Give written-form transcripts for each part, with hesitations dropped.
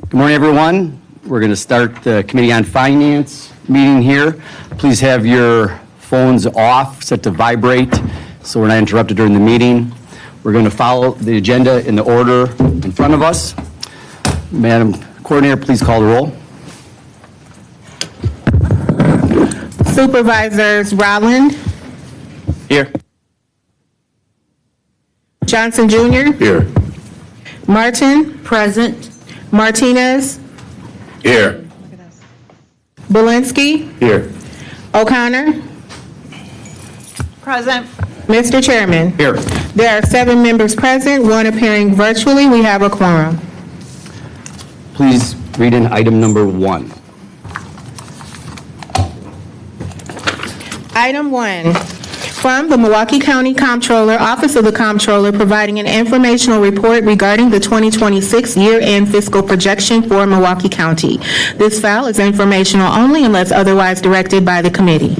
Good morning, everyone. We're going to start the Committee on Finance meeting here. Please have your phones off, set to vibrate, so we're not interrupted during the meeting. We're going to follow the agenda in the order in front of us. Madam Coordinator, please call the roll. Supervisors Rowland. Here. Johnson Jr. Here. Martin. Present. Martinez. Here. Belinsky. Here. O'Connor. Present. Mr. Chairman. Here. There are 7 members present, 1 appearing virtually. We have a quorum. Please read in item number 1. Item 1, from the Milwaukee County Comptroller, Office of the Comptroller, providing an informational report regarding the 2026 year-end fiscal projection for Milwaukee County. This file is informational only unless otherwise directed by the committee.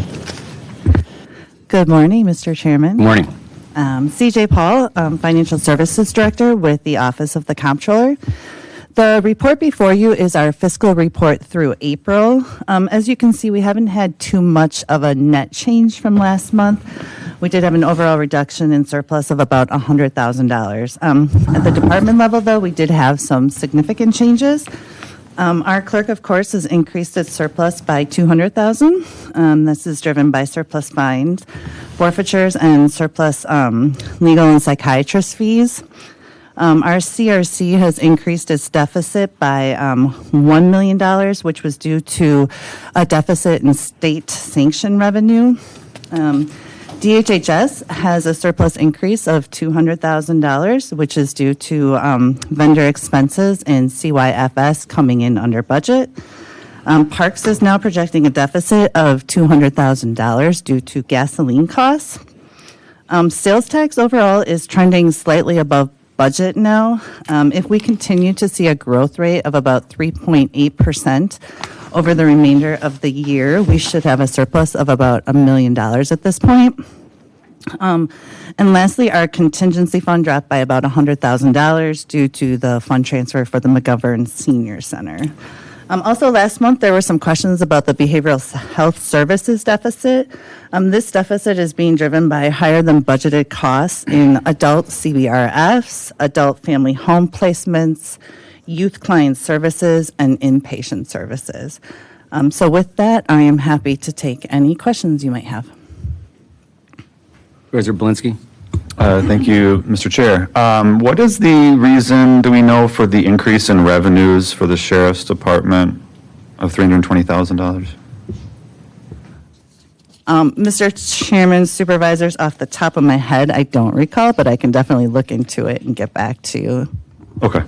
Good morning, Mr. Chairman. Good morning. CJ Paul, Financial Services Director with the Office of the Comptroller. The report before you is our fiscal report through April. As you can see, we haven't had too much of a net change from last month. We did have an overall reduction in surplus of about $100,000. At the department level, though, we did have some significant changes. Our clerk, of course, has increased its surplus by $200,000. This is driven by surplus fines, forfeitures, and surplus legal and psychiatrist fees. Our CRC has increased its deficit by $1 million, which was due to a deficit in state sanction revenue. DHHS has a surplus increase of $200,000, which is due to vendor expenses and CYFS coming in under budget. Parks is now projecting a deficit of $200,000 due to gasoline costs. Sales tax overall is trending slightly above budget now. If we continue to see a growth rate of about 3.8% over the remainder of the year, we should have a surplus of about $1 million at this point. And lastly, our contingency fund dropped by about $100,000 due to the fund transfer for the McGovern Senior Center. Also, last month, there were some questions about the behavioral health services deficit. This deficit is being driven by higher than budgeted costs in adult CBRFs, adult family home placements, youth client services, and inpatient services. So with that, I am happy to take any questions you might have. Supervisor Belinsky. Thank you, Mr. Chair. What is the reason, do we know, for the increase in revenues for the Sheriff's Department of $320,000? Mr. Chairman, supervisors, off the top of my head, I don't recall, but I can definitely look into it and get back to you. Okay.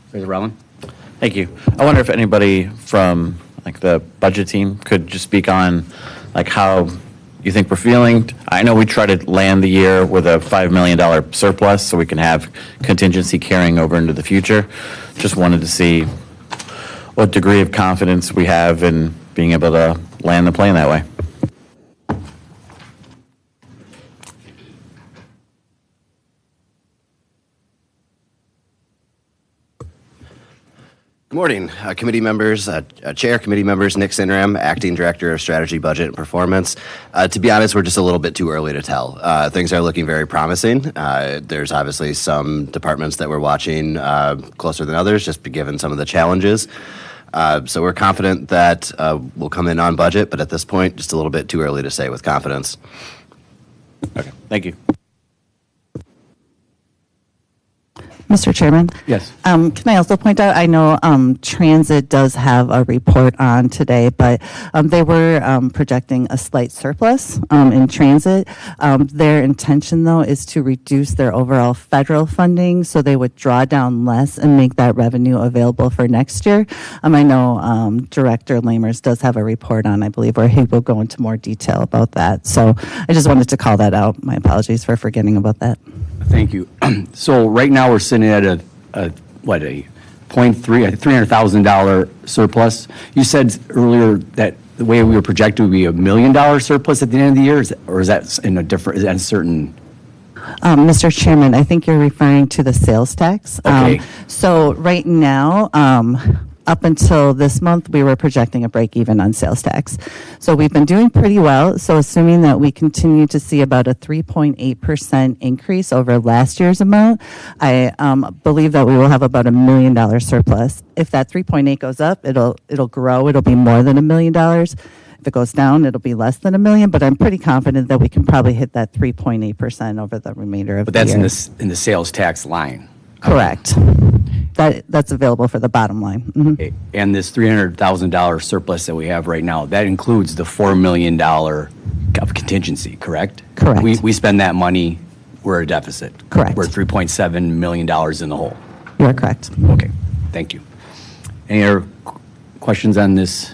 Supervisor Rowland. Thank you. I wonder if anybody from like the budget team could just speak on like how you think we're feeling. I know we try to land the year with a $5 million surplus so we can have contingency carrying over into the future. Just wanted to see what degree of confidence we have in being able to land the plane that way. Good morning, committee members, Chair, committee members, Nick Sinram, Acting Director of Strategy, Budget, and Performance. To be honest, we're just a little bit too early to tell. Things are looking very promising. There's obviously some departments that we're watching closer than others, just given some of the challenges. So we're confident that we'll come in on budget, but at this point, just a little bit too early to say with confidence. Okay, thank you. Mr. Chairman? Yes. Can I also point out, I know Transit does have a report on today, but they were projecting a slight surplus in Transit. Their intention, though, is to reduce their overall federal funding, so they would draw down less and make that revenue available for next year. I know Director Lamers does have a report on, I believe, where he will go into more detail about that. So I just wanted to call that out. My apologies for forgetting about that. Thank you. So right now we're sitting at a $300,000 surplus. You said earlier that the way we were projected would be $1 million surplus at the end of the year, or is that in a different, is that a certain Mr. Chairman, I think you're referring to the sales tax. Okay. So right now, up until this month, we were projecting a break even on sales tax. So we've been doing pretty well. So assuming that we continue to see about a 3.8% increase over last year's amount, I believe that we will have about $1 million surplus. If that 3.8 goes up, it'll grow. It'll be more than $1 million. If it goes down, it'll be less than $1 million. But I'm pretty confident that we can probably hit that 3.8% over the remainder of But the year. that's in the sales tax line. Correct. That's available for the bottom line. Mhm. And this $300,000 surplus that we have right now, that includes the $4 million of contingency, correct? Correct. We spend that money, we're a deficit. Correct. We're $3.7 million in the hole. You are correct. Okay, thank you. Any other questions on this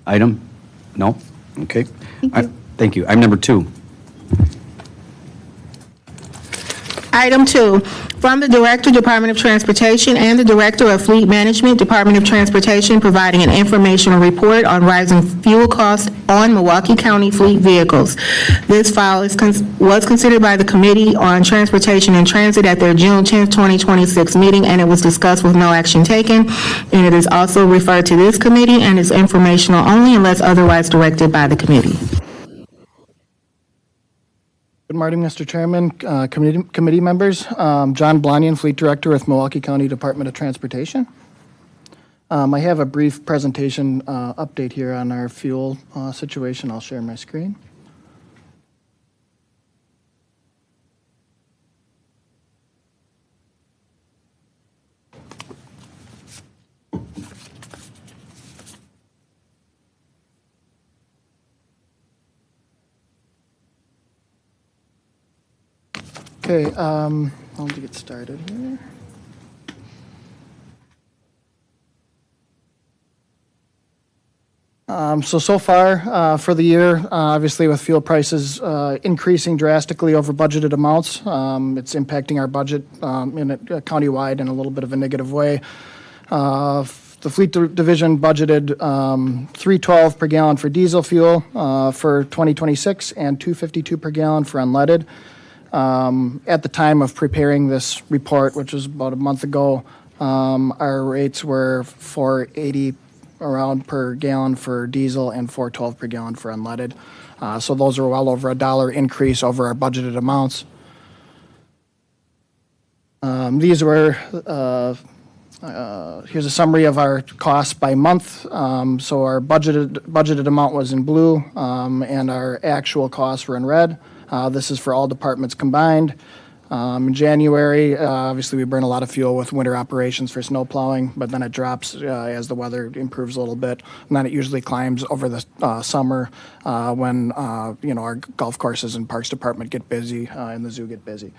item? No? Okay. Thank you. Item number 2. Item 2, from the Director, Department of Transportation, and the Director of Fleet Management, Department of Transportation, providing an informational report on rising fuel costs on Milwaukee County fleet vehicles. This file was considered by the Committee on Transportation and Transit at their June 10, 2026 meeting, and it was discussed with no action taken. And it is also referred to this committee and is informational only unless otherwise directed by the committee. Good morning, Mr. Chairman, committee members. John Blonian, Fleet Director with Milwaukee County Department of Transportation. I have a brief presentation update here on our fuel situation. I'll share my screen. Okay, I'll get started here. So far for the year, obviously with fuel prices increasing drastically over budgeted amounts, it's impacting our budget in a countywide in a little bit of a negative way. The fleet division budgeted $3.12 per gallon for diesel fuel for 2026 and $2.52 per gallon for unleaded. At the time of preparing this report, which was about a month ago, our rates were $4.80 around per gallon for diesel and $4.12 per gallon for unleaded. So those are well over $1 increase over our budgeted amounts. These were, here's a summary of our costs by month. So our budgeted amount was in blue, and our actual costs were in red. This is for all departments combined. In January, obviously we burn a lot of fuel with winter operations for snow plowing, but then it drops as the weather improves a little bit, and then it usually climbs over the summer when our golf courses and parks department get busy and the zoo get busy.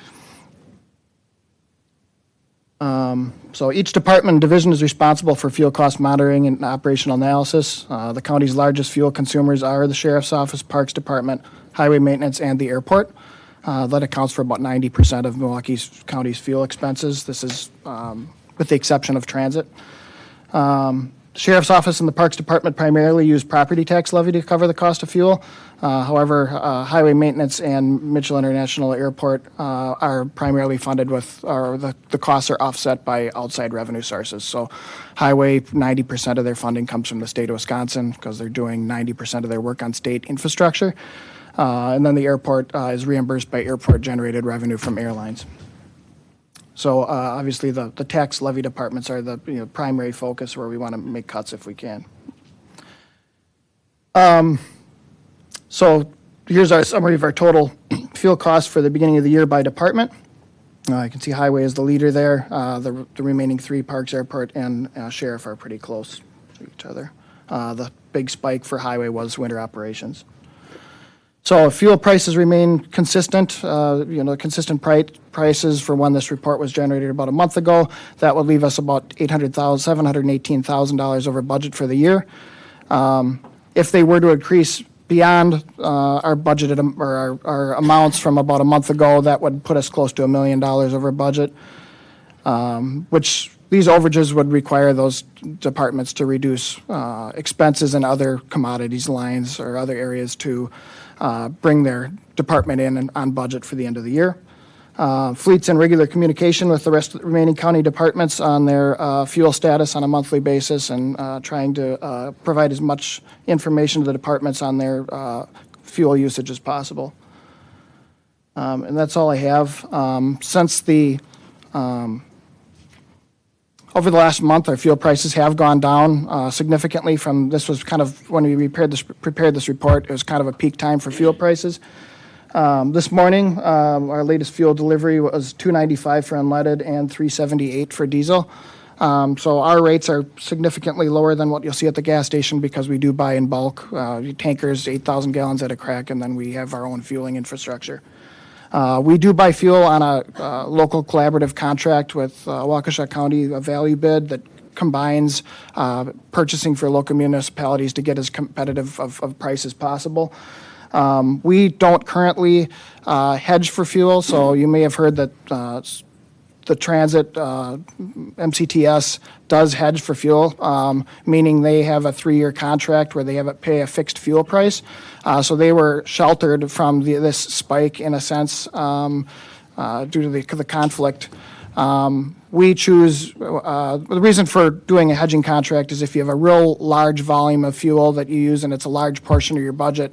So each department and division is responsible for fuel cost monitoring and operational analysis. The county's largest fuel consumers are the Sheriff's Office, Parks Department, Highway Maintenance, and the airport. That accounts for about 90% of Milwaukee County's fuel expenses. This is with the exception of transit. Sheriff's Office and the Parks Department primarily use property tax levy to cover the cost of fuel. However, Highway Maintenance and Mitchell International Airport are primarily funded with, or the costs are offset by outside revenue sources. So Highway, 90% of their funding comes from the state of Wisconsin because they're doing 90% of their work on state infrastructure. And then the airport is reimbursed by airport-generated revenue from airlines. So obviously the tax levy departments are the primary focus where we want to make cuts if we can. So here's our summary of our total fuel costs for the beginning of the year by department. You can see Highway is the leader there. The remaining three, Parks, Airport, and Sheriff, are pretty close to each other. The big spike for Highway was winter operations. So if fuel prices remain consistent, consistent prices for when this report was generated about a month ago. That would leave us about $718,000 over budget for the year. If they were to increase beyond our budgeted or our amounts from about a month ago, that would put us close to $1 million over budget, which these overages would require those departments to reduce expenses in other commodities lines or other areas to bring their department in and on budget for the end of the year. Fleet's in regular communication with the rest of the remaining county departments on their fuel status on a monthly basis and trying to provide as much information to the departments on their fuel usage as possible. And that's all I have. Over the last month, our fuel prices have gone down significantly from, this was kind of, when we prepared this report, it was kind of a peak time for fuel prices. This morning, our latest fuel delivery was $2.95 for unleaded and $3.78 for diesel. So our rates are significantly lower than what you'll see at the gas station because we do buy in bulk, tankers, 8,000 gallons at a crack, and then we have our own fueling infrastructure. We do buy fuel on a local collaborative contract with Waukesha County, a value bid that combines purchasing for local municipalities to get as competitive of price as possible. We don't currently hedge for fuel, so you may have heard that the transit MCTS does hedge for fuel, meaning they have a 3-year contract where they pay a fixed fuel price. So they were sheltered from this spike in a sense due to the conflict. We choose, the reason for doing a hedging contract is if you have a real large volume of fuel that you use and it's a large portion of your budget,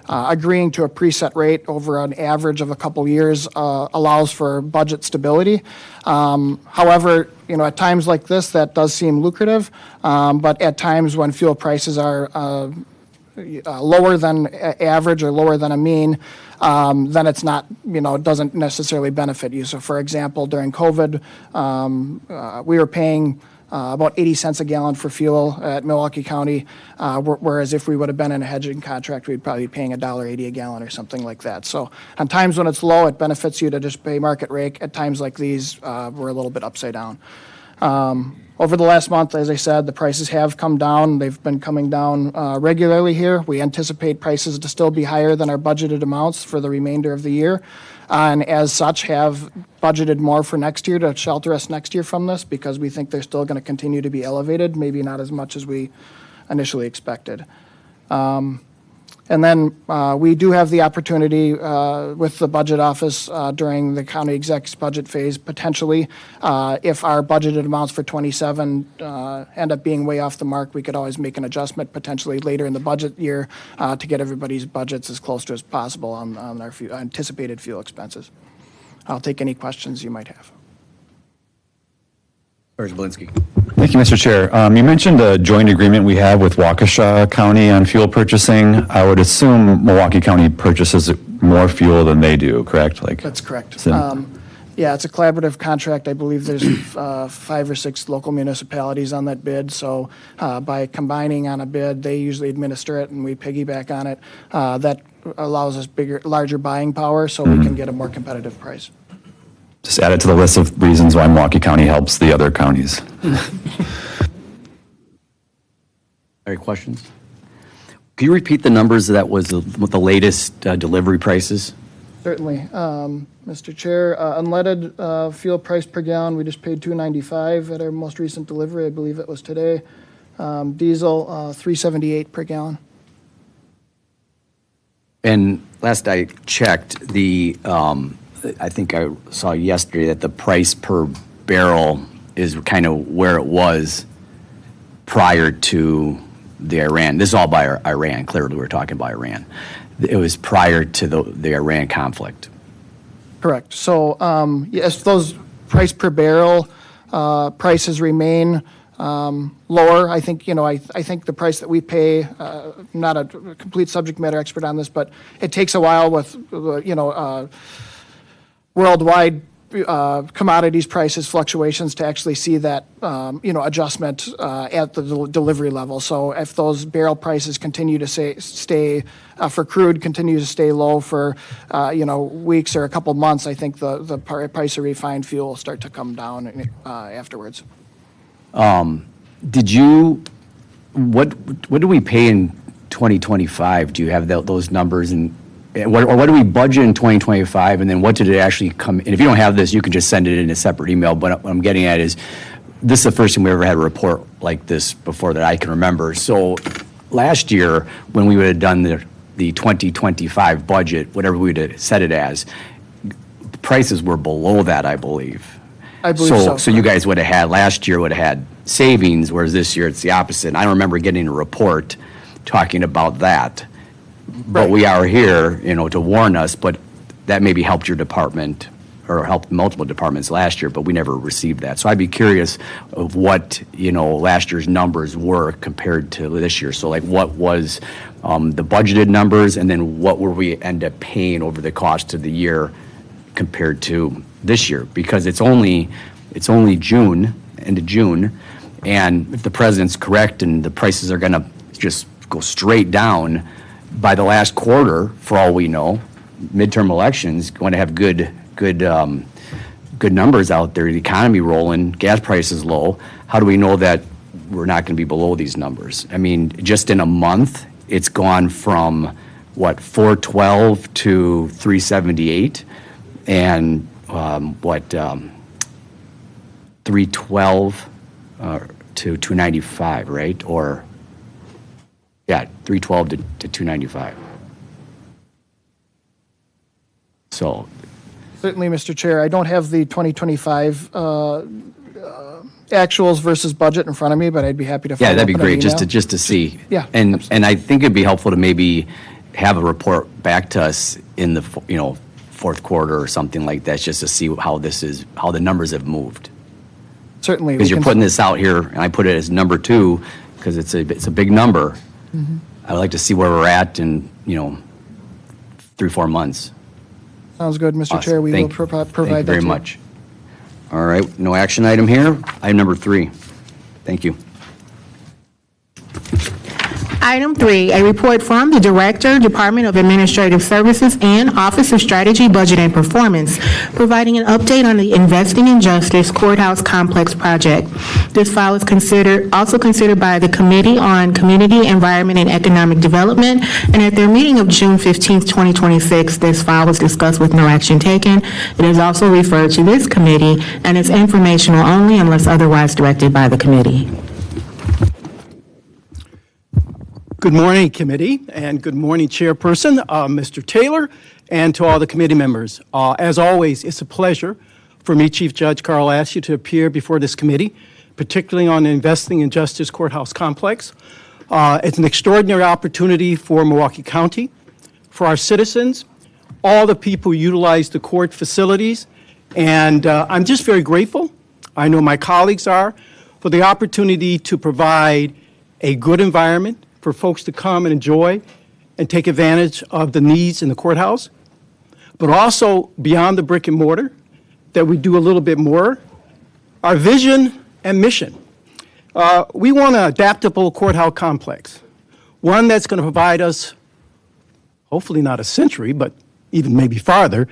agreeing to a preset rate over an average of a couple years allows for budget stability. However, at times like this, that does seem lucrative, but at times when fuel prices are lower than average or lower than a mean, then it's not, it doesn't necessarily benefit you. So for example, during COVID, we were paying about 80 cents a gallon for fuel at Milwaukee County, whereas if we would have been in a hedging contract, we'd probably be paying $1.80 a gallon or something like that. So on times when it's low, it benefits you to just pay market rate. At times like these, we're a little bit upside down. Over the last month, as I said, the prices have come down. They've been coming down regularly here. We anticipate prices to still be higher than our budgeted amounts for the remainder of the year. And as such, have budgeted more for next year to shelter us next year from this because we think they're still going to continue to be elevated, maybe not as much as we initially expected. And then we do have the opportunity with the budget office during the county exec's budget phase, potentially, if our budgeted amounts for 27 end up being way off the mark, we could always make an adjustment potentially later in the budget year to get everybody's budgets as close to as possible on our anticipated fuel expenses. I'll take any questions you might have. Sergeant Belinsky. Thank you, Mr. Chair. You mentioned a joint agreement we have with Waukesha County on fuel purchasing. I would assume Milwaukee County purchases more fuel than they do, correct? That's correct. So- Yeah, it's a collaborative contract. I believe there's 5 or 6 local municipalities on that bid. So by combining on a bid, they usually administer it and we piggyback on it. That allows us larger buying power so we can get a more competitive price. Just add it to the list of reasons why Milwaukee County helps the other counties. Any questions? Can you repeat the numbers that was with the latest delivery prices? Certainly. Mr. Chair, unleaded fuel price per gallon, we just paid $2.95 at our most recent delivery. I believe it was today. Diesel, $3.78 per gallon. And last I checked, I think I saw yesterday that the price per barrel is kind of where it was prior to the Iran. This is all by Iran. Clearly, we're talking about Iran. It was prior to the Iran conflict. Correct. So, yes, those price per barrel prices remain lower. I think, I think the price that we pay, I'm not a complete subject matter expert on this, but it takes a while with, worldwide commodities prices fluctuations to actually see that, adjustment at the delivery level. So if those barrel prices continue to stay for crude continue to stay low for, weeks or a couple months, I think the price of refined fuel will start to come down afterwards. What do we pay in 2025? Do you have those numbers? And what do we budget in 2025? And then what did it actually come? And if you don't have this, you can just send it in a separate email. But what I'm getting at is, this is the first time we ever had a report like this before that I can remember. So last year, when we would have done the 2025 budget, whatever we would have set it as, prices were below that, I believe. I believe so. So you guys would have had, last year would have had savings, whereas this year it's the opposite. And I don't remember getting a report talking about that. But Right. we are here, to warn us, but that maybe helped your department or helped multiple departments last year, but we never received that. So I'd be curious of what, last year's numbers were compared to this year. So like what was the budgeted numbers, and then what were we end up paying over the cost of the year compared to this year? Because it's only June, end of June, and if the president's correct and the prices are gonna just go straight down by the last quarter, for all we know, midterm elections going to have good numbers out there, the economy rolling, gas prices low. How do we know that we're not going to be below these numbers? I mean, just in a month, it's gone from, 412 to 378, and 312 to 295, right? Or, yeah, 312 to 295. So, Certainly, Mr. Chair. I don't have the 2025 actuals versus budget in front of me, but I'd be happy to follow yeah, up that'd be in an great, just email. to see. Yeah, And absolutely. I think it'd be helpful to maybe have a report back to us in the, fourth quarter or something like that, just to see how the numbers have moved. Certainly. we Because you're can- putting this out here, and I put it as number 2, because it's a big number. Mm-hmm. I'd like to see where we're at in, 3-4 months. Sounds good, Mr. Awesome. Chair. We will Thank provide that Thank you very to you. much. All right, no action item here. Item number 3. Thank you. Item 3, a report from the Director, Department of Administrative Services and Office of Strategy, Budget, and Performance, providing an update on the Investing in Justice Courthouse Complex project. This file is also considered by the Committee on Community, Environment, and Economic Development, and at their meeting of June 15th, 2026, this file was discussed with no action taken. It is also referred to this committee and is informational only unless otherwise directed by the committee. Good morning, committee, and good morning, Chairperson, Mr. Taylor, and to all the committee members. As always, it's a pleasure for me, Chief Judge Carl Ashew, to appear before this committee, particularly on the Investing in Justice Courthouse Complex. It's an extraordinary opportunity for Milwaukee County, for our citizens, all the people who utilize the court facilities, and I'm just very grateful, I know my colleagues are, for the opportunity to provide a good environment for folks to come and enjoy and take advantage of the needs in the courthouse, but also beyond the brick and mortar, that we do a little bit more. Our vision and mission. We want an adaptable courthouse complex, one that's going to provide us, hopefully not a century, but even maybe farther,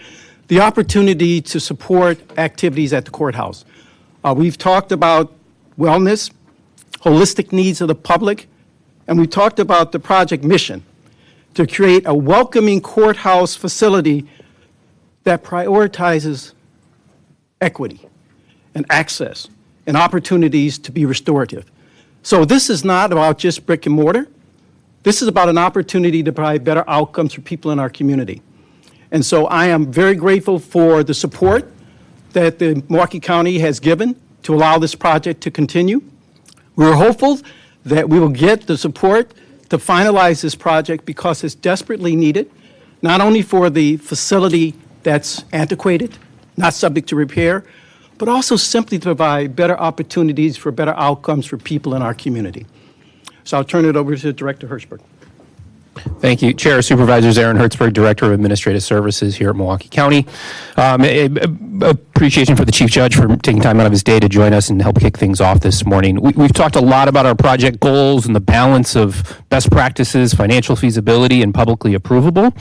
the opportunity to support activities at the courthouse. We've talked about wellness, holistic needs of the public, and we talked about the project mission to create a welcoming courthouse facility that prioritizes equity and access and opportunities to be restorative. So this is not about just brick and mortar. This is about an opportunity to provide better outcomes for people in our community. And so I am very grateful for the support that the Milwaukee County has given to allow this project to continue. We're hopeful that we will get the support to finalize this project because it's desperately needed, not only for the facility that's antiquated, not subject to repair, but also simply to provide better opportunities for better outcomes for people in our community. So I'll turn it over to Director Hertzberg. Thank you. Chair, Supervisors, Aaron Hertzberg, Director of Administrative Services here at Milwaukee County. Appreciation for the Chief Judge for taking time out of his day to join us and help kick things off this morning. We've talked a lot about our project goals and the balance of best practices, financial feasibility, and publicly approvable.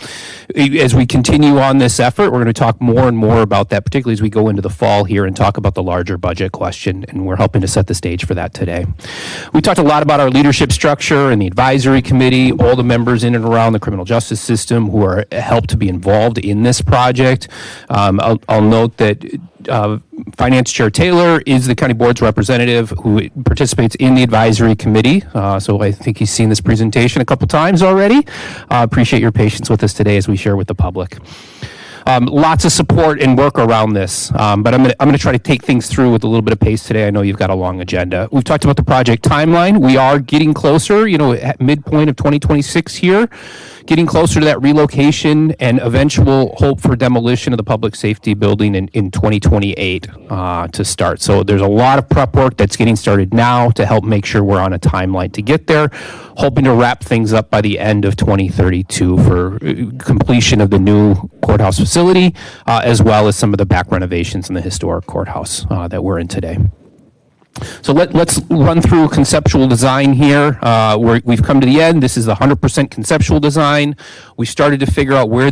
As we continue on this effort, we're going to talk more and more about that, particularly as we go into the fall here and talk about the larger budget question, and we're helping to set the stage for that today. We talked a lot about our leadership structure and the advisory committee, all the members in and around the criminal justice system who are helped to be involved in this project. I'll note that Finance Chair Taylor is the county board's representative who participates in the advisory committee. So I think he's seen this presentation a couple times already. Appreciate your patience with us today as we share with the public. Lots of support and work around this, but I'm going to try to take things through with a little bit of pace today. I know you've got a long agenda. We've talked about the project timeline. We are getting closer, at midpoint of 2026 here, getting closer to that relocation and eventual hope for demolition of the public safety building in 2028 to start. So there's a lot of prep work that's getting started now to help make sure we're on a timeline to get there, hoping to wrap things up by the end of 2032 for completion of the new courthouse facility, as well as some of the back renovations in the historic courthouse that we're in today. So let's run through conceptual design here. We've come to the end. This is the 100% conceptual design. We started to figure out where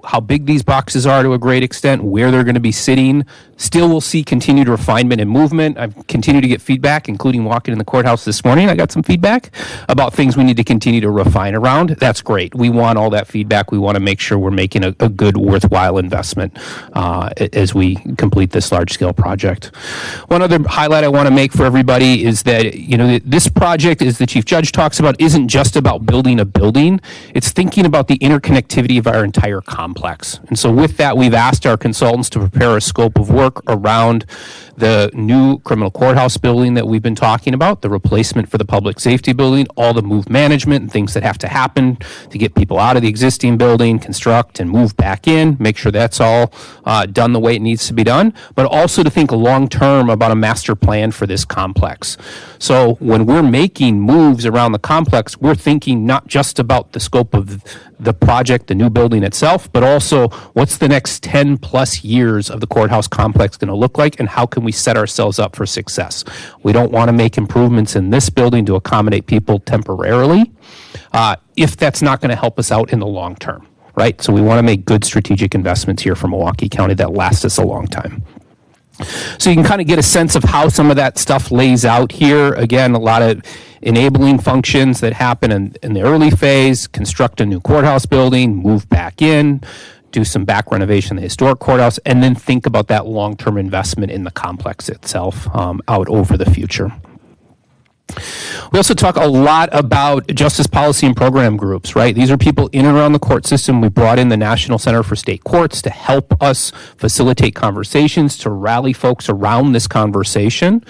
how big these boxes are to a great extent, where they're going to be sitting. Still, we'll see continued refinement and movement. I've continued to get feedback, including walking in the courthouse this morning. I got some feedback about things we need to continue to refine around. That's great. We want all that feedback. We want to make sure we're making a good, worthwhile investment as we complete this large-scale project. One other highlight I want to make for everybody is that, this project, as the Chief Judge talks about, isn't just about building a building. It's thinking about the interconnectivity of our entire complex. And so with that, we've asked our consultants to prepare a scope of work around the new criminal courthouse building that we've been talking about, the replacement for the public safety building, all the move management and things that have to happen to get people out of the existing building, construct and move back in, make sure that's all done the way it needs to be done, but also to think long-term about a master plan for this complex. So when we're making moves around the complex, we're thinking not just about the scope of the project, the new building itself, but also what's the next 10 plus years of the courthouse complex going to look like, and how can we set ourselves up for success? We don't want to make improvements in this building to accommodate people temporarily if that's not going to help us out in the long term, right? So we want to make good strategic investments here for Milwaukee County that last us a long time. So you can kind of get a sense of how some of that stuff lays out here. Again, a lot of enabling functions that happen in the early phase, construct a new courthouse building, move back in, do some back renovation in the historic courthouse, and then think about that long-term investment in the complex itself out over the future. We also talk a lot about justice policy and program groups, right? These are people in and around the court system. We brought in the National Center for State Courts to help us facilitate conversations, to rally folks around this conversation.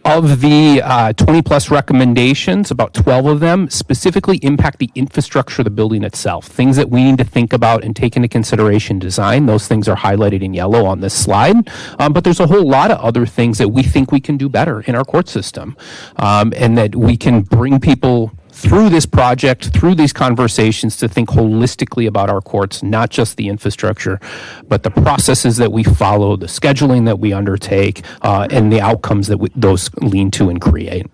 Of the 20 plus recommendations, about 12 of them specifically impact the infrastructure of the building itself, things that we need to think about and take into consideration design. Those things are highlighted in yellow on this slide, but there's a whole lot of other things that we think we can do better in our court system, and that we can bring people through this project, through these conversations, to think holistically about our courts, not just the infrastructure, but the processes that we follow, the scheduling that we undertake, and the outcomes that those lean to and create.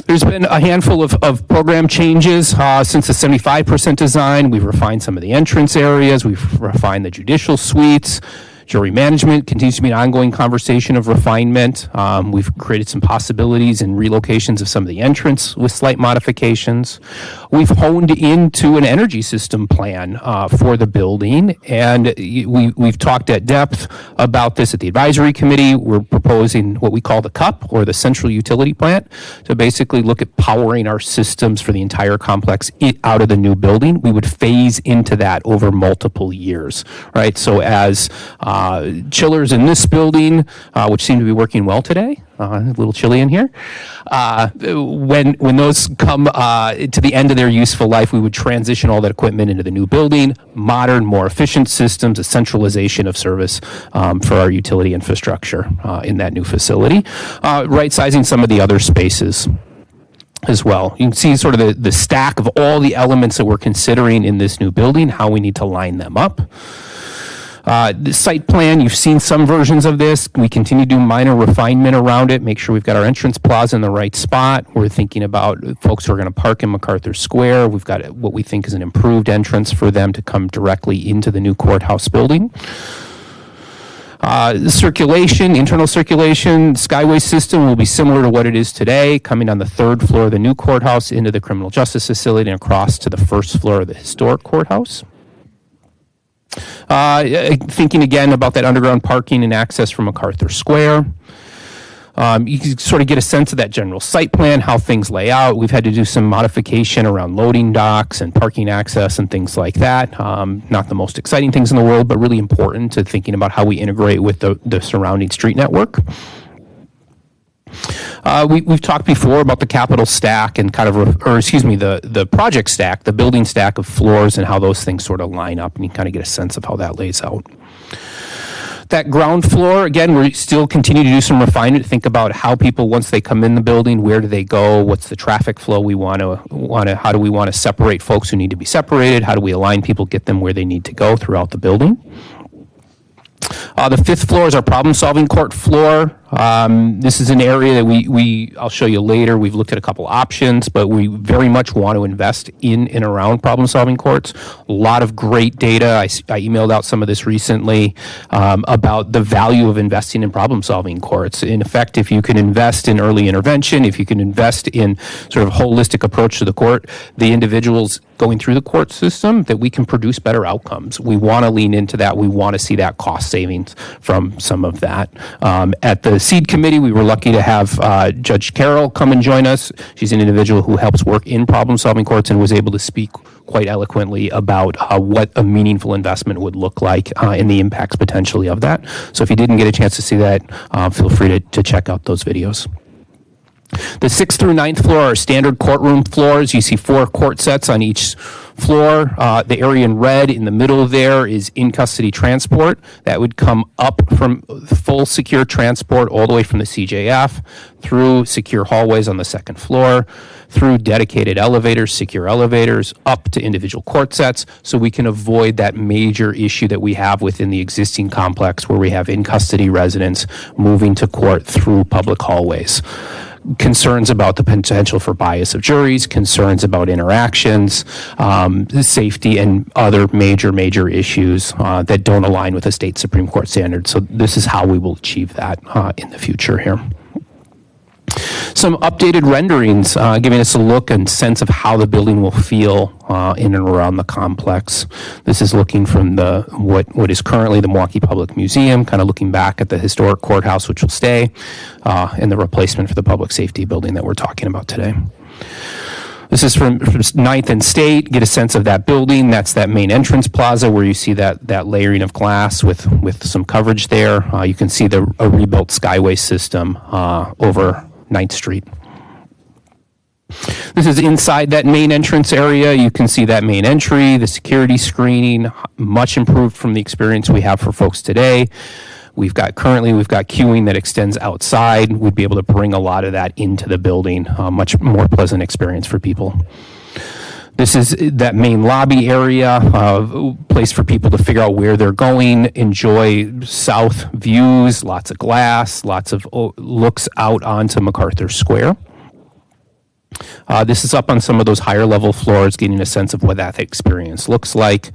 There's been a handful of program changes since the 75% design. We've refined some of the entrance areas. We've refined the judicial suites. Jury management continues to be an ongoing conversation of refinement. We've created some possibilities and relocations of some of the entrance with slight modifications. We've honed into an energy system plan for the building, and we've talked at depth about this at the advisory committee. We're proposing what we call the CUP, or the central utility plant, to basically look at powering our systems for the entire complex out of the new building. We would phase into that over multiple years, right? So as chillers in this building, which seem to be working well today, a little chilly in here. When those come to the end of their useful life, we would transition all that equipment into the new building, modern, more efficient systems, a centralization of service for our utility infrastructure in that new facility, right-sizing some of the other spaces as well. You can see sort of the stack of all the elements that we're considering in this new building, how we need to line them up. The site plan, you've seen some versions of this. We continue to do minor refinement around it, make sure we've got our entrance plaza in the right spot. We're thinking about folks who are going to park in MacArthur Square. We've got what we think is an improved entrance for them to come directly into the new courthouse building. Circulation, internal circulation, skyway system will be similar to what it is today, coming on the third floor of the new courthouse into the criminal justice facility and across to the first floor of the historic courthouse. Thinking again about that underground parking and access from MacArthur Square. You can sort of get a sense of that general site plan, how things lay out. We've had to do some modification around loading docks and parking access and things like that. Not the most exciting things in the world, but really important to thinking about how we integrate with the surrounding street network. We've talked before about the capital stack and kind of, the project stack, the building stack of floors and how those things sort of line up, and you kind of get a sense of how that lays out. That ground floor, again, we still continue to do some refinement, think about how people, once they come in the building, where do they go, what's the traffic flow we how do we want to separate folks who need to be separated, how do we align people, get them where they need to go throughout the building. The 5th floor is our problem-solving court floor. This is an area that I'll show you later. We've looked at a couple options, but we very much want to invest in and around problem-solving courts. A lot of great data. I emailed out some of this recently about the value of investing in problem-solving courts. In effect, if you can invest in early intervention, if you can invest in sort of holistic approach to the court, the individuals going through the court system, that we can produce better outcomes. We want to lean into that. We want to see that cost savings from some of that. At the SEED committee, we were lucky to have Judge Carroll come and join us. She's an individual who helps work in problem-solving courts and was able to speak quite eloquently about what a meaningful investment would look like and the impacts potentially of that. So if you didn't get a chance to see that, feel free to check out those videos. The 6th through 9th floor are standard courtroom floors. You see 4 court sets on each floor. The area in red in the middle there is in-custody transport. That would come up from full secure transport all the way from the CJF through secure hallways on the 2nd floor, through dedicated elevators, secure elevators, up to individual court sets, so we can avoid that major issue that we have within the existing complex where we have in-custody residents moving to court through public hallways. Concerns about the potential for bias of juries, concerns about interactions, safety, and other major issues that don't align with the state Supreme Court standard. So this is how we will achieve that in the future here. Some updated renderings giving us a look and sense of how the building will feel in and around the complex. This is looking from what is currently the Milwaukee Public Museum, kind of looking back at the historic courthouse, which will stay, and the replacement for the public safety building that we're talking about today. This is from 9th and State. Get a sense of that building. That's that main entrance plaza where you see that layering of glass with some coverage there. You can see a rebuilt Skyway system over 9th Street. This is inside that main entrance area. You can see that main entry, the security screening, much improved from the experience we have for folks today. Currently we've got queuing that extends outside. We'd be able to bring a lot of that into the building, much more pleasant experience for people. This is that main lobby area, place for people to figure out where they're going, enjoy south views, lots of glass, lots of looks out onto MacArthur Square. This is up on some of those higher level floors, getting a sense of what that experience looks like.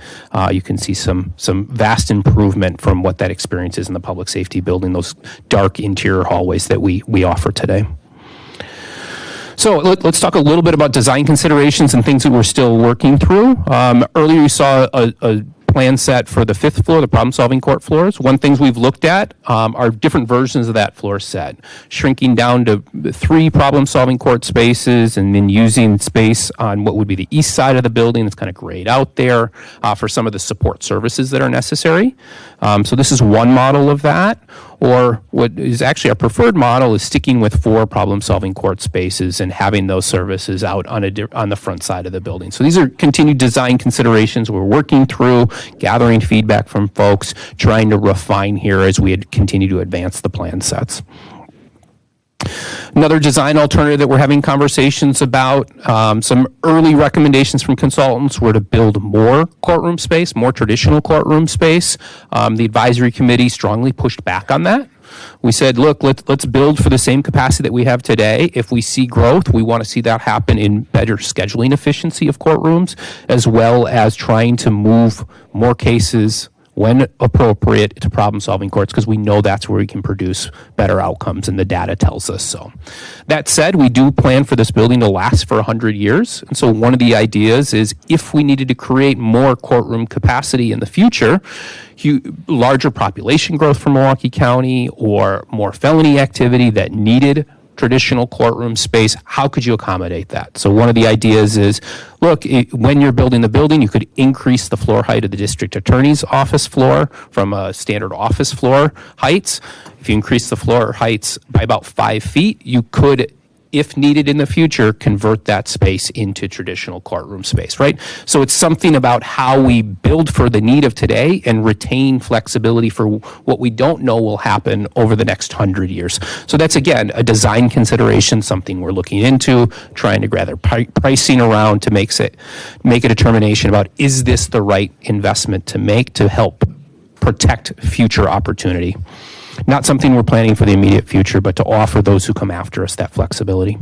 You can see some vast improvement from what that experience is in the public safety building, those dark interior hallways that we offer today. So let's talk a little bit about design considerations and things that we're still working through. Earlier you saw a plan set for the 5th floor, the problem-solving court floors. One things we've looked at are different versions of that floor set, shrinking down to 3 problem-solving court spaces and then using space on what would be the east side of the building that's kind of grayed out there for some of the support services that are necessary. So this is one model of that. Or what is actually our preferred model is sticking with 4 problem-solving court spaces and having those services out on the front side of the building. So these are continued design considerations we're working through, gathering feedback from folks, trying to refine here as we continue to advance the plan sets. Another design alternative that we're having conversations about, some early recommendations from consultants were to build more courtroom space, more traditional courtroom space. The advisory committee strongly pushed back on that. We said, look, let's build for the same capacity that we have today. If we see growth, we want to see that happen in better scheduling efficiency of courtrooms, as well as trying to move more cases when appropriate, to problem-solving courts, because we know that's where we can produce better outcomes, and the data tells us so. That said, we do plan for this building to last for 100 years, and so one of the ideas is if we needed to create more courtroom capacity in the future, larger population growth for Milwaukee County or more felony activity that needed traditional courtroom space, how could you accommodate that? So one of the ideas is, look, when you're building the building, you could increase the floor height of the district attorney's office floor from a standard office floor heights. If you increase the floor heights by about 5 feet, you could, if needed in the future, convert that space into traditional courtroom space, right? So it's something about how we build for the need of today and retain flexibility for what we don't know will happen over the next 100 years. So that's, again, a design consideration, something we're looking into, trying to gather pricing around to make a determination about, is this the right investment to make to help protect future opportunity? Not something we're planning for the immediate future, but to offer those who come after us that flexibility.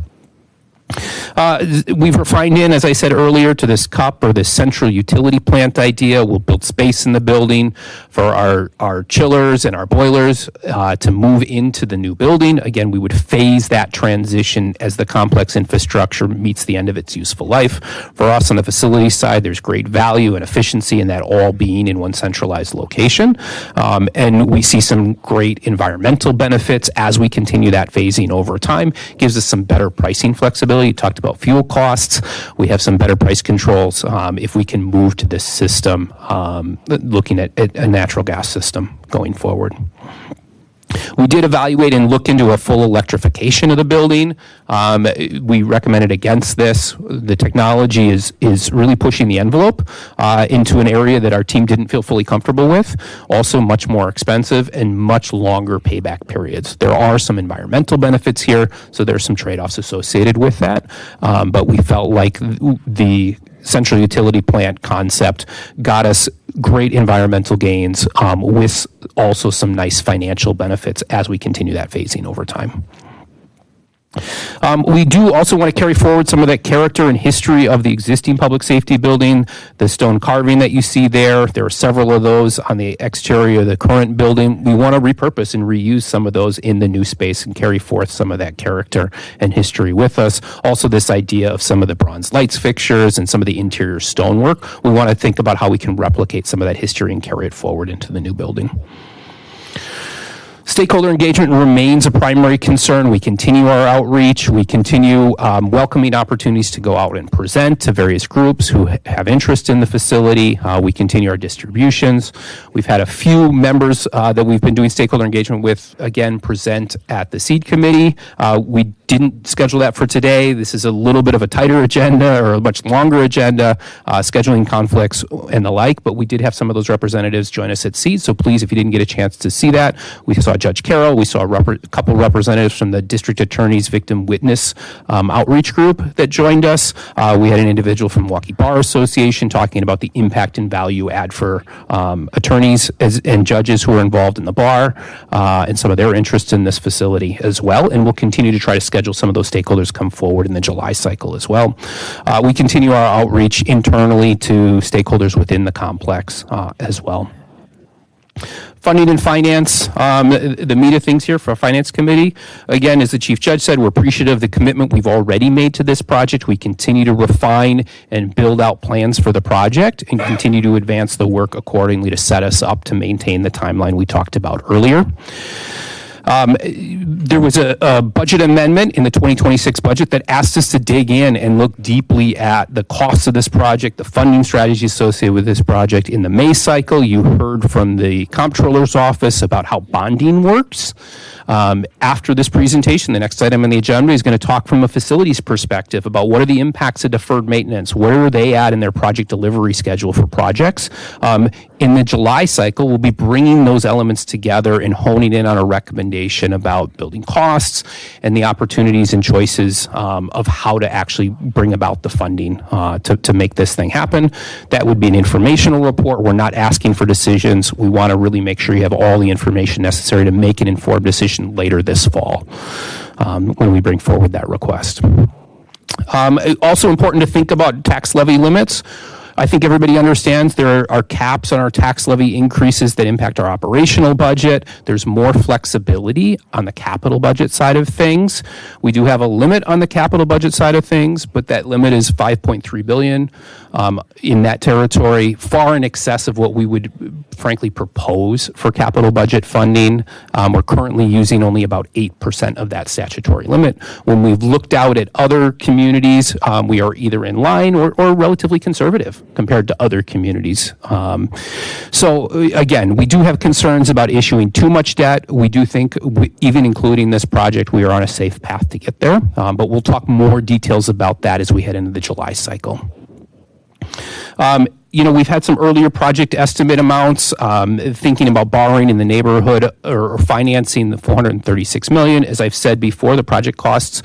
We've refined in, as I said earlier, to this CUP or this central utility plant idea. We'll build space in the building for our chillers and our boilers to move into the new building. Again, we would phase that transition as the complex infrastructure meets the end of its useful life. For us on the facility side, there's great value and efficiency in that all being in one centralized location. And we see some great environmental benefits as we continue that phasing over time. Gives us some better pricing flexibility. You talked about fuel costs. We have some better price controls if we can move to this system, looking at a natural gas system going forward. We did evaluate and look into a full electrification of the building. We recommended against this. The technology is really pushing the envelope into an area that our team didn't feel fully comfortable with. Also much more expensive and much longer payback periods. There are some environmental benefits here, so there's some trade-offs associated with that. But we felt like the central utility plant concept got us great environmental gains with also some nice financial benefits as we continue that phasing over time. We do also want to carry forward some of that character and history of the existing public safety building, the stone carving that you see there. There are several of those on the exterior of the current building. We want to repurpose and reuse some of those in the new space and carry forth some of that character and history with us. Also, this idea of some of the bronze lights fixtures and some of the interior stonework. We want to think about how we can replicate some of that history and carry it forward into the new building. Stakeholder engagement remains a primary concern. We continue our outreach. We continue welcoming opportunities to go out and present to various groups who have interest in the facility. We continue our distributions. We've had a few members that we've been doing stakeholder engagement with, again, present at the SEED committee. We didn't schedule that for today. This is a little bit of a tighter agenda or a much longer agenda, scheduling conflicts and the like, but we did have some of those representatives join us at SEED, so please, if you didn't get a chance to see that, we saw Judge Carroll, we saw a couple representatives from the District Attorney's Victim Witness Outreach Group that joined us. We had an individual from Milwaukee Bar Association talking about the impact and value add for attorneys and judges who are involved in the bar and some of their interests in this facility as well, and we'll continue to try to schedule some of those stakeholders come forward in the July cycle as well. We continue our outreach internally to stakeholders within the complex as well. Funding and finance, the meat of things here for our finance committee. Again, as the Chief Judge said, we're appreciative of the commitment we've already made to this project. We continue to refine and build out plans for the project and continue to advance the work accordingly to set us up to maintain the timeline we talked about earlier. There was a budget amendment in the 2026 budget that asked us to dig in and look deeply at the costs of this project, the funding strategy associated with this project. In the May cycle, you heard from the Comptroller's Office about how bonding works. After this presentation, the next item on the agenda is going to talk from a facilities perspective about what are the impacts of deferred maintenance, where are they at in their project delivery schedule for projects. In the July cycle, we'll be bringing those elements together and honing in on a recommendation about building costs and the opportunities and choices of how to actually bring about the funding to make this thing happen. That would be an informational report. We're not asking for decisions. We want to really make sure you have all the information necessary to make an informed decision later this fall when we bring forward that request. Also important to think about tax levy limits. I think everybody understands there are caps on our tax levy increases that impact our operational budget. There's more flexibility on the capital budget side of things. We do have a limit on the capital budget side of things, but that limit is $5.3 billion in that territory, far in excess of what we would frankly propose for capital budget funding. We're currently using only about 8% of that statutory limit. When we've looked out at other communities, we are either in line or relatively conservative compared to other communities. So again, we do have concerns about issuing too much debt. We do think, even including this project, we are on a safe path to get there. But we'll talk more details about that as we head into the July cycle. We've had some earlier project estimate amounts, thinking about borrowing in the neighborhood or financing the $436 million. As I've said before, the project costs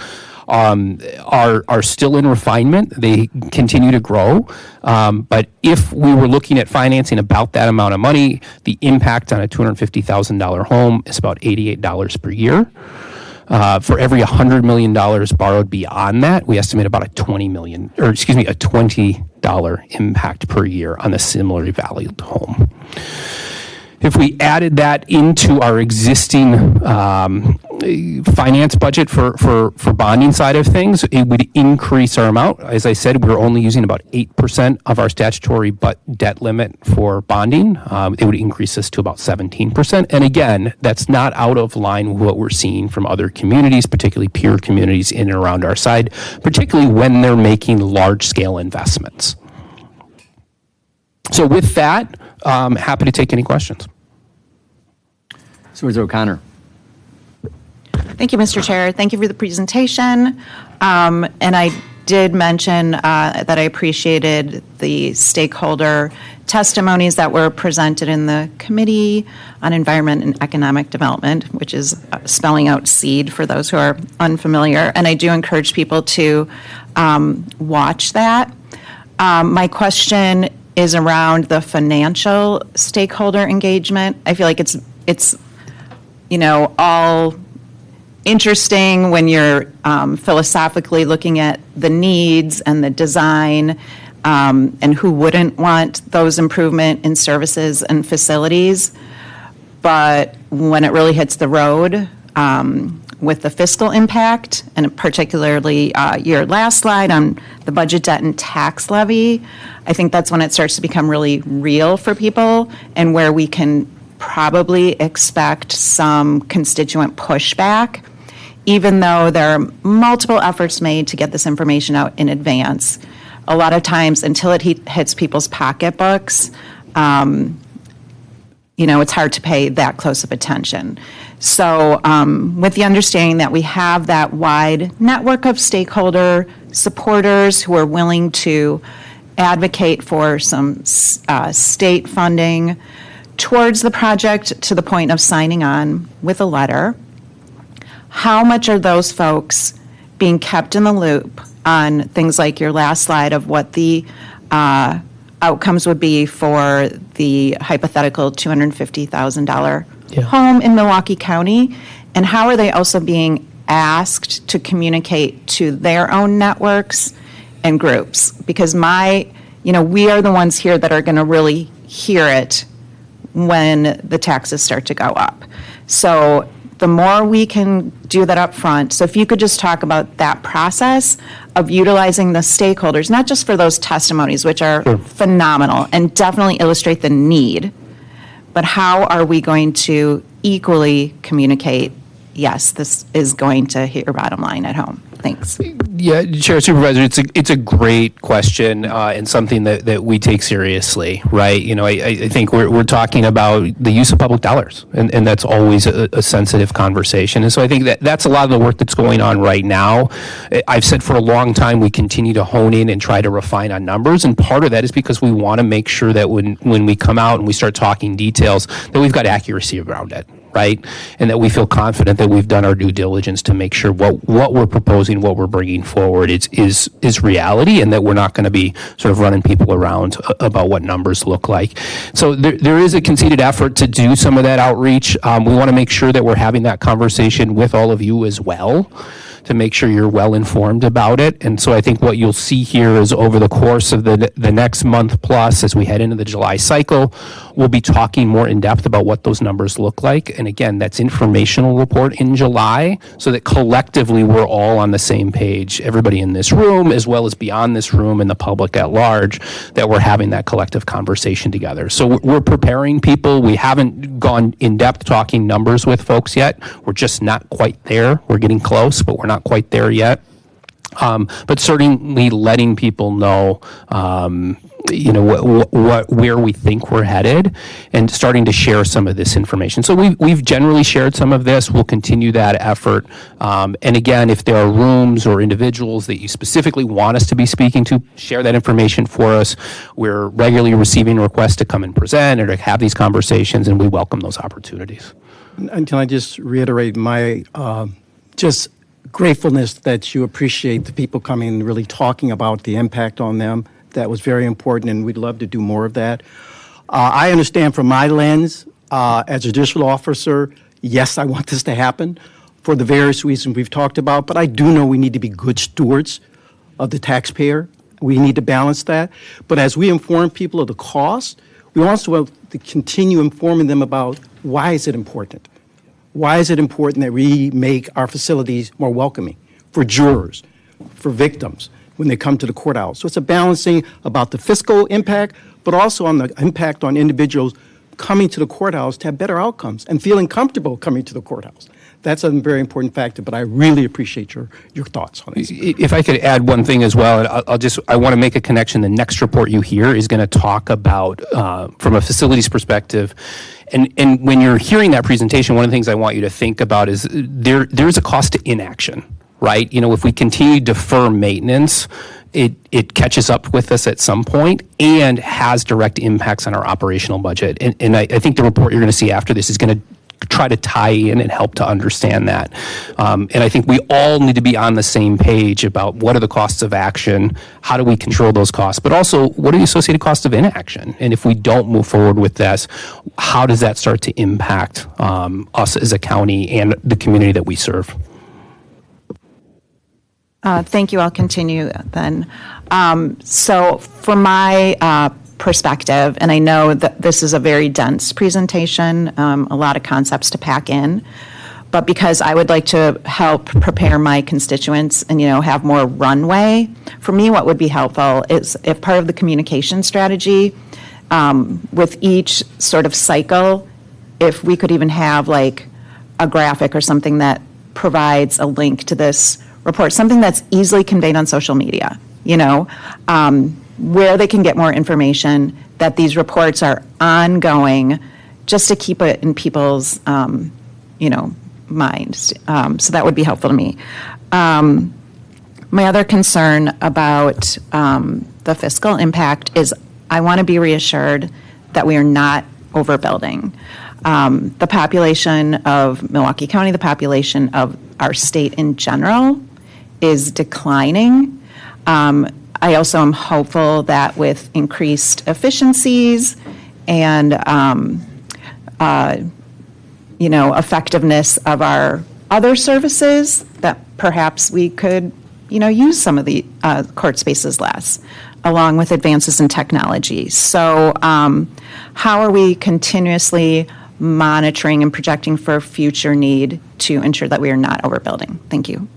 are still in refinement. They continue to grow. But if we were looking at financing about that amount of money, the impact on a $250,000 home is about $88 per year. For every $100 million borrowed beyond that, we estimate about a $20 impact per year on a similarly valued home. If we added that into our existing finance budget for bonding side of things, it would increase our amount. As I said, we're only using about 8% of our statutory debt limit for bonding. It would increase us to about 17%. And again, that's not out of line with what we're seeing from other communities, particularly peer communities in and around our side, particularly when they're making large-scale investments. So with that, happy to take any questions. Supervisor O'Connor. Thank you, Mr. Chair. Thank you for the presentation. And I did mention that I appreciated the stakeholder testimonies that were presented in the Committee on Environment and Economic Development, which is spelling out SEED for those who are unfamiliar. And I do encourage people to watch that. My question is around the financial stakeholder engagement. I feel like it's all interesting when you're philosophically looking at the needs and the design, and who wouldn't want those improvement in services and facilities. But when it really hits the road, with the fiscal impact, and particularly your last slide on the budget debt and tax levy, I think that's when it starts to become really real for people, and where we can probably expect some constituent pushback, even though there are multiple efforts made to get this information out in advance. A lot of times, until it hits people's pocketbooks, it's hard to pay that close of attention. So with the understanding that we have that wide network of stakeholder supporters who are willing to advocate for some state funding towards the project to the point of signing on with a letter, how much are those folks being kept in the loop on things like your last slide of what the outcomes would be for the hypothetical $250,000 home in Milwaukee County, and how are they also being asked to communicate to their own networks and groups? Because we are the ones here that are going to really hear it when the taxes start to go up. So the more we can do that up front, so if you could just talk about that process of utilizing the stakeholders, not just for those testimonies, which are phenomenal and definitely illustrate the need, but how are we going to equally communicate, yes, this is going to hit your bottom line at home? Thanks. Yeah, Chair, Supervisor, it's a great question and something that we take seriously, right? I think we're talking about the use of public dollars, and that's always a sensitive conversation. And so I think that's a lot of the work that's going on right now. I've said for a long time we continue to hone in and try to refine on numbers, and part of that is because we want to make sure that when we come out and we start talking details, that we've got accuracy around it. Right? And that we feel confident that we've done our due diligence to make sure what we're proposing, what we're bringing forward is reality, and that we're not going to be sort of running people around about what numbers look like. So there is a conceded effort to do some of that outreach. We want to make sure that we're having that conversation with all of you as well, to make sure you're well informed about it. And so I think what you'll see here is over the course of the next month plus, as we head into the July cycle, we'll be talking more in depth about what those numbers look like. And again, that's informational report in July, so that collectively we're all on the same page, everybody in this room, as well as beyond this room and the public at large, that we're having that collective conversation together. So we're preparing people. We haven't gone in depth talking numbers with folks yet. We're just not quite there. We're getting close, but we're not quite there yet. But certainly letting people know, where we think we're headed, and starting to share some of this information. So we've generally shared some of this. We'll continue that effort. And again, if there are rooms or individuals that you specifically want us to be speaking to, share that information for us. We're regularly receiving requests to come and present or to have these conversations, and we welcome those opportunities. And can I just reiterate my just gratefulness that you appreciate the people coming and really talking about the impact on them. That was very important, and we'd love to do more of that. I understand from my lens, as a judicial officer, yes, I want this to happen for the various reasons we've talked about, but I do know we need to be good stewards of the taxpayer. We need to balance that. But as we inform people of the cost, we also have to continue informing them about why is it important. Why is it important that we make our facilities more welcoming for jurors, for victims when they come to the courthouse? So it's a balancing about the fiscal impact, but also on the impact on individuals coming to the courthouse to have better outcomes and feeling comfortable coming to the courthouse. That's a very important factor, but I really appreciate your thoughts on this. If I could add one thing as well, and I want to make a connection. The next report you hear is going to talk about, from a facilities perspective, and when you're hearing that presentation, one of the things I want you to think about is there's a cost to inaction, right? If we continue to defer maintenance, it catches up with us at some point and has direct impacts on our operational budget. And I think the report you're going to see after this is going to try to tie in and help to understand that. And I think we all need to be on the same page about what are the costs of action, how do we control those costs, but also what are the associated costs of inaction? And if we don't move forward with this, how does that start to impact us as a county and the community that we serve? Thank you. I'll continue then. So from my perspective, and I know that this is a very dense presentation, a lot of concepts to pack in, but because I would like to help prepare my constituents and, have more runway, for me what would be helpful is if part of the communication strategy with each sort of cycle, if we could even have like a graphic or something that provides a link to this report, something that's easily conveyed on social media, where they can get more information, that these reports are ongoing, just to keep it in people's, minds. So that would be helpful to me. My other concern about the fiscal impact is I want to be reassured that we are not overbuilding. The population of Milwaukee County, the population of our state in general, is declining. I also am hopeful that with increased efficiencies and, effectiveness of our other services, that perhaps we could, use some of the court spaces less, along with advances in technology. So how are we continuously monitoring and projecting for future need to ensure that we are not overbuilding? Thank you.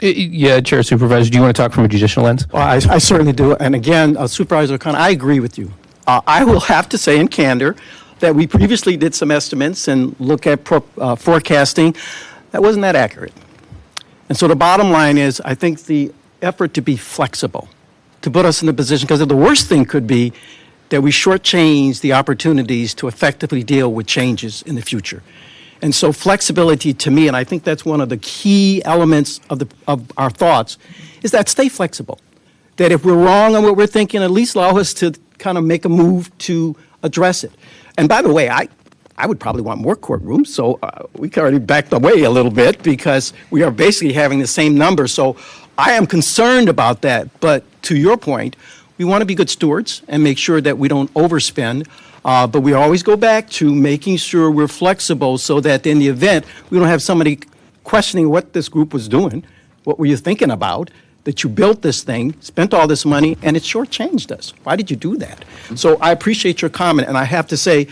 Yeah, Chair, Supervisor, do you want to talk from a judicial lens? Well, I certainly do. And again, Supervisor O'Connor, I agree with you. I will have to say in candor that we previously did some estimates and look at forecasting. That wasn't that accurate. And so the bottom line is, I think the effort to be flexible, to put us in a position, because the worst thing could be that we shortchange the opportunities to effectively deal with changes in the future. And so flexibility to me, and I think that's one of the key elements of our thoughts, is that stay flexible. That if we're wrong on what we're thinking, at least allow us to kind of make a move to address it. And by the way, I would probably want more courtrooms, so we can already backed away a little bit because we are basically having the same number. So I am concerned about that. But to your point, we want to be good stewards and make sure that we don't overspend. But we always go back to making sure we're flexible so that in the event we don't have somebody questioning what this group was doing. What were you thinking about? That you built this thing, spent all this money, and it shortchanged us. Why did you do that? So I appreciate your comment, and I have to say,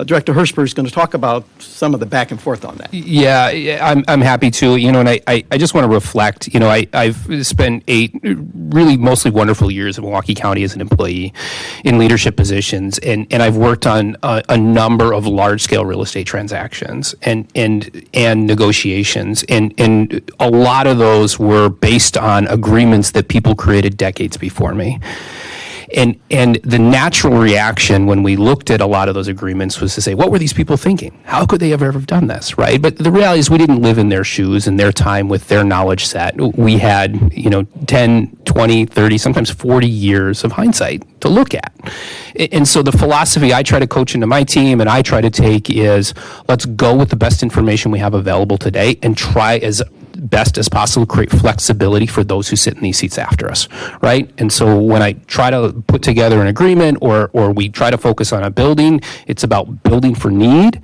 Director Hirschberg is going to talk about some of the back and forth on that. Yeah, I'm happy to, and I just want to reflect, I've spent 8 really mostly wonderful years in Milwaukee County as an employee in leadership positions, and I've worked on a number of large-scale real estate transactions and negotiations, and a lot of those were based on agreements that people created decades before me. And the natural reaction when we looked at a lot of those agreements was to say, what were these people thinking? How could they have ever done this, right? But the reality is we didn't live in their shoes and their time with their knowledge set. We had, 10, 20, 30, sometimes 40 years of hindsight to look at. And so the philosophy I try to coach into my team and I try to take is, let's go with the best information we have available today and try as best as possible create flexibility for those who sit in these seats after us, right? And so when I try to put together an agreement or we try to focus on a building, it's about building for need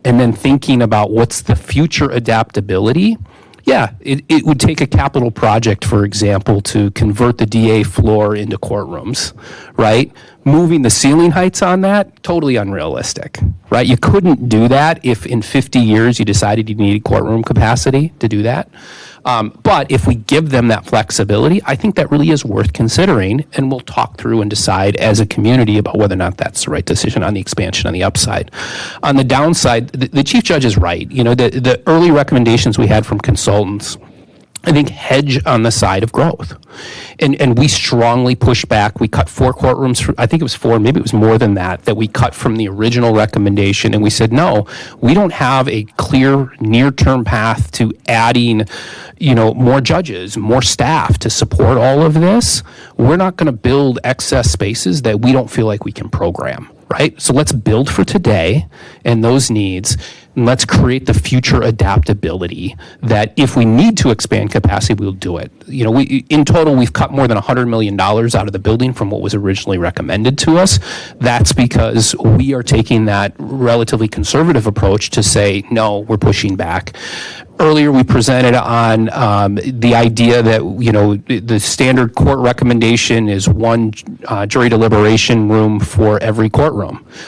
and then thinking about what's the future adaptability. Yeah, it would take a capital project, for example, to convert the DA floor into courtrooms, right? Moving the ceiling heights on that, totally unrealistic, right? You couldn't do that if in 50 years you decided you needed courtroom capacity to do that. But if we give them that flexibility, I think that really is worth considering, and we'll talk through and decide as a community about whether or not that's the right decision on the expansion on the upside. On the downside, the Chief Judge is right. The early recommendations we had from consultants, I think, hedge on the side of growth. And we strongly pushed back. We cut 4 courtrooms, I think it was 4, maybe it was more than that we cut from the original recommendation. And we said, no, we don't have a clear near-term path to adding, more judges, more staff to support all of this. We're not going to build excess spaces that we don't feel like we can program. Right? So let's build for today and those needs, and let's create the future adaptability that if we need to expand capacity, we'll do it. In total, we've cut more than $100 million out of the building from what was originally recommended to us. That's because we are taking that relatively conservative approach to say, no, we're pushing back. Earlier, we presented on the idea that, the standard court recommendation is 1 jury deliberation room for every courtroom.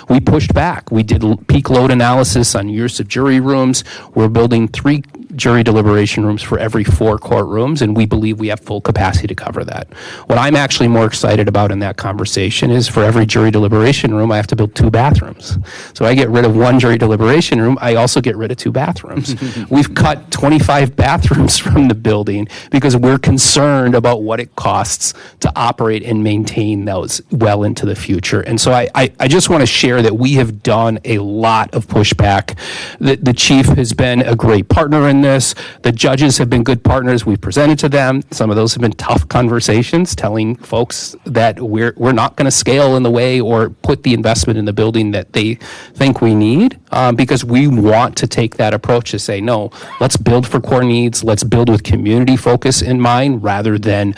We pushed back. We did peak load analysis on use of jury rooms. We're building 3 jury deliberation rooms for every 4 courtrooms, and we believe we have full capacity to cover that. What I'm actually more excited about in that conversation is for every jury deliberation room, I have to build 2 bathrooms. So I get rid of 1 jury deliberation room, I also get rid of 2 bathrooms. We've cut 25 bathrooms from the building because we're concerned about what it costs to operate and maintain those well into the future. And so I just want to share that we have done a lot of pushback. The chief has been a great partner in this. The judges have been good partners. We've presented to them. Some of those have been tough conversations, telling folks that we're not going to scale in the way or put the investment in the building that they think we need, because we want to take that approach to say, no, let's build for core needs. Let's build with community focus in mind rather than,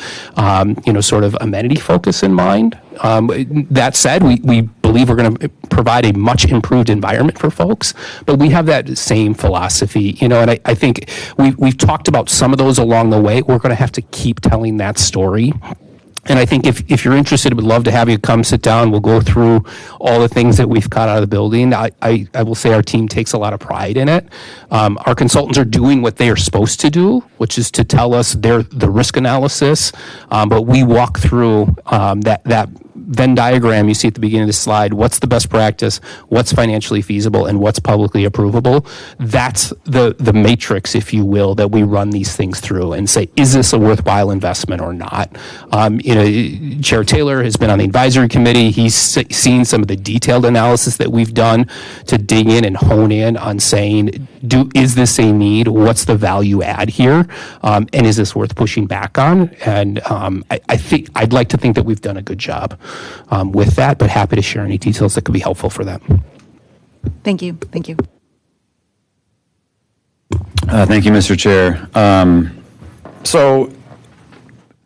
sort of amenity focus in mind. That said, we believe we're going to provide a much improved environment for folks, but we have that same philosophy, and I think we've talked about some of those along the way. We're going to have to keep telling that story. And I think if you're interested, we'd love to have you come sit down. We'll go through all the things that we've cut out of the building. I will say our team takes a lot of pride in it. Our consultants are doing what they are supposed to do, which is to tell us the risk analysis. But we walk through that Venn diagram you see at the beginning of the slide. What's the best practice? What's financially feasible? And what's publicly approvable? That's the matrix, if you will, that we run these things through and say, is this a worthwhile investment or not? Chair Taylor has been on the advisory committee. He's seen some of the detailed analysis that we've done to dig in and hone in on saying, is this a need? What's the value add here? And is this worth pushing back on? And I think I'd like to think that we've done a good job with that, but happy to share any details that could be helpful for them. Thank you. Thank you. Thank you, Mr. Chair. So,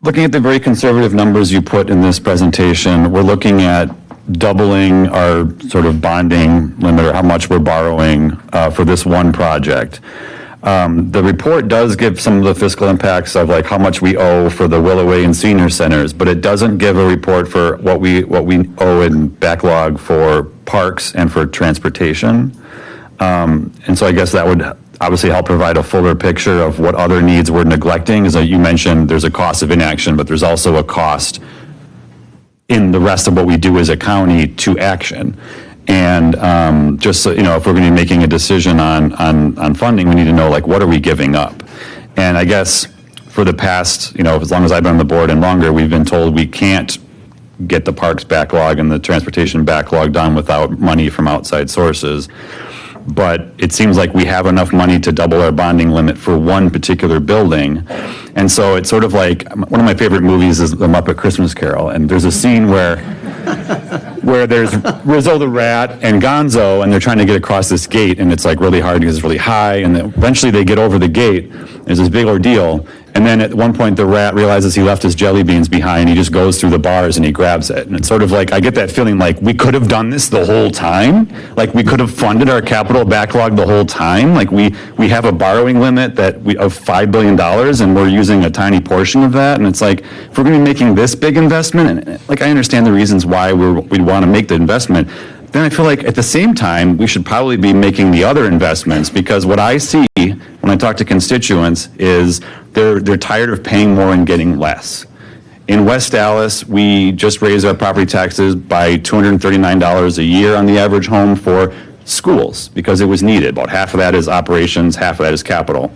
looking at the very conservative numbers you put in this presentation, we're looking at doubling our sort of bonding limit or how much we're borrowing for this one project. The report does give some of the fiscal impacts of like how much we owe for the Willoway and senior centers, but it doesn't give a report for what we owe in backlog for parks and for transportation. And so I guess that would obviously help provide a fuller picture of what other needs we're neglecting. As you mentioned, there's a cost of inaction, but there's also a cost in the rest of what we do as a county to action. And just so, if we're going to be making a decision on funding, we need to know, like, what are we giving up? And I guess for the past, as long as I've been on the board and longer, we've been told we can't get the parks backlog and the transportation backlog done without money from outside sources. But it seems like we have enough money to double our bonding limit for one particular building. And so it's sort of like, one of my favorite movies is The Muppet Christmas Carol, and there's a scene where there's Rizzo the Rat and Gonzo, and they're trying to get across this gate, and it's like really hard because it's really high, and then eventually they get over the gate. There's this big ordeal, and then at one point the rat realizes he left his jelly beans behind. He just goes through the bars and he grabs it, and it's sort of like, I get that feeling like we could have done this the whole time. Like we could have funded our capital backlog the whole time. Like we have a borrowing limit of $5 billion, and we're using a tiny portion of that. And it's like, if we're going to be making this big investment, and like I understand the reasons why we'd want to make the investment, then I feel like at the same time, we should probably be making the other investments, because what I see when I talk to constituents is they're tired of paying more and getting less. In West Dallas, we just raised our property taxes by $239 a year on the average home for schools because it was needed. About half of that is operations, half of that is capital.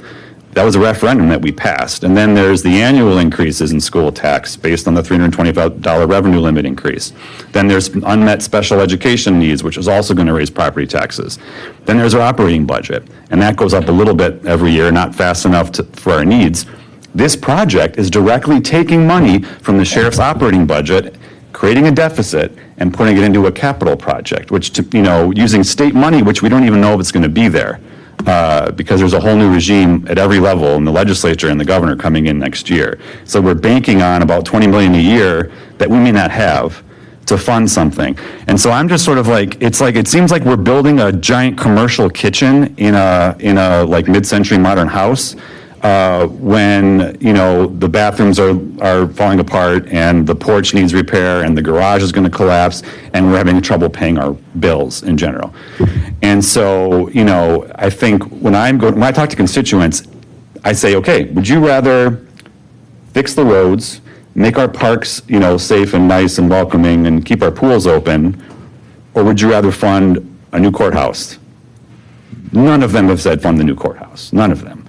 That was a referendum that we passed. And then there's the annual increases in school tax based on the $325 revenue limit increase. Then there's unmet special education needs, which is also going to raise property taxes. Then there's our operating budget, and that goes up a little bit every year, not fast enough for our needs. This project is directly taking money from the sheriff's operating budget, creating a deficit, and putting it into a capital project, which, using state money, which we don't even know if it's going to be there. Because there's a whole new regime at every level in the legislature and the governor coming in next year. So we're banking on about $20 million a year that we may not have to fund something. And so I'm just sort of like, it seems like we're building a giant commercial kitchen in a like mid-century modern house, when, the bathrooms are falling apart and the porch needs repair and the garage is going to collapse and we're having trouble paying our bills in general. And so, I think when I talk to constituents, I say, okay, would you rather fix the roads, make our parks, safe and nice and welcoming and keep our pools open, or would you rather fund a new courthouse? None of them have said fund the new courthouse, none of them.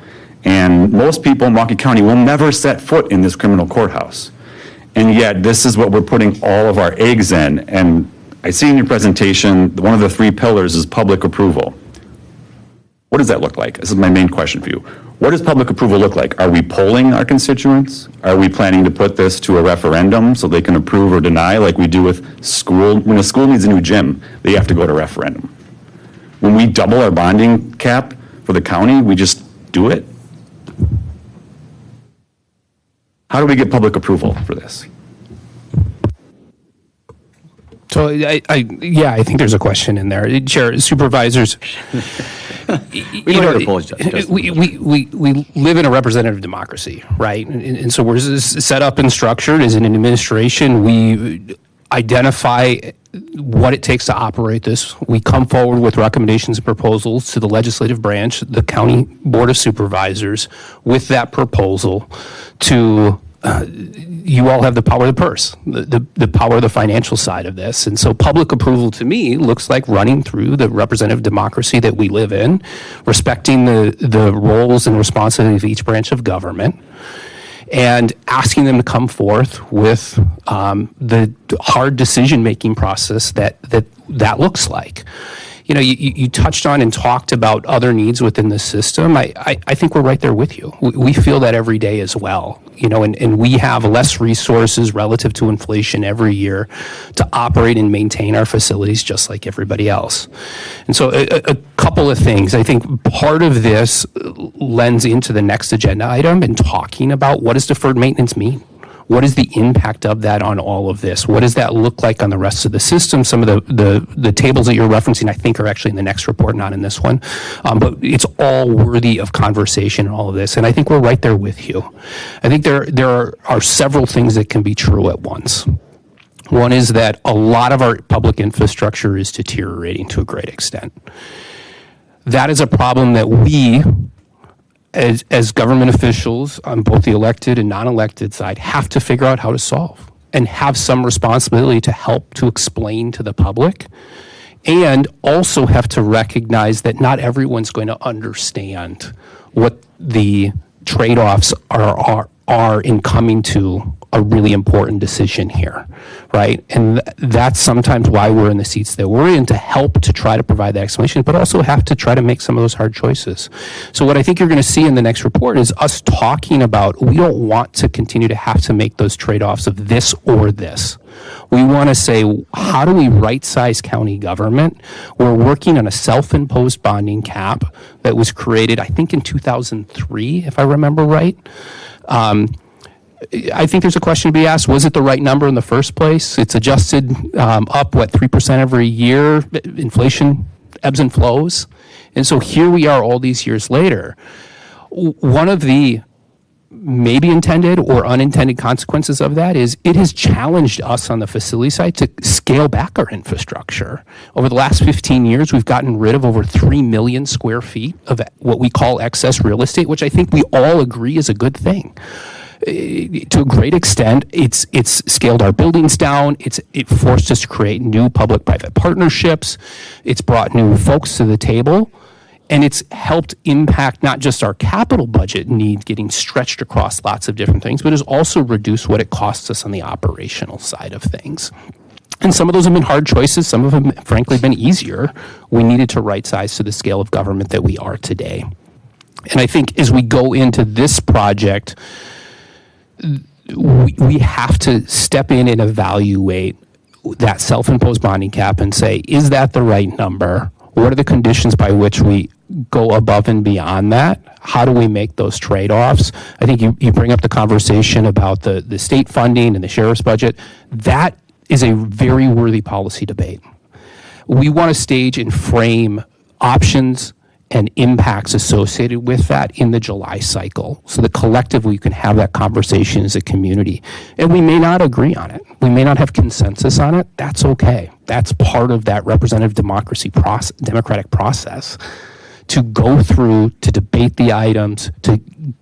And most people in Milwaukee County will never set foot in this criminal courthouse. And yet, this is what we're putting all of our eggs in. And I see in your presentation, one of the 3 pillars is public approval. What does that look like? This is my main question for you. What does public approval look like? Are we polling our constituents? Are we planning to put this to a referendum so they can approve or deny, like we do with school? When a school needs a new gym, they have to go to referendum. When we double our bonding cap for the county, we just do it? How do we get public approval for this? So I think there's a question in there. Chair, supervisors. We don't have to polls, Justin. We live in a representative democracy, right? And so we're set up and structured as an administration. We identify what it takes to operate this. We come forward with recommendations and proposals to the legislative branch, the county board of supervisors, with that proposal to you all have the power of the purse, the power of the financial side of this. And so public approval to me looks like running through the representative democracy that we live in, respecting the roles and responsibilities of each branch of government, and asking them to come forth with the hard decision-making process that looks like. You touched on and talked about other needs within the system. I think we're right there with you. We feel that every day as well. And we have less resources relative to inflation every year to operate and maintain our facilities just like everybody else. And so a couple of things. I think part of this lends into the next agenda item and talking about what does deferred maintenance mean? What is the impact of that on all of this? What does that look like on the rest of the system? Some of the tables that you're referencing, I think, are actually in the next report, not in this one. But it's all worthy of conversation and all of this. And I think we're right there with you. I think there are several things that can be true at once. One is that a lot of our public infrastructure is deteriorating to a great extent. That is a problem that we, as government officials on both the elected and non-elected side, have to figure out how to solve and have some responsibility to help to explain to the public, and also have to recognize that not everyone's going to understand what the trade-offs are in coming to a really important decision here, right? And that's sometimes why we're in the seats that we're in, to help to try to provide that explanation, but also have to try to make some of those hard choices. So what I think you're going to see in the next report is us talking about, we don't want to continue to have to make those trade-offs of this or this. We want to say, how do we right-size county government? We're working on a self-imposed bonding cap that was created, I think, in 2003, if I remember right. I think there's a question to be asked, was it the right number in the first place? It's adjusted up, 3% every year. Inflation ebbs and flows. And so here we are all these years later. One of the maybe intended or unintended consequences of that is it has challenged us on the facility side to scale back our infrastructure. Over the last 15 years, we've gotten rid of over 3 million square feet of what we call excess real estate, which I think we all agree is a good thing. To a great extent, it's scaled our buildings down. It forced us to create new public-private partnerships. It's brought new folks to the table. And it's helped impact not just our capital budget needs getting stretched across lots of different things, but has also reduced what it costs us on the operational side of things. And some of those have been hard choices. Some of them, frankly, been easier. We needed to right-size to the scale of government that we are today. And I think as we go into this project, we have to step in and evaluate that self-imposed bonding cap and say, is that the right number? What are the conditions by which we go above and beyond that? How do we make those trade-offs? I think you bring up the conversation about the state funding and the sheriff's budget. That is a very worthy policy debate. We want to stage and frame options and impacts associated with that in the July cycle, so that collectively you can have that conversation as a community. And we may not agree on it. We may not have consensus on it. That's okay. That's part of that representative democratic process, to go through, to debate the items, to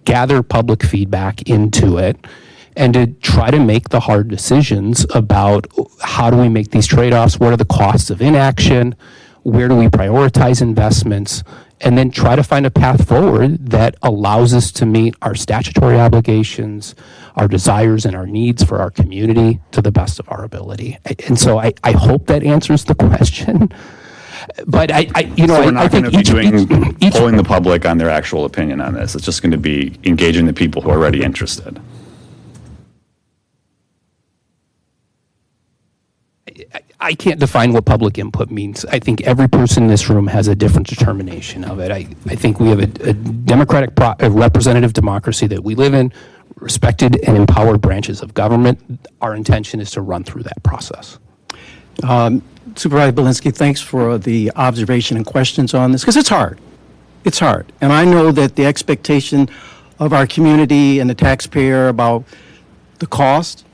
gather public feedback into it, and to try to make the hard decisions about how do we make these trade-offs, what are the costs of inaction, where do we prioritize investments, and then try to find a path forward that allows us to meet our statutory obligations, our desires and our needs for our community to the best of our ability. And so I hope that answers the question. But So we're not going to be polling the public on their actual opinion on this. It's just going to be engaging the people who are already interested. I can't define what public input means. I think every person in this room has a different determination of it. I think we have a democratic, a representative democracy that we live in, respected and empowered branches of government. Our intention is to run through that process. Supervisor Belinsky, thanks for the observation and questions on this, because it's hard. It's hard. And I know that the expectation of our community and the taxpayer about the cost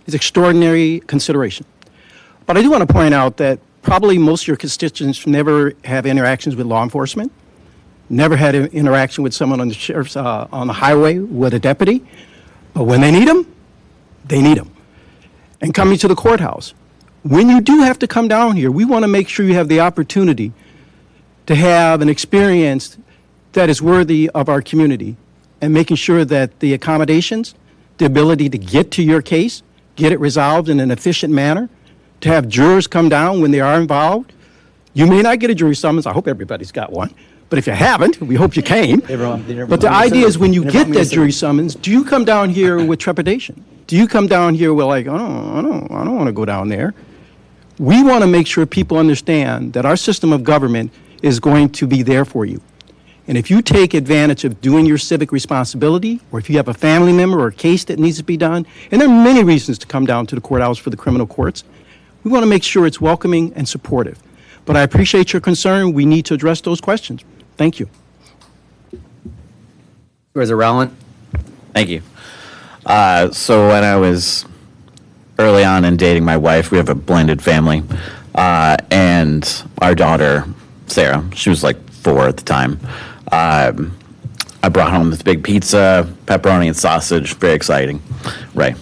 is extraordinary consideration. But I do want to point out that probably most of your constituents never have interactions with law enforcement, never had an interaction with someone on the sheriff's on the highway with a deputy. But when they need them, they need them. And coming to the courthouse, when you do have to come down here, we want to make sure you have the opportunity to have an experience that is worthy of our community, and making sure that the accommodations, the ability to get to your case, get it resolved in an efficient manner, to have jurors come down when they are involved. You may not get a jury summons. I hope everybody's got one. But if you haven't, we hope you came. But the idea is, when you get that jury summons, do you come down here with trepidation? Do you come down here with like, oh, I don't want to go down there? We want to make sure people understand that our system of government is going to be there for you. And if you take advantage of doing your civic responsibility, or if you have a family member or a case that needs to be done, and there are many reasons to come down to the courthouse for the criminal courts, we want to make sure it's welcoming and supportive. But I appreciate your concern. We need to address those questions. Thank you. Supervisor Rowland? Thank you. So when I was early on in dating my wife, we have a blended family, and our daughter, Sarah, she was like 4 at the time. I brought home this big pizza, pepperoni and sausage, very exciting, right?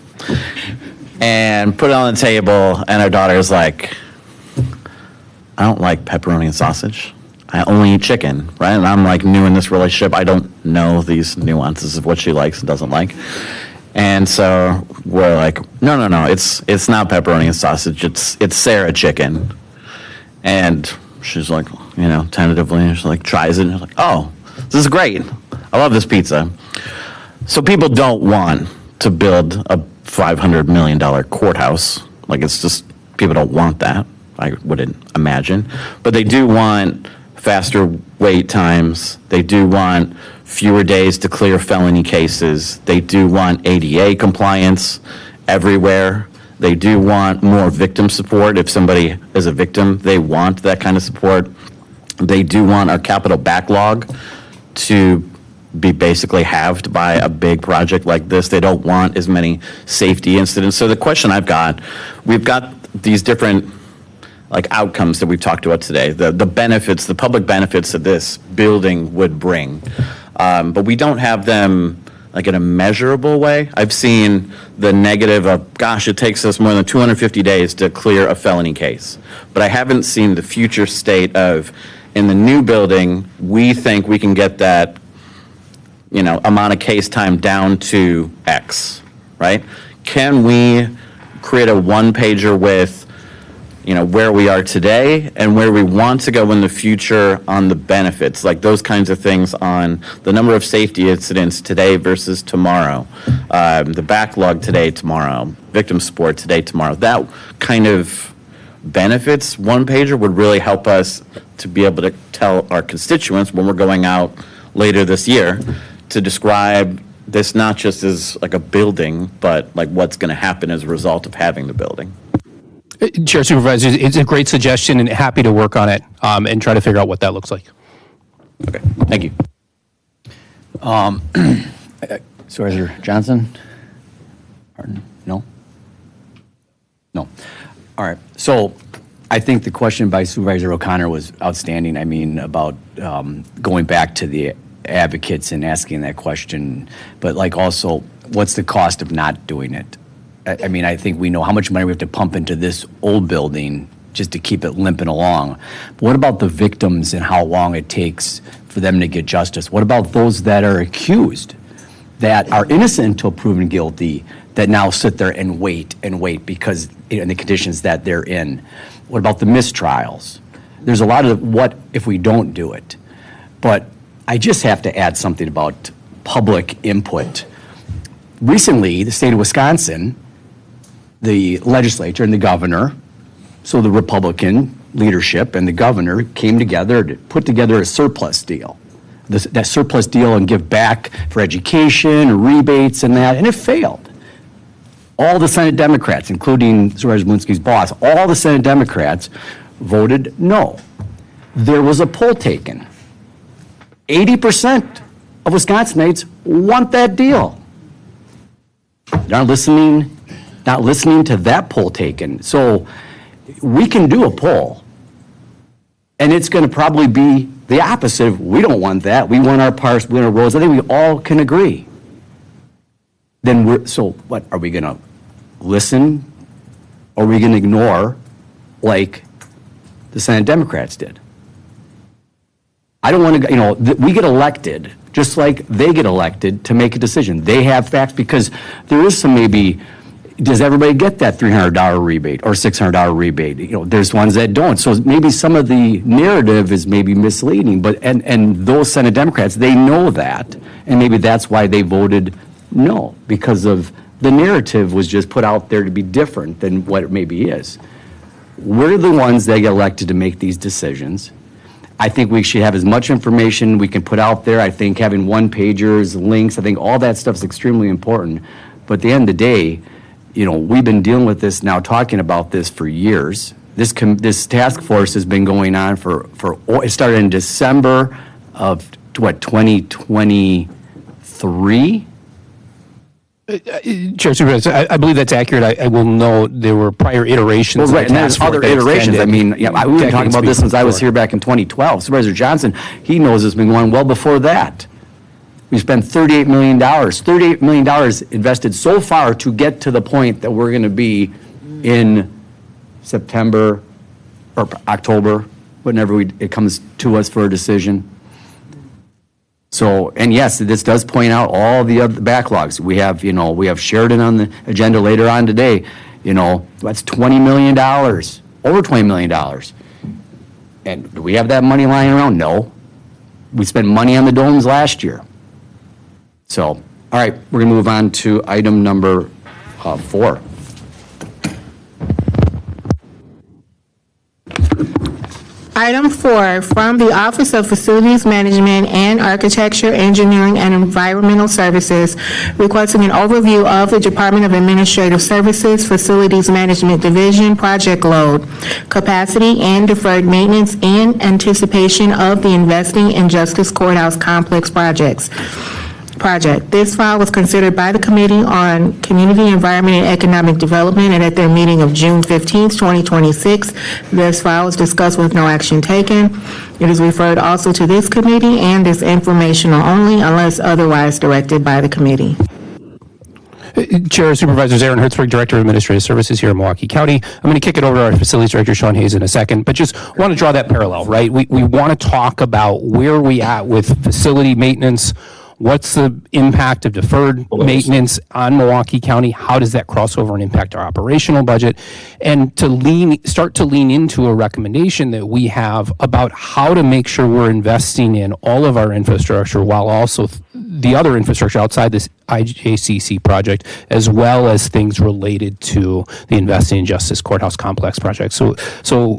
And put it on the table, and our daughter's like, I don't like pepperoni and sausage. I only eat chicken, right? And I'm like new in this relationship. I don't know these nuances of what she likes and doesn't like. And so we're like, no, it's not pepperoni and sausage. It's Sarah chicken. And she's like, tentatively, she's like, tries it, and she's like, oh, this is great. I love this pizza. So people don't want to build a $500 million courthouse. Like, it's just, people don't want that, I wouldn't imagine. But they do want faster wait times. They do want fewer days to clear felony cases. They do want ADA compliance everywhere. They do want more victim support. If somebody is a victim, they want that kind of support. They do want our capital backlog to be basically halved by a big project like this. They don't want as many safety incidents. So the question we've got these different outcomes that we've talked about today, the benefits, the public benefits that this building would bring. But we don't have them in a measurable way. I've seen the negative of, gosh, it takes us more than 250 days to clear a felony case. But I haven't seen the future state of, in the new building, we think we can get that amount of case time down to X, right? Can we create a one-pager with where we are today and where we want to go in the future on the benefits, like those kinds of things on the number of safety incidents today versus tomorrow, the backlog today, tomorrow, victim support today, tomorrow. That kind of benefits one-pager would really help us to be able to tell our constituents when we're going out later this year to describe this not just as a building, but what's going to happen as a result of having the building. Chair, Supervisors, it's a great suggestion and happy to work on it and try to figure out what that looks like. Okay, thank you. Supervisor Johnson? Pardon? No? No. All right. So I think the question by Supervisor O'Connor was outstanding. I mean, about going back to the advocates and asking that question, but also, what's the cost of not doing it? I mean, I think we know how much money we have to pump into this old building just to keep it limping along. But what about the victims and how long it takes for them to get justice? What about those that are accused, that are innocent until proven guilty, that now sit there and wait because in the conditions that they're in? What about the mistrials? There's a lot of what if we don't do it. But I just have to add something about public input. Recently, the state of Wisconsin, the legislature and the governor, so the Republican leadership and the governor came together to put together a surplus deal. That surplus deal and give back for education, rebates and that, and it failed. All the Senate Democrats, including Supervisor Blinsky's boss, all the Senate Democrats voted no. There was a poll taken. 80% of Wisconsinites want that deal. They're not listening to that poll taken. So we can do a poll, and it's going to probably be the opposite of, we don't want that. We want our parks, we want our roads. I think we all can agree. Then so what, are we going to listen, or are we going to ignore like the Senate Democrats did? I don't want to, we get elected just like they get elected to make a decision. They have facts because there is some maybe, does everybody get that $300 rebate or $600 rebate? There's ones that don't. So maybe some of the narrative is maybe misleading, but, and those Senate Democrats, they know that, and maybe that's why they voted no, because of the narrative was just put out there to be different than what it maybe is. We're the ones that get elected to make these decisions. I think we should have as much information we can put out there. I think having one-pagers, links, I think all that stuff is extremely important. But at the end of the day, we've been dealing with this now, talking about this for years. This task force has been going on it started in December of, 2023? Chair Supervisor, I believe that's accurate. I will note there were prior iterations. Well, right, of and the there's task force other that iterations. I extended mean, we've been talking decades about this since I was before. here back in 2012. Supervisor Johnson, he knows it's been going well before that. We spent $38 million. $38 million invested so far to get to the point that we're going to be in September or October, whenever it comes to us for a decision. So, and yes, this does point out all the other backlogs. We have Sheridan on the agenda later on today. That's $20 million, over $20 million. And do we have that money lying around? No. We spent money on the domes last year. So, all right, we're going to move on to item number 4. Item 4, from the Office of Facilities Management and Architecture, Engineering, and Environmental Services, requesting an overview of the Department of Administrative Services Facilities Management Division project load, capacity, and deferred maintenance in anticipation of the Investing in Justice Courthouse Complex project. This file was considered by the Committee on Community, Environment, and Economic Development, and at their meeting of June 15th, 2026. This file was discussed with no action taken. It is referred also to this committee and is informational only unless otherwise directed by the committee. Chair, Supervisors, Aaron Hertzberg, Director of Administrative Services here in Milwaukee County. I'm going to kick it over to our Facilities Director, Sean Hayes, in a second, but just want to draw that parallel, right? We want to talk about where we at with facility maintenance. What's the impact of deferred maintenance on Milwaukee County? How does that cross over and impact our operational budget? And to start to lean into a recommendation that we have about how to make sure we're investing in all of our infrastructure while also the other infrastructure outside this IJCC project, as well as things related to the Investing in Justice Courthouse Complex project. So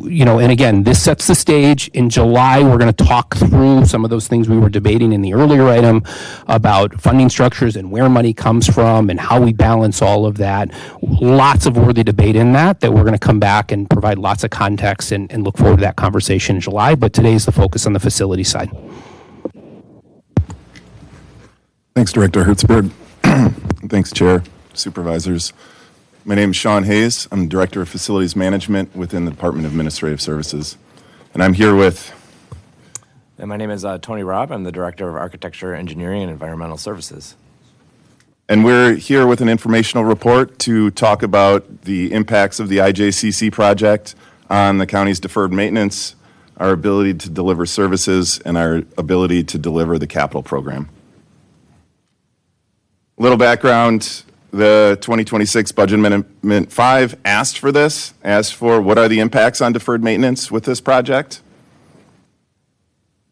and again, this sets the stage. In July, we're going to talk through some of those things we were debating in the earlier item about funding structures and where money comes from and how we balance all of that. Lots of worthy debate in that we're going to come back and provide lots of context and look forward to that conversation in July. But today's the focus on the facility side. Thanks, Director Hertzberg. Thanks, Chair, Supervisors. My name is Sean Hayes. I'm Director of Facilities Management within the Department of Administrative Services. And I'm here with... And my name is Tony Robb. I'm the Director of Architecture, Engineering, and Environmental Services. And we're here with an informational report to talk about the impacts of the IJCC project on the county's deferred maintenance, our ability to deliver services, and our ability to deliver the capital program. A little background, the 2026 Budget Amendment 5 asked for what are the impacts on deferred maintenance with this project.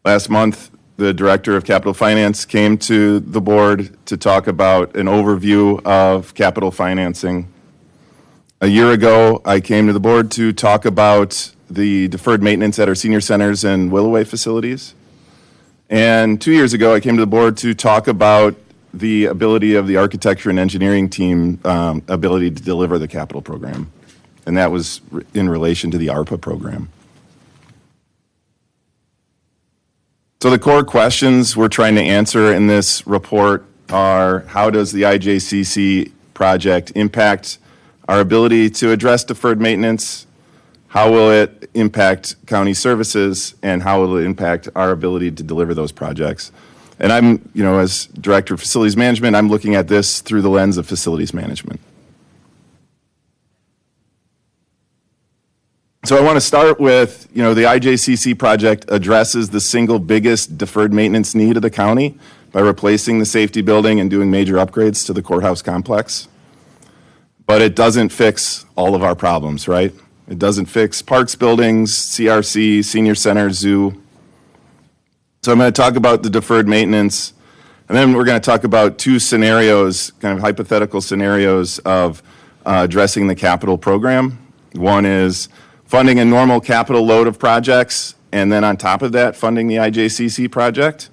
Last month, the Director of Capital Finance came to the board to talk about an overview of capital financing. A year ago, I came to the board to talk about the deferred maintenance at our senior centers and Willoway facilities. And 2 years ago, I came to the board to talk about the ability of the architecture and engineering team ability to deliver the capital program. And that was in relation to the ARPA program. So the core questions we're trying to answer in this report are, how does the IJCC project impact our ability to address deferred maintenance? How will it impact county services? And how will it impact our ability to deliver those projects? And I'm, as Director of Facilities Management, I'm looking at this through the lens of facilities management. So I want to start with, the IJCC project addresses the single biggest deferred maintenance need of the county by replacing the safety building and doing major upgrades to the courthouse complex. But it doesn't fix all of our problems, right? It doesn't fix parks buildings, CRC, senior center, zoo. So I'm going to talk about the deferred maintenance, and then we're going to talk about two scenarios, kind of hypothetical scenarios of addressing the capital program. One is funding a normal capital load of projects and then on top of that, funding the IJCC project.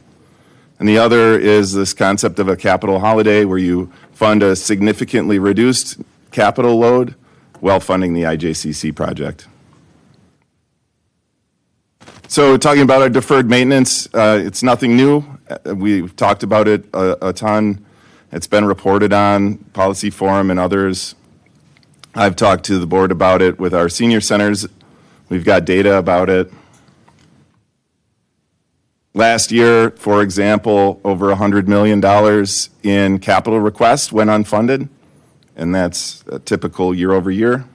And the other is this concept of a capital holiday where you fund a significantly reduced capital load while funding the IJCC project. So talking about our deferred maintenance, it's nothing new. We've talked about it a ton. It's been reported on Policy Forum and others. I've talked to the board about it with our senior centers. We've got data about it. Last year, for example, over $100 million in capital requests went unfunded, and that's a typical year over year.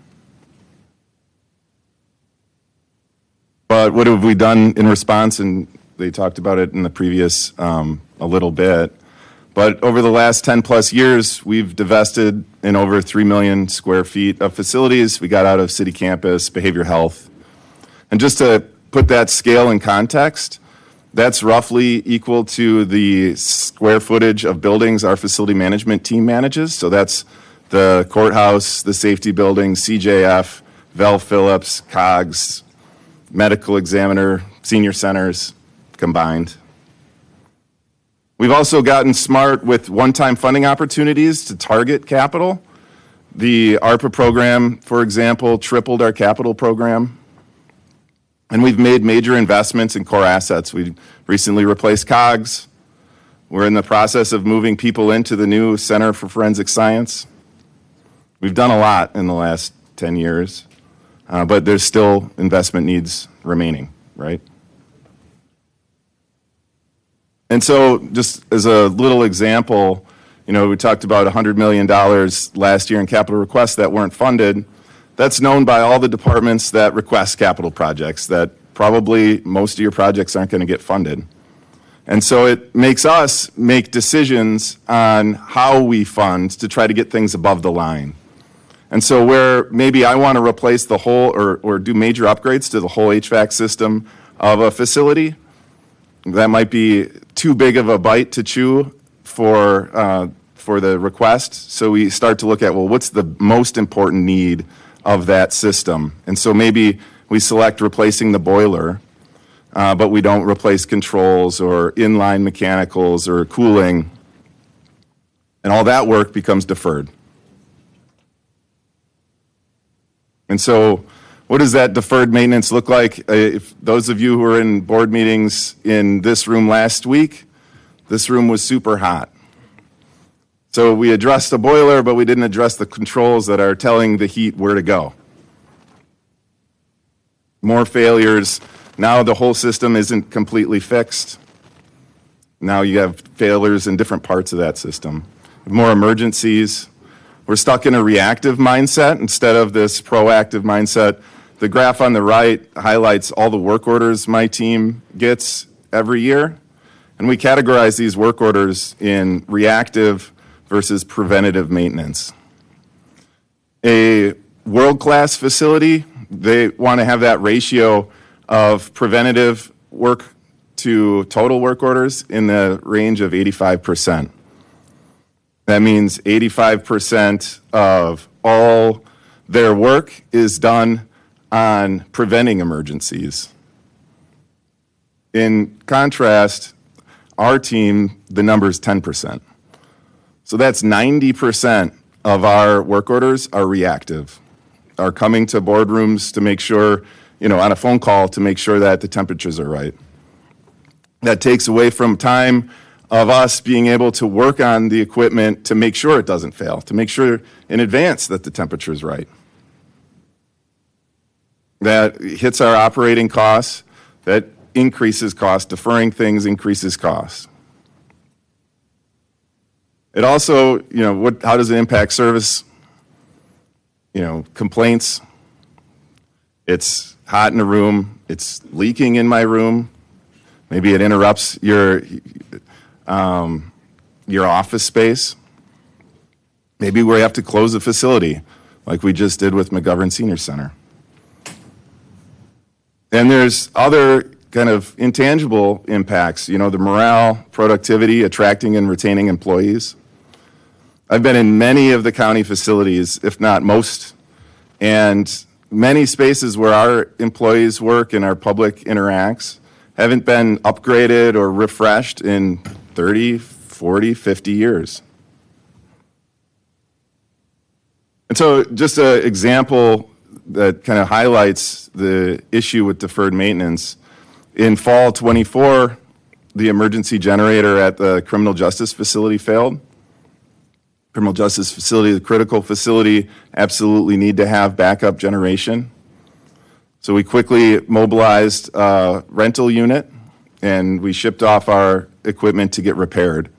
But what have we done in response? And they talked about it in the previous a little bit. But over the last 10 plus years, we've divested in over 3 million square feet of facilities. We got out of city campus, behavioral health. And just to put that scale in context, that's roughly equal to the square footage of buildings our facility management team manages. So that's the courthouse, the safety building, CJF, Vel Phillips, COGS, medical examiner, senior centers combined. We've also gotten smart with one-time funding opportunities to target capital. The ARPA program, for example, tripled our capital program. And we've made major investments in core assets. We recently replaced COGS. We're in the process of moving people into the new Center for Forensic Science. We've done a lot in the last 10 years, but there's still investment needs remaining, right? And so just as a little example, we talked about $100 million last year in capital requests that weren't funded. That's known by all the departments that request capital projects, that probably most of your projects aren't going to get funded. And so it makes us make decisions on how we fund to try to get things above the line. And so where maybe I want to replace the whole or do major upgrades to the whole HVAC system of a facility, that might be too big of a bite to chew for the request. So we start to look at, well, what's the most important need of that system? And so maybe we select replacing the boiler, but we don't replace controls or inline mechanicals or cooling. And all that work becomes deferred. And so what does that deferred maintenance look like? If those of you who were in board meetings in this room last week, this room was super hot. So we addressed the boiler, but we didn't address the controls that are telling the heat where to go. More failures. Now the whole system isn't completely fixed. Now you have failures in different parts of that system. More emergencies. We're stuck in a reactive mindset instead of this proactive mindset. The graph on the right highlights all the work orders my team gets every year. And we categorize these work orders in reactive versus preventative maintenance. A world-class facility, they want to have that ratio of preventative work to total work orders in the range of 85%. That means 85% of all their work is done on preventing emergencies. In contrast, our team, the number is 10%. So that's 90% of our work orders are reactive, are coming to boardrooms to make sure, on a phone call to make sure that the temperatures are right. That takes away from time of us being able to work on the equipment to make sure it doesn't fail, to make sure in advance that the temperature is right. That hits our operating costs, that increases costs, deferring things increases costs. It also, how does it impact service? Complaints. It's hot in a room, it's leaking in my room. Maybe it interrupts your office space. Maybe we have to close a facility like we just did with McGovern Senior Center. And there's other kind of intangible impacts, the morale, productivity, attracting and retaining employees. I've been in many of the county facilities, if not most, and many spaces where our employees work and our public interacts haven't been upgraded or refreshed in 30, 40, 50 years. And so just an example that kind of highlights the issue with deferred maintenance. In fall 24, the emergency generator at the criminal justice facility failed. Criminal justice facility, the critical facility, absolutely need to have backup generation. So we quickly mobilized a rental unit and we shipped off our equipment to get repaired.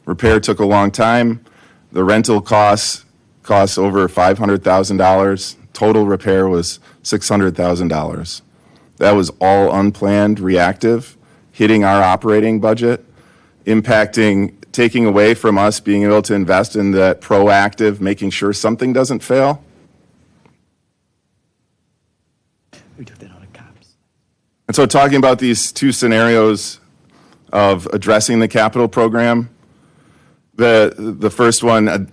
Repair took a long time. The rental cost over $500,000. Total repair was $600,000. That was all unplanned, reactive, hitting our operating budget, impacting, taking away from us being able to invest in that proactive, making sure something doesn't fail. We took that out of cops. And so talking about these two scenarios of addressing the capital program, the first one,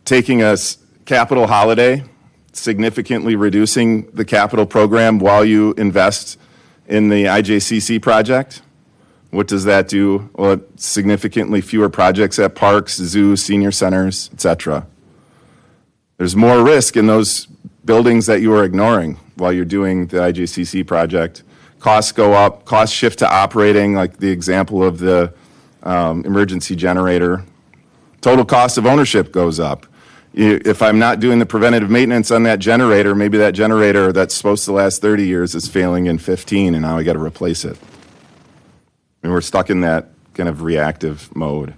taking a capital holiday, significantly reducing the capital program while you invest in the IJCC project. What does that do? Well, significantly fewer projects at parks, zoos, senior centers, et cetera. There's more risk in those buildings that you are ignoring while you're doing the IJCC project. Costs go up, costs shift to operating, like the example of the emergency generator. Total cost of ownership goes up. If I'm not doing the preventative maintenance on that generator, maybe that generator that's supposed to last 30 years is failing in 15 and now I got to replace it. And we're stuck in that kind of reactive mode.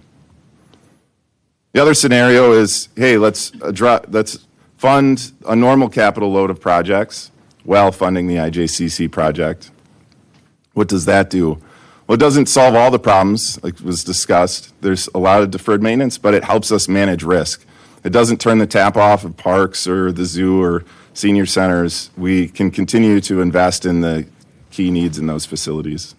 The other scenario is, hey, let's fund a normal capital load of projects while funding the IJCC project. What does that do? Well, it doesn't solve all the problems, like was discussed. There's a lot of deferred maintenance, but it helps us manage risk. It doesn't turn the tap off of parks or the zoo or senior centers. We can continue to invest in the key needs in those facilities.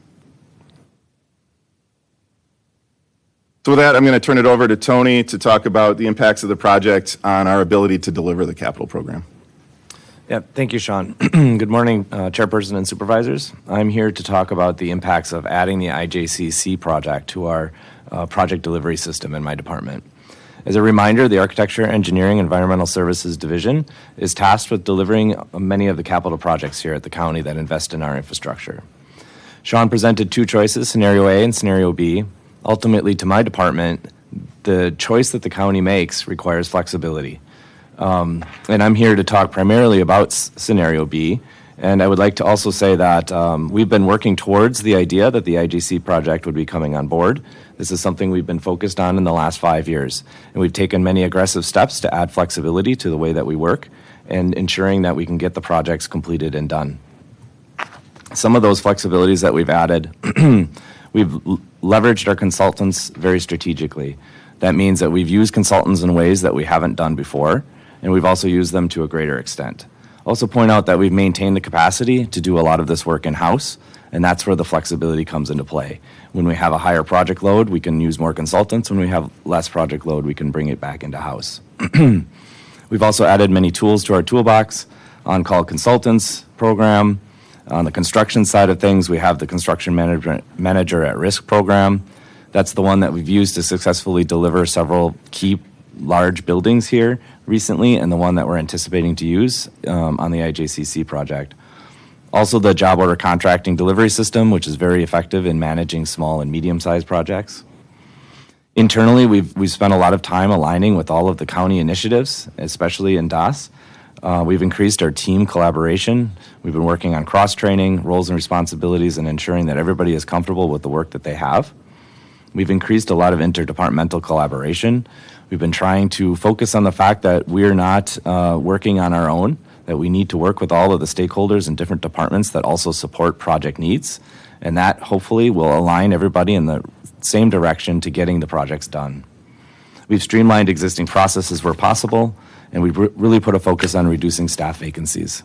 So with that, I'm going to turn it over to Tony to talk about the impacts of the project on our ability to deliver the capital program. Yeah, thank you, Sean. Good morning, Chairperson and Supervisors. I'm here to talk about the impacts of adding the IJCC project to our project delivery system in my department. As a reminder, the Architecture, Engineering, and Environmental Services Division is tasked with delivering many of the capital projects here at the county that invest in our infrastructure. Sean presented two choices, Scenario A and Scenario B. Ultimately, to my department, the choice that the county makes requires flexibility. And I'm here to talk primarily about Scenario B. And I would like to also say that we've been working towards the idea that the IJC project would be coming on board. This is something we've been focused on in the last 5 years. And we've taken many aggressive steps to add flexibility to the way that we work and ensuring that we can get the projects completed and done. Some of those flexibilities that we've added, we've leveraged our consultants very strategically. That means that we've used consultants in ways that we haven't done before, and we've also used them to a greater extent. Also point out that we've maintained the capacity to do a lot of this work in-house, and that's where the flexibility comes into play. When we have a higher project load, we can use more consultants. When we have less project load, we can bring it back into house. We've also added many tools to our toolbox, on-call consultants program. On the construction side of things, we have the Construction Manager at Risk program. That's the one that we've used to successfully deliver several key large buildings here recently, and the one that we're anticipating to use on the IJCC project. Also, the job order contracting delivery system, which is very effective in managing small and medium-sized projects. Internally, we've spent a lot of time aligning with all of the county initiatives, especially in DAS. We've increased our team collaboration. We've been working on cross-training, roles and responsibilities, and ensuring that everybody is comfortable with the work that they have. We've increased a lot of interdepartmental collaboration. We've been trying to focus on the fact that we're not working on our own, that we need to work with all of the stakeholders in different departments that also support project needs, and that hopefully will align everybody in the same direction to getting the projects done. We've streamlined existing processes where possible, and we've really put a focus on reducing staff vacancies.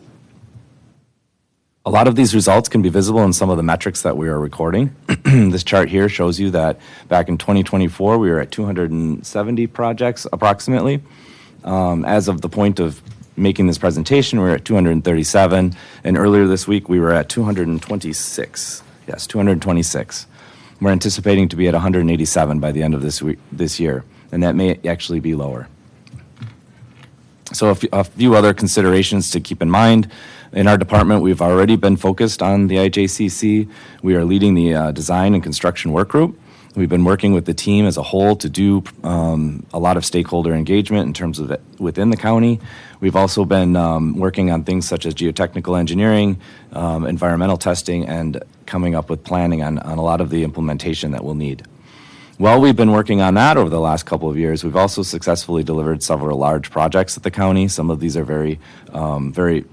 A lot of these results can be visible in some of the metrics that we are recording. This chart here shows you that back in 2024, we were at 270 projects approximately. As of the point of making this presentation, we were at 237, and earlier this week, we were at 226. Yes, 226. We're anticipating to be at 187 by the end of this year, and that may actually be lower. So a few other considerations to keep in mind. In our department, we've already been focused on the IJCC. We are leading the design and construction work group. We've been working with the team as a whole to do a lot of stakeholder engagement in terms of within the county. We've also been working on things such as geotechnical engineering, environmental testing, and coming up with planning on a lot of the implementation that we'll need. While we've been working on that over the last couple of years, we've also successfully delivered several large projects at the county. Some of these are very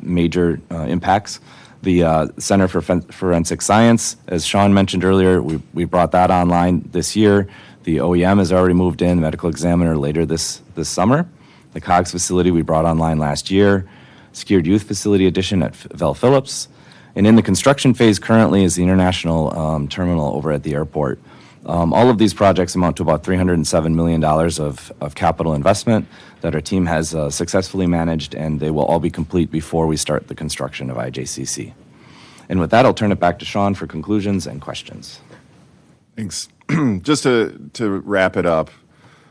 major impacts. The Center for Forensic Science, as Sean mentioned earlier, we brought that online this year. The OEM has already moved in, medical examiner later this summer. The COGS facility we brought online last year. Secured Youth Facility addition at Vel Phillips. And in the construction phase currently is the international terminal over at the airport. All of these projects amount to about $307 million of capital investment that our team has successfully managed, and they will all be complete before we start the construction of IJCC. And with that, I'll turn it back to Sean for conclusions and questions. Thanks. Just to wrap it up,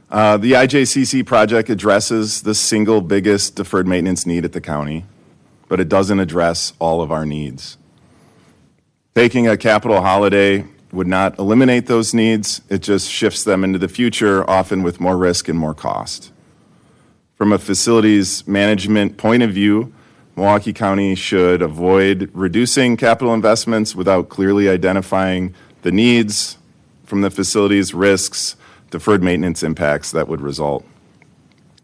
the IJCC project addresses the single biggest deferred maintenance need at the county, but it doesn't address all of our needs. Taking a capital holiday would not eliminate those needs. It just shifts them into the future, often with more risk and more cost. From a facilities management point of view, Milwaukee County should avoid reducing capital investments without clearly identifying the needs from the facilities, risks, deferred maintenance impacts that would result.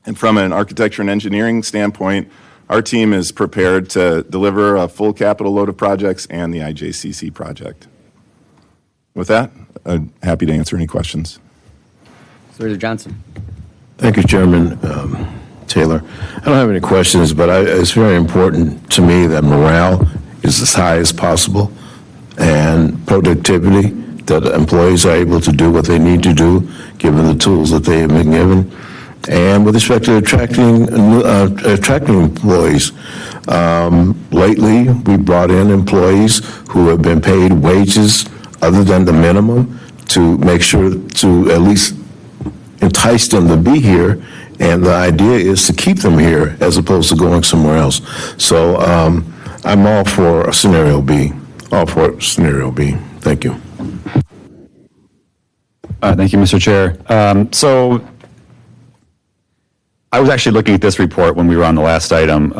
And from an architecture and engineering standpoint, our team is prepared to deliver a full capital load of projects and the IJCC project. With that, I'm happy to answer any questions. Senator Johnson. Thank you, Chairman Taylor. I don't have any questions, but it's very important to me that morale is as high as possible and productivity, that employees are able to do what they need to do, given the tools that they have been given. And with respect to attracting employees, lately we brought in employees who have been paid wages other than the minimum to make sure to at least entice them to be here. And the idea is to keep them here as opposed to going somewhere else. So I'm all for scenario B. All for scenario B. Thank you. Thank you, Mr. Chair. So I was actually looking at this report when we were on the last item.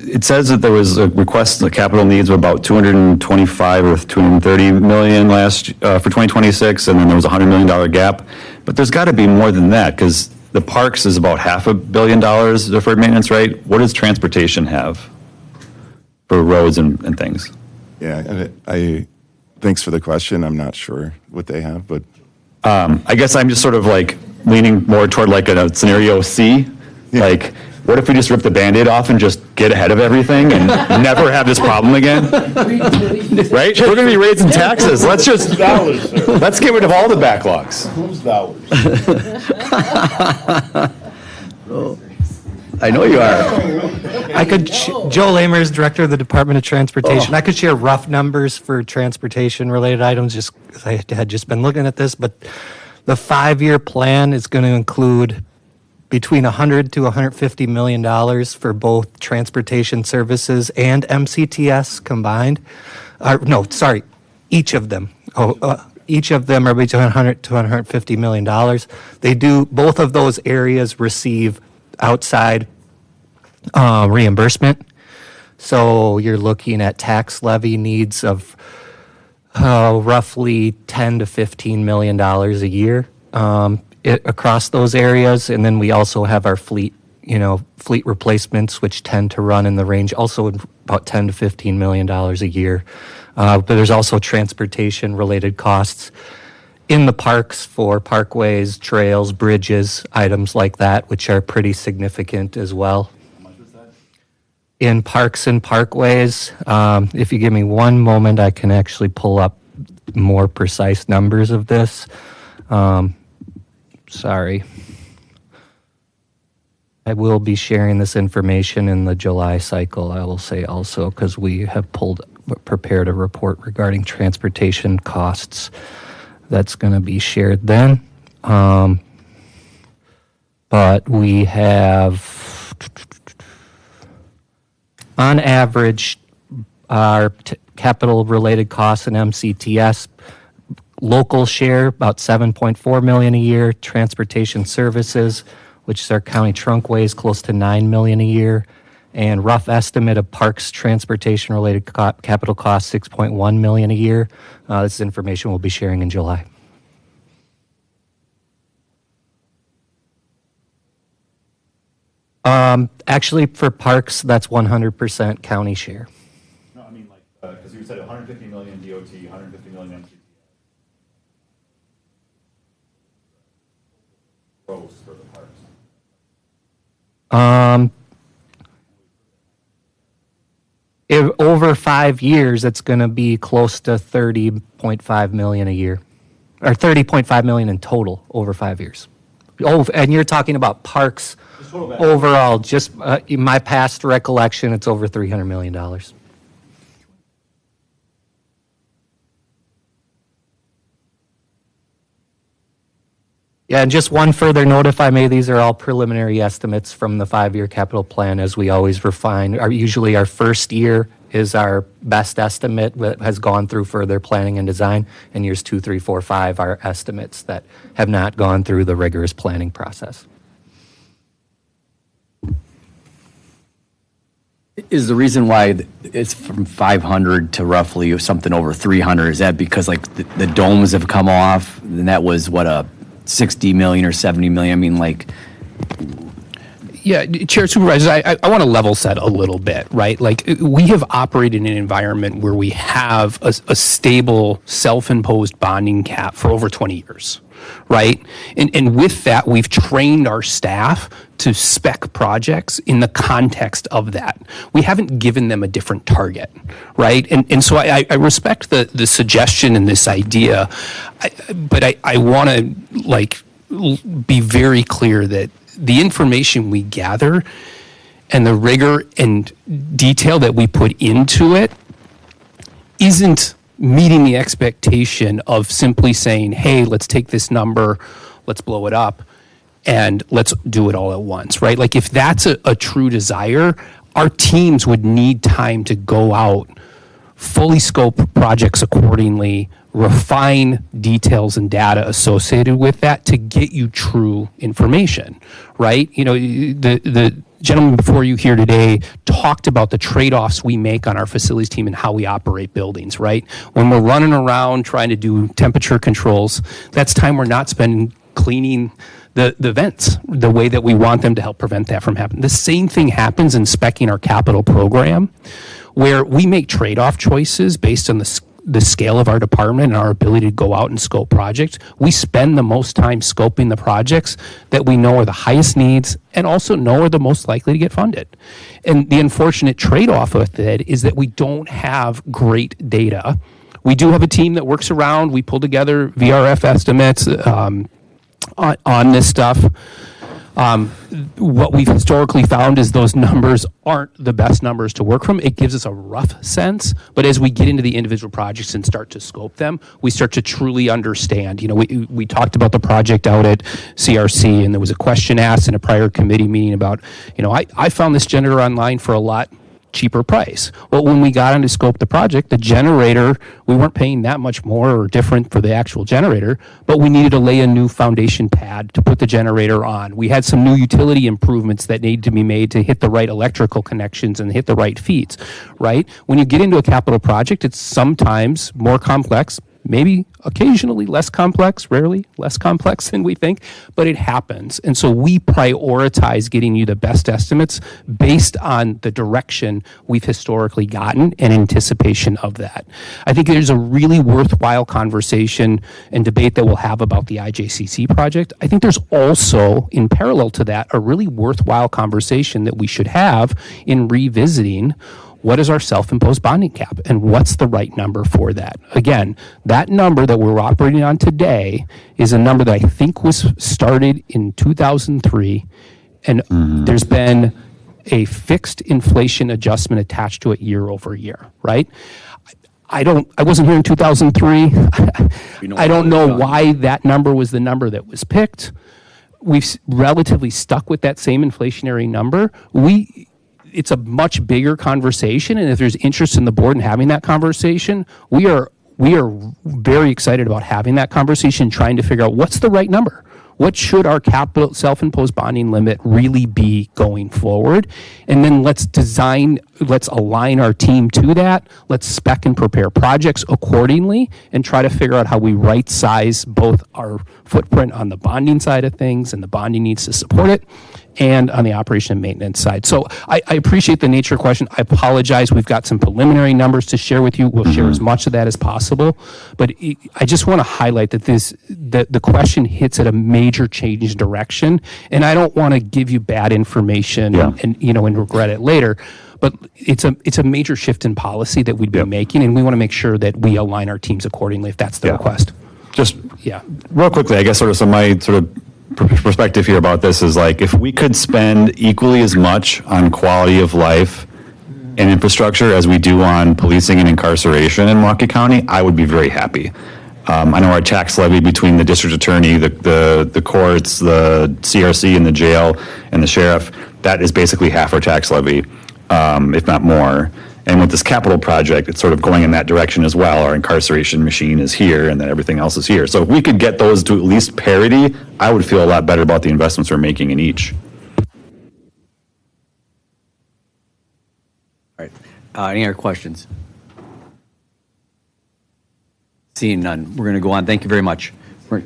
It says that there was a request, the capital needs of about 225 or 230 million for 2026, and then there was a $100 million gap. But there's got to be more than that, because the parks is about $500 million deferred maintenance, right? What does transportation have for roads and things? Yeah, and thanks for the question. I'm not sure what they have, but I guess I'm just sort of like leaning more toward like a scenario C. Yeah. Like, what if we just rip the Band-Aid off and just get ahead of everything and never have this problem again? Right? We're going to be raising taxes. Let's just, let's get rid of all the backlogs. Who's dollars? I know you are. Joe Lamers, Director of the Department of Transportation. I could share rough numbers for transportation-related items, just because I had just been looking at this, but the 5-year plan is going to include between $100 to $150 million for both transportation services and MCTS combined. Each of them. Each of them are between $100 to $150 million. They do, both of those areas receive outside reimbursement. So you're looking at tax levy needs of roughly $10 to $15 million a year across those areas. And then we also have our fleet replacements, which tend to run in the range also about $10 to $15 million a year. But there's also transportation related costs in the parks for parkways, trails, bridges, items like that, which are pretty significant as well. How much was that? In parks and parkways, if you give me one moment, I can actually pull up more precise numbers of this. Sorry. I will be sharing this information in the July cycle, I will say also, because we have prepared a report regarding transportation costs that's going to be shared then. But we have, on average, our capital-related costs in MCTS, local share, about $7.4 million a year. Transportation services, which is our county trunkways, close to $9 million a year. And rough estimate of parks transportation-related capital costs, $6.1 million a year. This is information we'll be sharing in July. Actually, for parks, that's 100% county share. No, I mean like, because you said 150 million DOT, 150 million MCT. Gross for the parks. Over 5 years, it's going to be close to 30.5 million a year, or 30.5 million in total over 5 years. Oh, and you're talking about parks overall. Just in my past recollection, it's over $300 million. Yeah, and just one further note, if I may, these are all preliminary estimates from the 5-year capital plan, as we always refine. Usually our first year is our best estimate that has gone through further planning and design, and years 2, 3, 4, 5 are estimates that have not gone through the rigorous planning process. Is the reason why it's from 500 to roughly something over 300, is that because like the domes have come off, and that was what, a 60 million or 70 million? I mean, like, Yeah, Chair, Supervisors, I want to level set a little bit, right? Like, we have operated in an environment where we have a stable, self-imposed bonding cap for over 20 years, right? And with that, we've trained our staff to spec projects in the context of that. We haven't given them a different target, right? And so I respect the suggestion and this idea, but I want to, like, be very clear that the information we gather and the rigor and detail that we put into it isn't meeting the expectation of simply saying, hey, let's take this number, let's blow it up, and let's do it all at once, right? Like, if that's a true desire, our teams would need time to go out, fully scope projects accordingly, refine details and data associated with that to get you true information, right? You know, the gentleman before you here today talked about the trade-offs we make on our facilities team and how we operate buildings, right? When we're running around trying to do temperature controls, that's time we're not spending cleaning the vents the way that we want them to help prevent that from happening. The same thing happens in speccing our capital program, where we make trade-off choices based on the scale of our department and our ability to go out and scope projects. We spend the most time scoping the projects that we know are the highest needs and also know are the most likely to get funded. And the unfortunate trade-off with it is that we don't have great data. We do have a team that works around. We pull together VRF estimates on this stuff. What we've historically found is those numbers aren't the best numbers to work from. It gives us a rough sense, but as we get into the individual projects and start to scope them, we start to truly understand. You know, we talked about the project out at CRC, and there was a question asked in a prior committee meeting about, you know, I found this generator online for a lot cheaper price. Well, when we got on to scope the project, the generator, we weren't paying that much more or different for the actual generator, but we needed to lay a new foundation pad to put the generator on. We had some new utility improvements that needed to be made to hit the right electrical connections and hit the right feeds, right? When you get into a capital project, it's sometimes more complex, maybe occasionally less complex, rarely less complex than we think, but it happens. And so we prioritize getting you the best estimates based on the direction we've historically gotten and anticipation of that. I think there's a really worthwhile conversation and debate that we'll have about the IJCC project. I think there's also, in parallel to that, a really worthwhile conversation that we should have in revisiting what is our self-imposed bonding cap and what's the right number for that. Again, that number that we're operating on today is a number that I think was started in 2003 And there's been a fixed inflation adjustment attached to it year over year, right? I wasn't here in 2003. I don't know why that number was the number that was picked. We've relatively stuck with that same inflationary number. It's a much bigger conversation, and if there's interest in the board in having that conversation, we are very excited about having that conversation, trying to figure out what's the right number. What should our capital self-imposed bonding limit really be going forward? And then let's align our team to that. Let's spec and prepare projects accordingly and try to figure out how we right size both our footprint on the bonding side of things and the bonding needs to support it, and on the operation and maintenance side. So I appreciate the nature of the question. I apologize. We've got some preliminary numbers to share with you. We'll share as much of that as possible. But I just want to highlight that the question hits at a major change direction. And I don't want to give you bad information and regret it later. But it's a major shift in policy that we'd be making, and we want to make sure that we align our teams accordingly if that's the request. Just real quickly, I guess my perspective here about this is like, if we could spend equally as much on quality of life and infrastructure as we do on policing and incarceration in Milwaukee County, I would be very happy. I know our tax levy between the district attorney, the courts, the CRC and the jail and the sheriff, that is basically half our tax levy, if not more. And with this capital project, it's sort of going in that direction as well. Our incarceration machine is here, and then everything else is here. So if we could get those to at least parity, I would feel a lot better about the investments we're making in each. All right. Any other questions? Seeing none, we're going to go on. Thank you very much.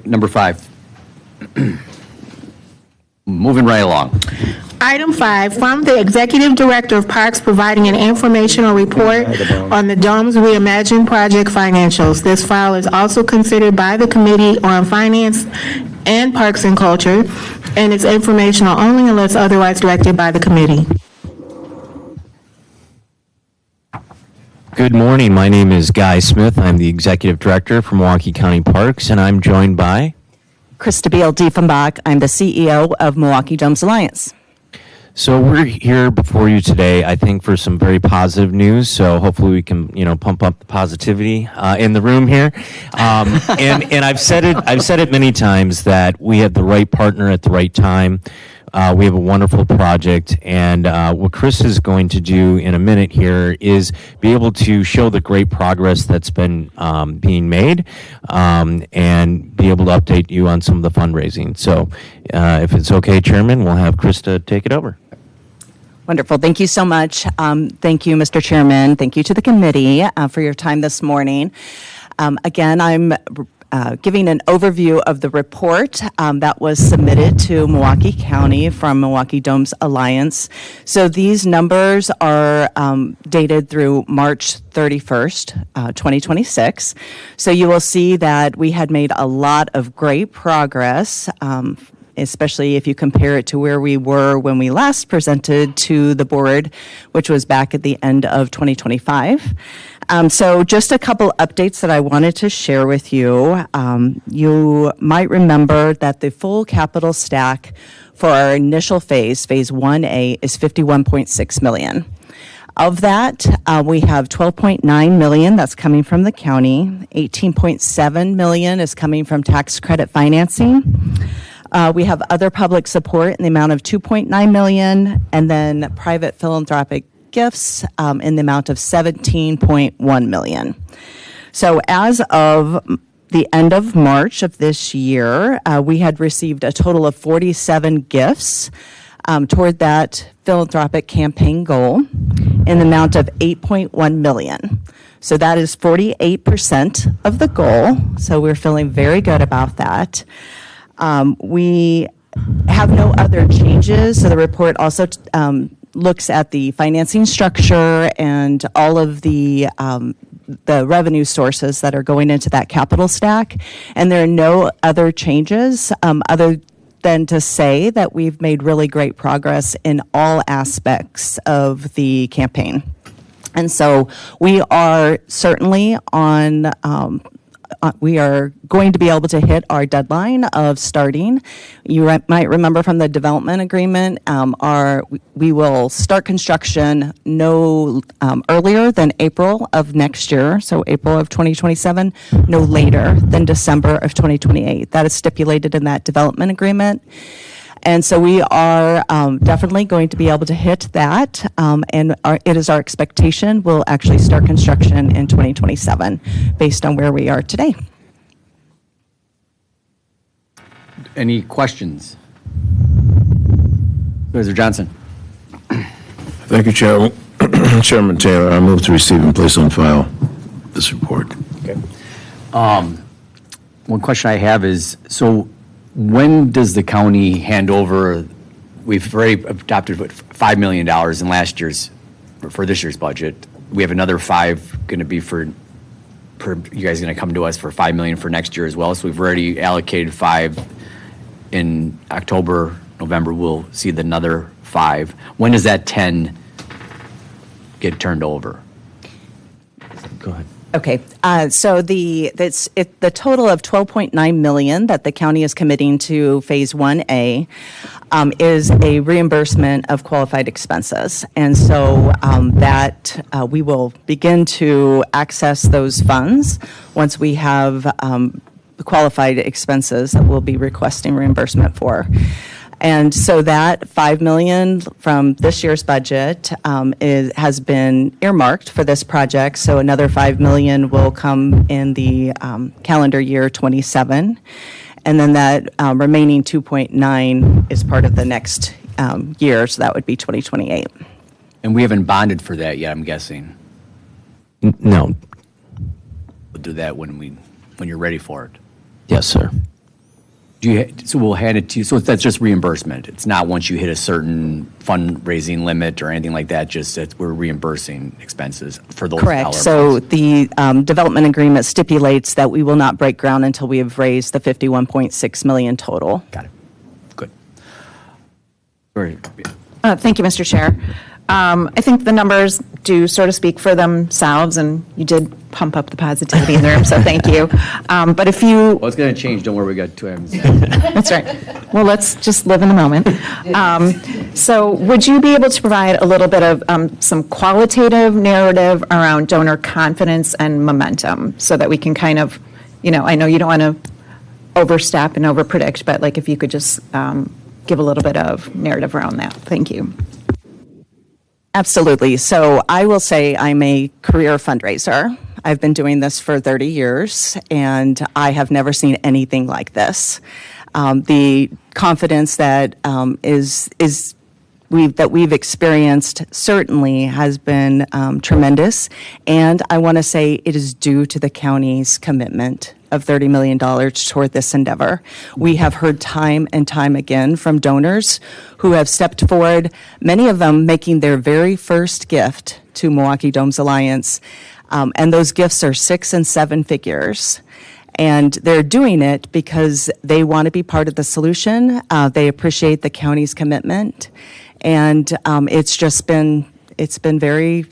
Number 5. Moving right along. Item 5, from the Executive Director of Parks providing an informational report on the Domes Reimagine project financials. This file is also considered by the Committee on Finance and Parks and Culture, and it's informational only unless otherwise directed by the committee. Good morning. My name is Guy Smith. I'm the Executive Director for Milwaukee County Parks, and I'm joined by Krista Beal Diefenbach. I'm the CEO of Milwaukee Domes Alliance. So we're here before you today, I think, for some very positive news. So hopefully we can, pump up the positivity in the room here. And I've said it many times that we have the right partner at the right time. We have a wonderful project, and what Chris is going to do in a minute here is be able to show the great progress that's been being made, and be able to update you on some of the fundraising. So if it's okay, Chairman, we'll have Krista take it over. Wonderful. Thank you so much. Thank you, Mr. Chairman. Thank you to the committee for your time this morning. Again, I'm giving an overview of the report that was submitted to Milwaukee County from Milwaukee Domes Alliance. So these numbers are dated through March 31st, 2026. So you will see that we had made a lot of great progress, especially if you compare it to where we were when we last presented to the board, which was back at the end of 2025. So just a couple updates that I wanted to share with you. You might remember that the full capital stack for our initial phase 1A, is $51.6 million. Of that, we have $12.9 million that's coming from the county, $18.7 million is coming from tax credit financing. We have other public support in the amount of $2.9 million, and then private philanthropic gifts in the amount of $17.1 million. So as of the end of March of this year, we had received a total of 47 gifts toward that philanthropic campaign goal in the amount of $8.1 million. So that is 48% of the goal. So we're feeling very good about that. We have no other changes. So the report also looks at the financing structure and all of the revenue sources that are going into that capital stack. And there are no other changes other than to say that we've made really great progress in all aspects of the campaign. And so we are certainly on we are going to be able to hit our deadline of starting. You might remember from the development agreement, we will start construction no earlier than April of next year, so April of 2027, no later than December of 2028. That is stipulated in that development agreement. And so we are definitely going to be able to hit that, and it is our expectation we'll actually start construction in 2027 based on where we are today. Any questions? Supervisor Johnson. Thank you, Chairman. Chairman Taylor, I move to receive and place on file this report. Okay. One question I have is, so when does the county hand over, we've already adopted $5 million in last year's, for this year's budget. We have another 5 going to be for, you guys going to come to us for $5 million for next year as well. So we've already allocated 5 in October, November, we'll see another 5. When does that 10 get turned over? Go ahead. Okay, so the total of $12.9 million that the county is committing to Phase 1A is a reimbursement of qualified expenses. And so that we will begin to access those funds once we have qualified expenses that we'll be requesting reimbursement for. And so that $5 million from this year's budget has been earmarked for this project. So another $5 million will come in the calendar year 27. And then that remaining 2.9 is part of the next year. So that would be 2028. And we haven't bonded for that yet, I'm guessing. No. We'll do that when you're ready for it. Yes, sir. So we'll hand it to you. So that's just reimbursement. It's not once you hit a certain fundraising limit or anything like that. Just that we're reimbursing expenses for those. Correct. So the development agreement stipulates that we will not break ground until we have raised the $51.6 million total. Got it. Good. Thank you, Mr. Chair. I think the numbers do sort of speak for themselves, and you did pump up the positivity in the room, so thank you. But if you... Well, it's going to change. Don't worry, we got 2 items. That's right. Well, let's just live in the moment. So would you be able to provide a little bit of some qualitative narrative around donor confidence and momentum so that we can kind of, I know you don't want to overstep and overpredict, but like if you could just give a little bit of narrative around that. Thank you. Absolutely. So I will say I'm a career fundraiser. I've been doing this for 30 years, and I have never seen anything like this. The confidence that we've experienced certainly has been tremendous, and I want to say it is due to the county's commitment of $30 million toward this endeavor. We have heard time and time again from donors who have stepped forward, many of them making their very first gift to Milwaukee Domes Alliance, and those gifts are 6 and 7 figures. And they're doing it because they want to be part of the solution. They appreciate the county's commitment. And it's been very,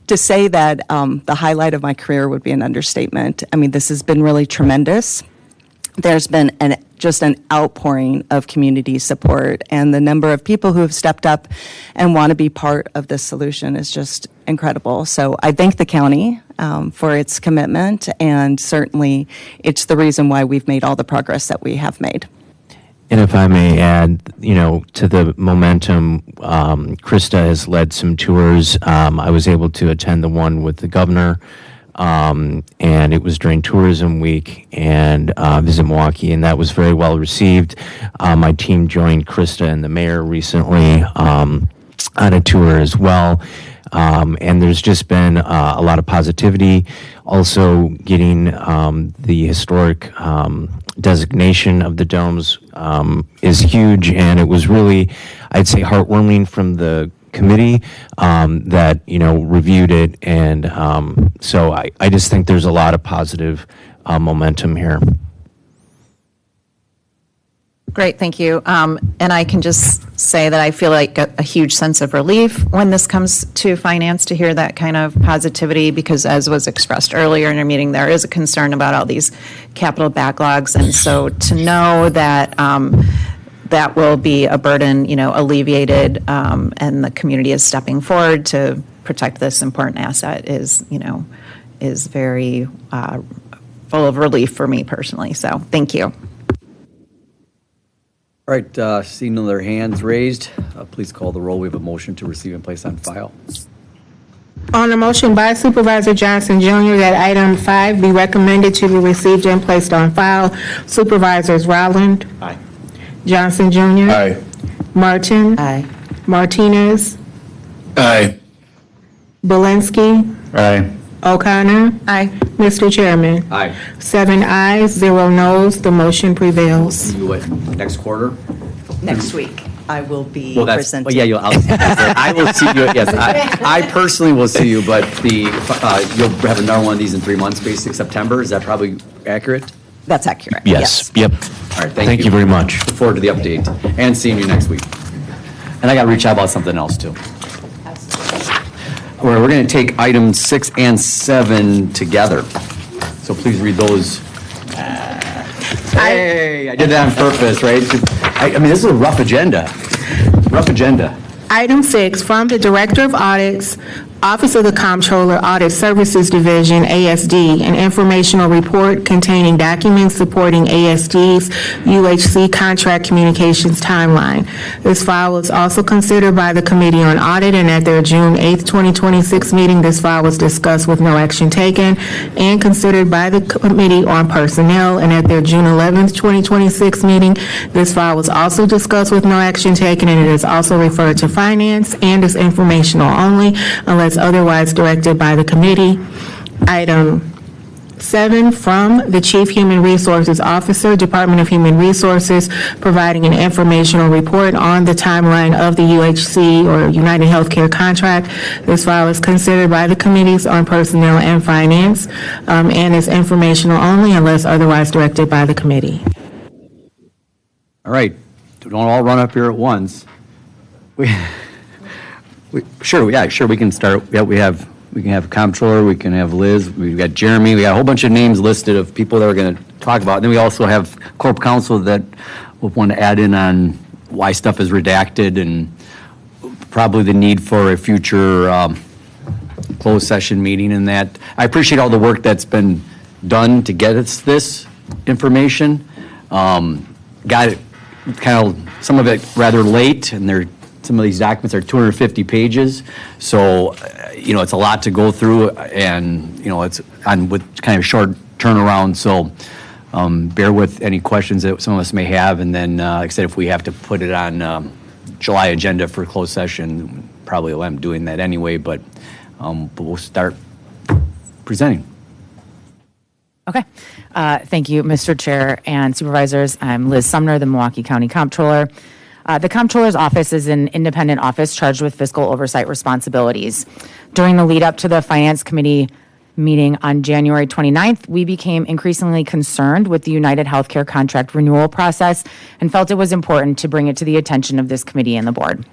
to say that the highlight of my career would be an understatement. I mean, this has been really tremendous. There's been just an outpouring of community support, and the number of people who have stepped up and want to be part of this solution is just incredible. So I thank the county for its commitment, and certainly it's the reason why we've made all the progress that we have made. And if I may add, to the momentum, Krista has led some tours. I was able to attend the one with the governor, and it was during Tourism Week, and Visit Milwaukee, and that was very well received. My team joined Krista and the mayor recently on a tour as well. And there's just been a lot of positivity. Also getting the historic designation of the domes is huge, and it was really, I'd say, heartwarming from the committee that reviewed it, and so I just think there's a lot of positive momentum here. Great, thank you. And I can just say that I feel like a huge sense of relief when this comes to finance to hear that kind of positivity, because as was expressed earlier in our meeting, there is a concern about all these capital backlogs. And so to know that that will be a burden, alleviated, and the community is stepping forward to protect this important asset is very full of relief for me personally. So thank you. All right, seeing no other hands raised, please call the roll. We have a motion to receive and place on file. On a motion by Supervisor Johnson Jr. that item 5 be recommended to be received and placed on file, Supervisors Rowland. Aye. Johnson Jr. Aye. Martin. Aye. Martinez. Aye. Belinsky. Aye. O'Connor. Aye. Mr. Chairman. Aye. 7 ayes, 0 noes. The motion prevails. You what, next quarter? Next week, I will be Well, that's, well, yeah, I will see you, yes, I personally will see you, but you'll have another one of these in 3 months, basically, September, is that probably accurate? That's accurate. Yes. Yep. All right, Thank you very much. Look forward to the update, and seeing you next week. And I got to reach out about something else, too. We're going to take items 6 and 7 together, so please read those. Hey, I did that on purpose, right? I mean, this is a rough agenda. Rough agenda. Item 6, from the Director of Audits, Office of the Comptroller, Audit Services Division, ASD, an informational report containing documents supporting ASD's UHC contract communications timeline. This file was also considered by the Committee on Audit, and at their June 8, 2026 meeting, this file was discussed with no action taken, and considered by the Committee on Personnel, and at their June 11, 2026 meeting, this file was also discussed with no action taken, and it is also referred to Finance and is informational only unless otherwise directed by the committee. Item 7, from the Chief Human Resources Officer, Department of Human Resources, providing an informational report on the timeline of the UHC or United Healthcare contract. This file is considered by the Committees on Personnel and Finance and is informational only unless otherwise directed by the committee. All right, don't all run up here at once. Sure, we can start. Yeah, we can have Comptroller, we can have Liz, we've got Jeremy, we got a whole bunch of names listed of people that we're going to talk about. And then we also have Corp Counsel that will want to add in on why stuff is redacted and probably the need for a future closed session meeting and that. I appreciate all the work that's been done to get us this information. Got it kind of, some of it rather late, and some of these documents are 250 pages, so, it's a lot to go through, and, it's on with kind of short turnaround, so bear with any questions that some of us may have, and then, like I said, if we have to put it on July agenda for closed session, probably will end up doing that anyway, but we'll start presenting. Okay. Thank you, Mr. Chair and Supervisors. I'm Liz Sumner, the Milwaukee County Comptroller. The Comptroller's Office is an independent office charged with fiscal oversight responsibilities. During the lead up to the Finance Committee meeting on January 29th, we became increasingly concerned with the United Healthcare contract renewal process and felt it was important to bring it to the attention of this committee and the board.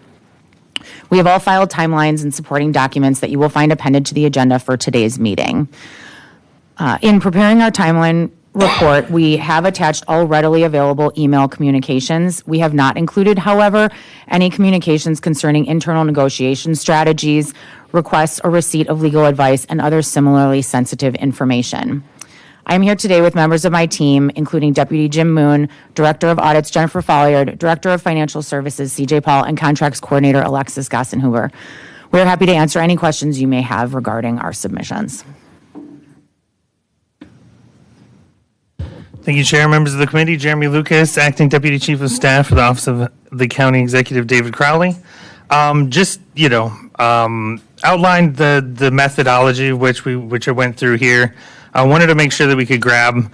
We have all filed timelines and supporting documents that you will find appended to the agenda for today's meeting. In preparing our timeline report, we have attached all readily available email communications. We have not included, however, any communications concerning internal negotiation strategies, requests or receipt of legal advice, and other similarly sensitive information. I am here today with members of my team, including Deputy Jim Moon, Director of Audits Jennifer Folliard, Director of Financial Services CJ Paul, and Contracts Coordinator Alexis Gassenhuber. We are happy to answer any questions you may have regarding our submissions. Thank you, Chair. Members of the committee, Jeremy Lucas, Acting Deputy Chief of Staff for the Office of the County Executive David Crowley. Outlined the methodology which I went through here. I wanted to make sure that we could grab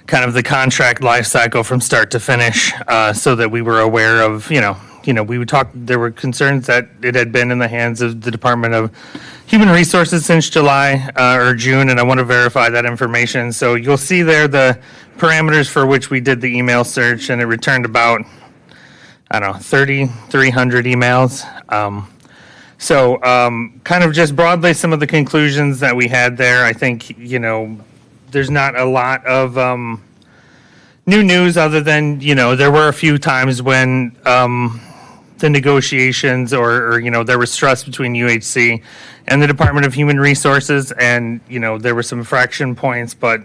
kind of the contract life cycle from start to finish so that we were aware of, we would talk, there were concerns that it had been in the hands of the Department of Human Resources since July or June, and I want to verify that information. So you'll see there the parameters for which we did the email search, and it returned about, 3,300 emails. So kind of just broadly some of the conclusions that we had there. I think, there's not a lot of new news other than, there were a few times when the negotiations or there was trust between UHC and the Department of Human Resources, and, there were some fraction points, but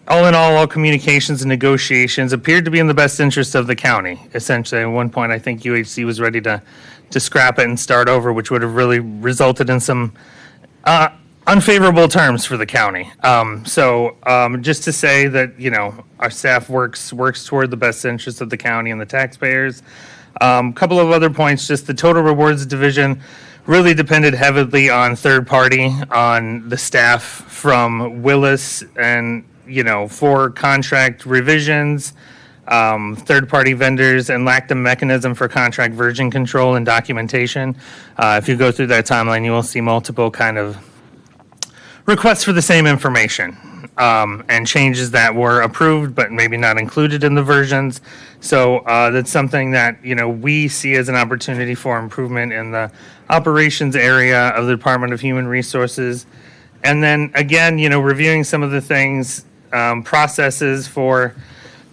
all in all communications and negotiations appeared to be in the best interest of the county. Essentially, at one point, I think UHC was ready to scrap it and start over, which would have really resulted in some unfavorable terms for the county. So just to say that, our staff works toward the best interest of the county and the taxpayers. Couple of other points, just the total rewards division really depended heavily on third party, on the staff from Willis and, for contract revisions, third-party vendors, and lacked a mechanism for contract version control and documentation. If you go through that timeline, you will see multiple kind of requests for the same information and changes that were approved but maybe not included in the versions. So that's something that we see as an opportunity for improvement in the operations area of the Department of Human Resources. And then again, reviewing some of the things, processes for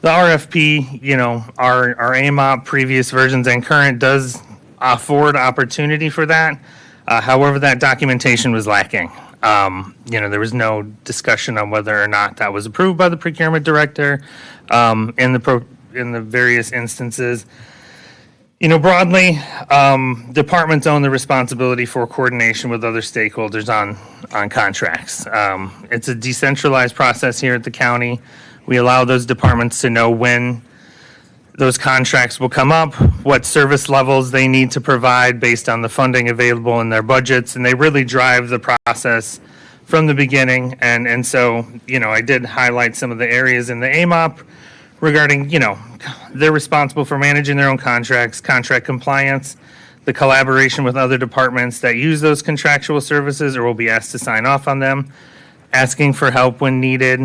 the RFP, our AMOP previous versions and current does afford opportunity for that. However, that documentation was lacking. There was no discussion on whether or not that was approved by the procurement director in the various instances. Broadly, departments own the responsibility for coordination with other stakeholders on contracts. It's a decentralized process here at the county. We allow those departments to know when those contracts will come up, what service levels they need to provide based on the funding available in their budgets, and they really drive the process from the beginning. And so, I did highlight some of the areas in the AMOP regarding, they're responsible for managing their own contracts, contract compliance, the collaboration with other departments that use those contractual services or will be asked to sign off on them, asking for help when needed,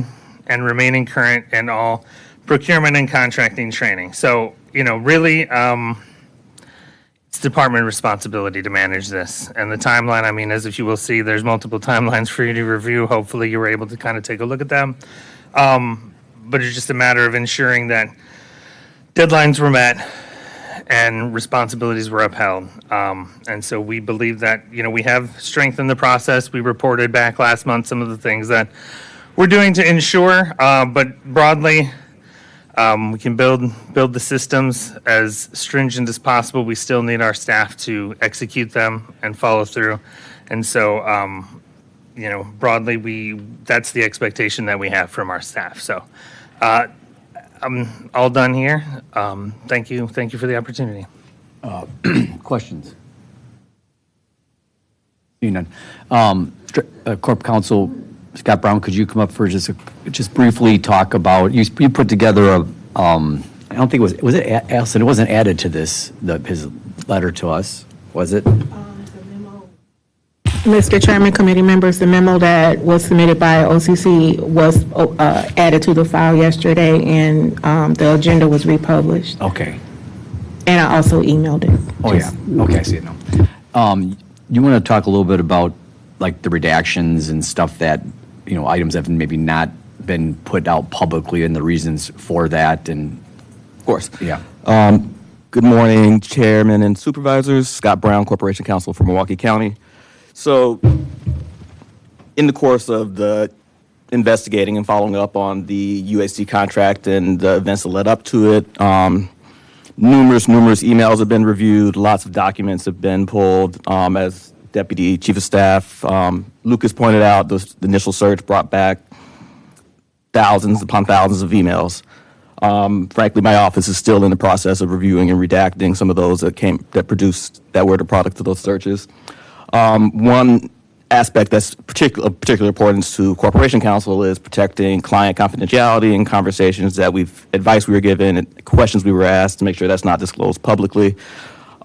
and remaining current in all procurement and contracting training. So, really, it's department responsibility to manage this. And the timeline, as if you will see, there's multiple timelines for you to review. Hopefully you were able to kind of take a look at them. But it's just a matter of ensuring that deadlines were met and responsibilities were upheld. And so we believe that, we have strengthened the process. We reported back last month some of the things that we're doing to ensure, but broadly, we can build the systems as stringent as possible. We still need our staff to execute them and follow through. And so, broadly, that's the expectation that we have from our staff. So I'm all done here. Thank you for the opportunity. Questions? Seeing none. Corp Counsel Scott Brown, could you come up for just briefly talk about, you put together a, I don't think was it Allison, it wasn't added to his letter to us, was it? Mr. Chairman, committee members, the memo that was submitted by OCC was added to the file yesterday, and the agenda was republished. Okay. And I also emailed it. Oh, yeah. Okay, I see it now. You want to talk a little bit about like the redactions and stuff that, items have maybe not been put out publicly and the reasons for that, and Of course. yeah. Good morning, Chairman and Supervisors. Scott Brown, Corporation Counsel for Milwaukee County. So, in the course of the investigating and following up on the UHC contract and the events that led up to it, numerous emails have been reviewed, lots of documents have been pulled. As Deputy Chief of Staff Lucas pointed out, the initial search brought back thousands upon thousands of emails. Frankly, my office is still in the process of reviewing and redacting some of those that were the product of those searches. One aspect that's of particular importance to Corporation Counsel is protecting client confidentiality and conversations that advice we were given and questions we were asked to make sure that's not disclosed publicly.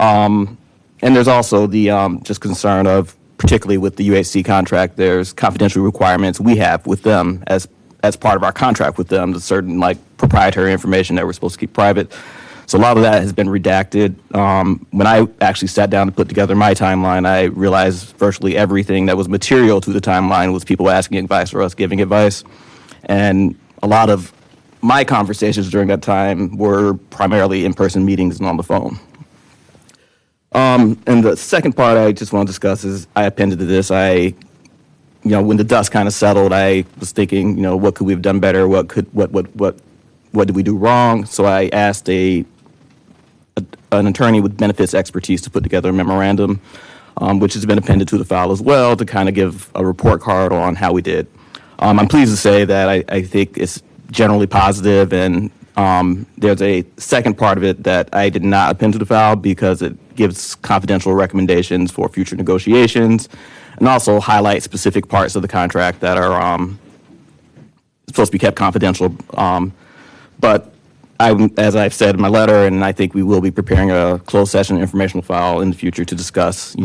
And there's also the just concern of, particularly with the UHC contract, there's confidential requirements we have with them as part of our contract with them, the certain like proprietary information that we're supposed to keep private. So a lot of that has been redacted. When I actually sat down to put together my timeline, I realized virtually everything that was material to the timeline was people asking advice or us giving advice. And a lot of my conversations during that time were primarily in-person meetings and on the phone. And the second part I just want to discuss is I appended to this. When the dust kind of settled, I was thinking, what could we have done better? What did we do wrong? So I asked an attorney with benefits expertise to put together a memorandum, which has been appended to the file as well to kind of give a report card on how we did. I'm pleased to say that I think it's generally positive, and there's a second part of it that I did not append to the file because it gives confidential recommendations for future negotiations and also highlights specific parts of the contract that are supposed to be kept confidential. But as I've said in my letter, and I think we will be preparing a closed session informational file in the future to discuss,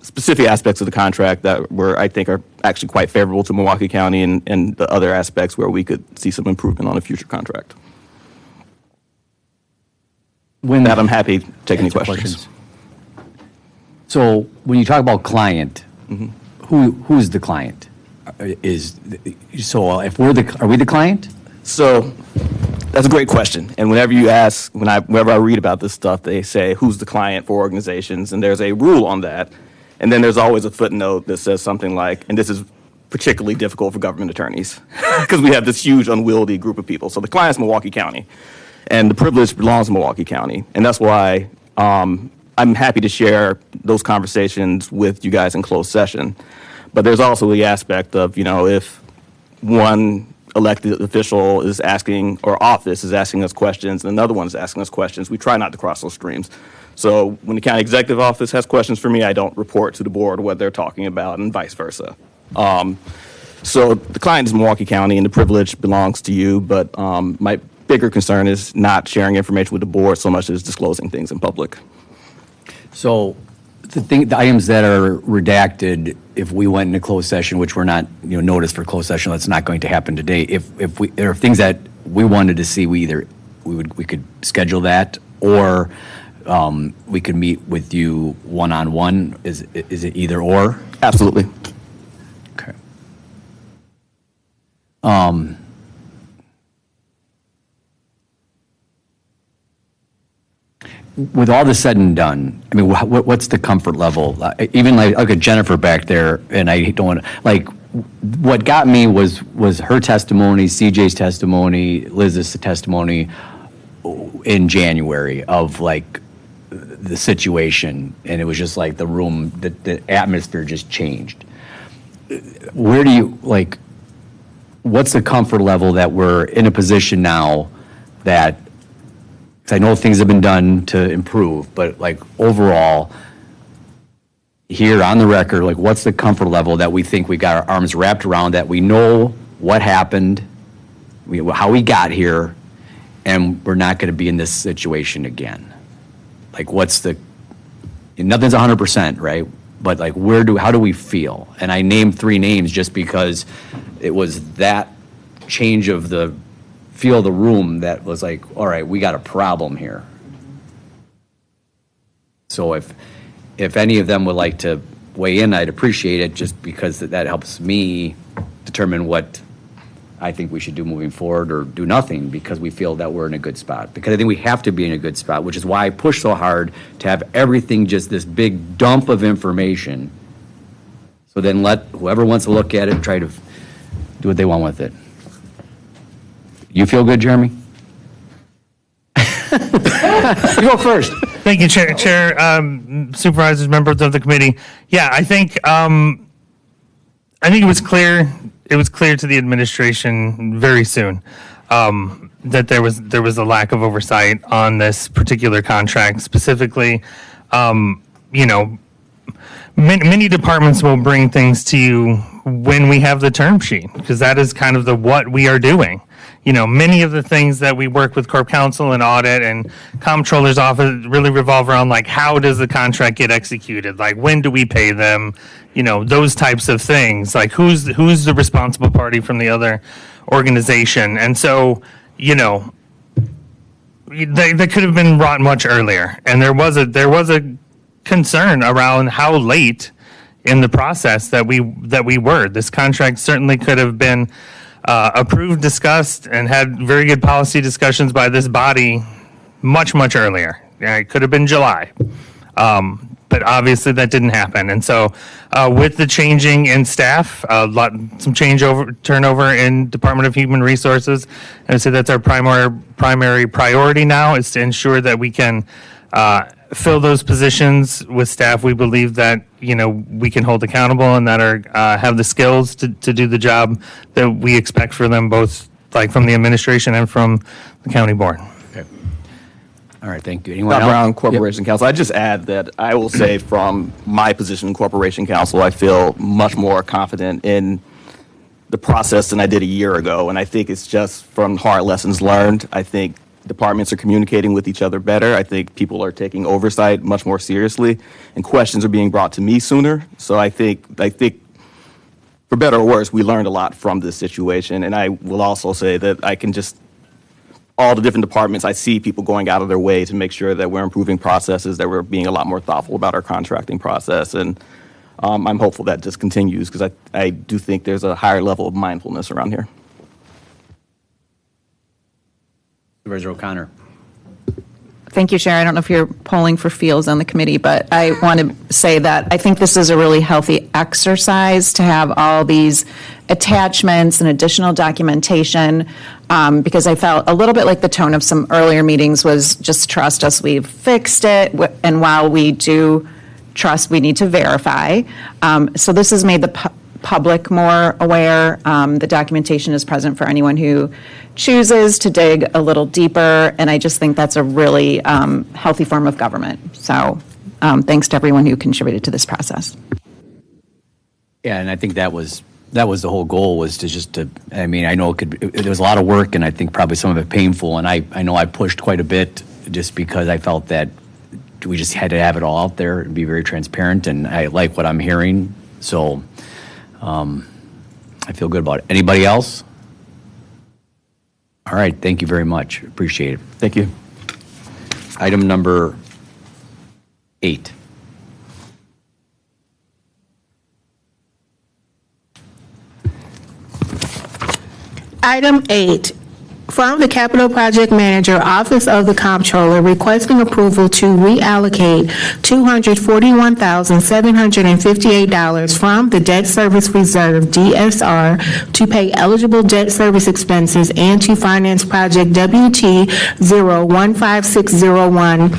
specific aspects of the contract that I think are actually quite favorable to Milwaukee County and the other aspects where we could see some improvement on a future contract. That I'm happy to take any questions. So when you talk about client, who's the client? Are we the client? So that's a great question. And whenever I read about this stuff, they say, who's the client for organizations? And there's a rule on that. And then there's always a footnote that says something like, and this is particularly difficult for government attorneys because we have this huge unwieldy group of people. So the client's Milwaukee County, and the privilege belongs to Milwaukee County. And that's why I'm happy to share those conversations with you guys in closed session. But there's also the aspect of, if one elected official is asking, or office is asking us questions, and another one's asking us questions, we try not to cross those streams. So when the county executive office has questions for me, I don't report to the board what they're talking about, and vice versa. So the client is Milwaukee County, and the privilege belongs to you, but my bigger concern is not sharing information with the board so much as disclosing things in public. So the items that are redacted, if we went into closed session, which we're not, noticed for closed session, that's not going to happen today. If there are things that we wanted to see, we could schedule that, or we could meet with you one-on-one. Is it either or? Absolutely. Okay. With all this said and done, I mean, what's the comfort level? Even like at Jennifer back there, and I don't want to, what got me was her testimony, CJ's testimony, Liz's testimony in January of the situation, and it was just like the room, the atmosphere just changed. Where do you, what's the comfort level that we're in a position now that, because I know things have been done to improve, but overall, here on the record, what's the comfort level that we think we got our arms wrapped around, that we know what happened, how we got here, and we're not going to be in this situation again? Nothing's 100%, right? But how do we feel? And I named 3 names just because it was that change of the feel of the room that was all right, we got a problem here. So if any of them would like to weigh in, I'd appreciate it, just because that helps me determine what I think we should do moving forward, or do nothing, because we feel that we're in a good spot. Because I think we have to be in a good spot, which is why I push so hard to have everything just this big dump of information. So then let whoever wants to look at it try to do what they want with it. You feel good, Jeremy? You go first. Thank you, Chair, Supervisors, members of the committee. Yeah, I think it was clear. It was clear to the administration very soon that there was a lack of oversight on this particular contract. Specifically, many departments will bring things to you when we have the term sheet, because that is kind of what we are doing. many of the things that we work with Corp Counsel and audit and Comptroller's office really revolve around like, how does the contract get executed? Like, when do we pay them? Those types of things. Like, who's the responsible party from the other organization? And so, they could have been brought much earlier. And there was a concern around how late in the process that we were. This contract certainly could have been approved, discussed, and had very good policy discussions by this body much earlier. It could have been July. But obviously that didn't happen. And so with the changing in staff, some turnover in Department of Human Resources, I would say that's our primary priority now, is to ensure that we can fill those positions with staff we believe that we can hold accountable and that have the skills to do the job that we expect for them, both like from the administration and from the county board. All right, thank you. Anyone Scott else? Brown, Corporation Counsel. I just add that I will say from my position in Corporation Counsel, I feel much more confident in the process than I did a year ago. And I think it's just from hard lessons learned. I think departments are communicating with each other better. I think people are taking oversight much more seriously, and questions are being brought to me sooner. So I think for better or worse, we learned a lot from this situation. And I will also say that I can just, all the different departments, I see people going out of their way to make sure that we're improving processes, that we're being a lot more thoughtful about our contracting process. And I'm hopeful that just continues, because I do think there's a higher level of mindfulness around here. Supervisor O'Connor. Thank you, Chair. I don't know if you're polling for fields on the committee, but I want to say that I think this is a really healthy exercise to have all these attachments and additional documentation, because I felt a little bit like the tone of some earlier meetings was just trust us, we've fixed it, and while we do trust, we need to verify. So this has made the public more aware. The documentation is present for anyone who chooses to dig a little deeper, and I just think that's a really healthy form of government. So thanks to everyone who contributed to this process. Yeah, and I think that was the whole goal, was to I mean, I know there was a lot of work, and I think probably some of it painful, and I know I pushed quite a bit just because I felt that we just had to have it all out there and be very transparent, and I like what I'm hearing. So I feel good about it. Anybody else? All right, thank you very much. Appreciate it. Thank you. Item number 8. Item 8, from the Capital Project Manager, Office of the Comptroller, requesting approval to reallocate $241,758 from the Debt Service Reserve, DSR, to pay eligible debt service expenses and to finance project WT 015601,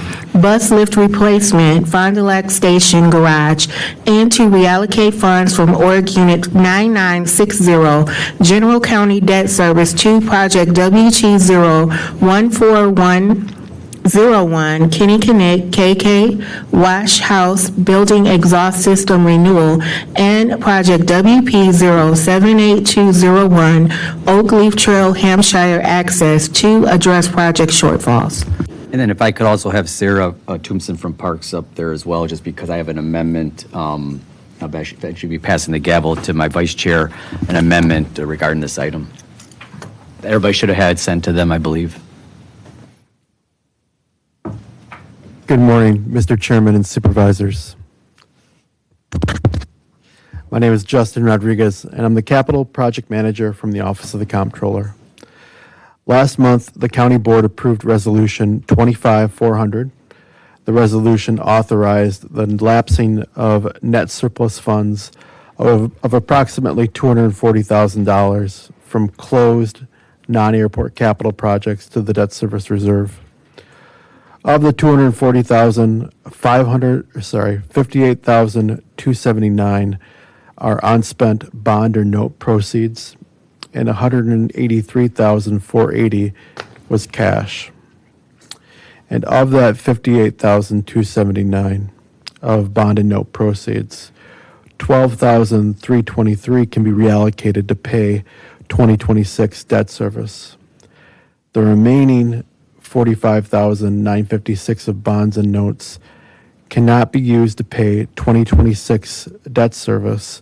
bus lift replacement, Fond du Lac Station Garage, and to reallocate funds from Org Unit 9960, General County Debt Service, to project WT 014101, Kenny Connect, KK Wash House Building Exhaust System Renewal, and project WP 078201, Oak Leaf Trail Hampshire Access, to address project shortfalls. And then if I could also have Sarah Toomson from Parks up there as well, just because I have an amendment. I should be passing the gavel to my vice chair, an amendment regarding this item. Everybody should have had sent to them, I believe. Good morning, Mr. Chairman and Supervisors. My name is Justin Rodriguez, and I'm the Capital Project Manager from the Office of the Comptroller. Last month, the County Board approved Resolution 25-400. The resolution authorized the lapsing of net surplus funds of approximately $240,000 from closed non-airport capital projects to the debt service reserve. Of the $58,279 are unspent bond or note proceeds, and $183,480 was cash. And of that $58,279 of bond and note proceeds, $12,323 can be reallocated to pay 2026 debt service. The remaining $45,956 of bonds and notes cannot be used to pay 2026 debt service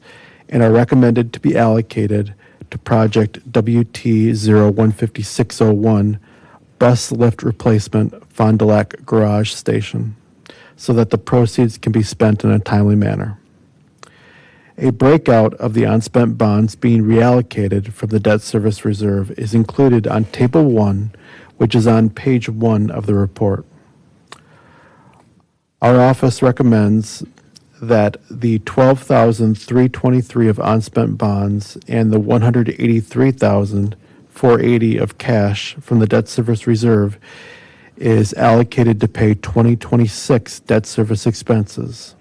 and are recommended to be allocated to project WT-015601 bus lift replacement Fond du Lac garage station so that the proceeds can be spent in a timely manner. A breakout of the unspent bonds being reallocated from the debt service reserve is included on Table 1, which is on page 1 of the report. Our office recommends that the $12,323 of unspent bonds and the $183,480 of cash from the debt service reserve is allocated to pay 2026 debt service expenses.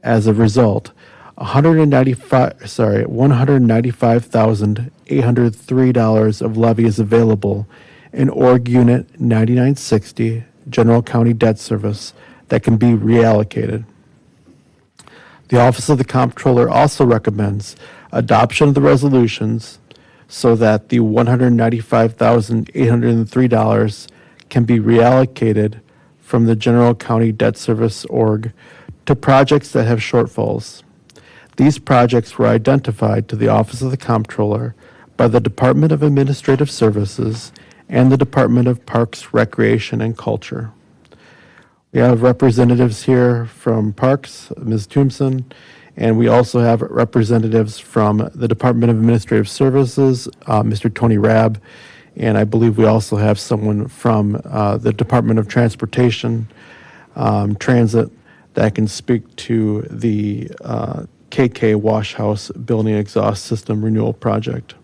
As a result, $195,803 of levy is available in Org Unit 9960 General County Debt Service that can be reallocated. The Office of the Comptroller also recommends adoption of the resolutions so that the $195,803 can be reallocated from the General County Debt Service Org to projects that have shortfalls. These projects were identified to the Office of the Comptroller by the Department of Administrative Services and the Department of Parks, Recreation, and Culture. We have representatives here from Parks, Ms. Toomson, and we also have representatives from the Department of Administrative Services, Mr. Tony Rabb, and I believe we also have someone from the Department of Transportation, Transit, that can speak to the KK Wash House Building Exhaust System Renewal Project.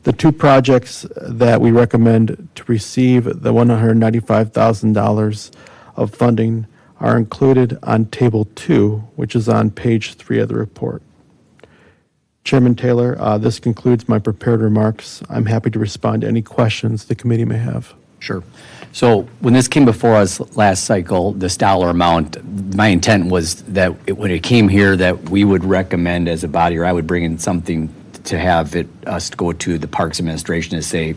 The two projects that we recommend to receive the $195,000 of funding are included on Table 2, which is on page 3 of the report. Chairman Taylor, this concludes my prepared remarks. I'm happy to respond to any questions the committee may have. Sure. So when this came before us last cycle, this dollar amount, my intent was that when it came here, that we would recommend as a body, or I would bring in something to have us go to the Parks Administration and say,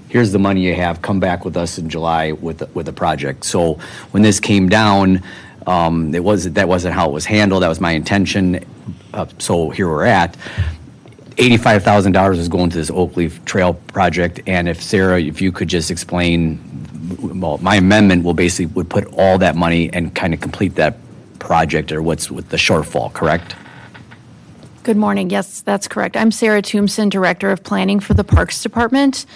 here's the money you have, come back with us in July with a project. So when this came down, that wasn't how it was handled. That was my intention. So here we're at. $85,000 is going to this Oak Leaf Trail project, and if Sarah, if you could just explain, well, my amendment would put all that money and kind of complete that project, or what's with the shortfall, correct? Good morning. Yes, that's correct. I'm Sarah Toomson, Director of Planning for the Parks Department.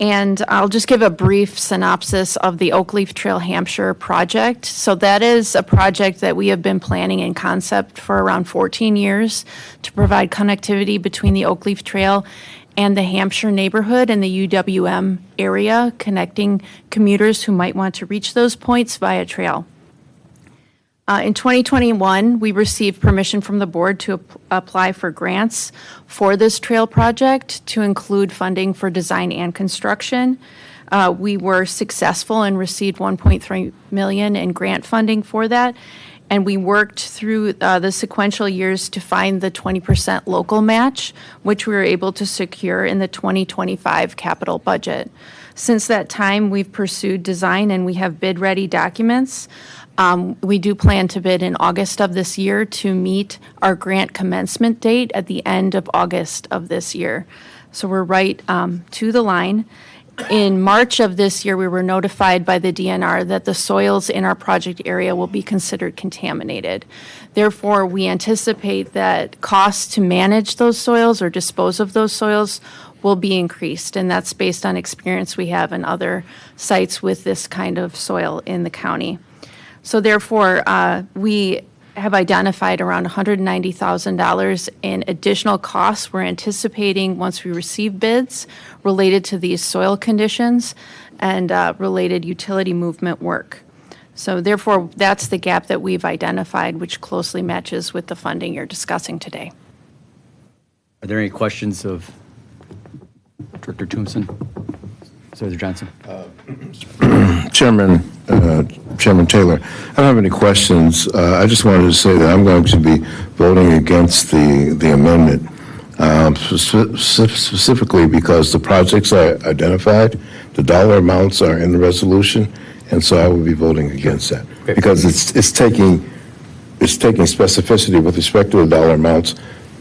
And I'll just give a brief synopsis of the Oak Leaf Trail Hampshire project. So that is a project that we have been planning in concept for around 14 years to provide connectivity between the Oak Leaf Trail and the Hampshire neighborhood and the UWM area, connecting commuters who might want to reach those points via trail. In 2021, we received permission from the board to apply for grants for this trail project to include funding for design and construction. We were successful and received $1.3 million in grant funding for that, and we worked through the sequential years to find the 20% local match, which we were able to secure in the 2025 capital budget. Since that time, we've pursued design and we have bid-ready documents. We do plan to bid in August of this year to meet our grant commencement date at the end of August of this year. So we're right to the line. In March of this year, we were notified by the DNR that the soils in our project area will be considered contaminated. Therefore, we anticipate that costs to manage those soils or dispose of those soils will be increased, and that's based on experience we have in other sites with this kind of soil in the county. So therefore, we have identified around $190,000 in additional costs we're anticipating once we receive bids related to these soil conditions and related utility movement work. So therefore, that's the gap that we've identified, which closely matches with the funding you're discussing today. Are there any questions of Director Toomson? Senator Johnson? Chairman Taylor, I don't have any questions. I just wanted to say that I'm going to be voting against the amendment specifically because the projects are identified, the dollar amounts are in the resolution, and so I will be voting against that. Because it's taking specificity with respect to the dollar amounts,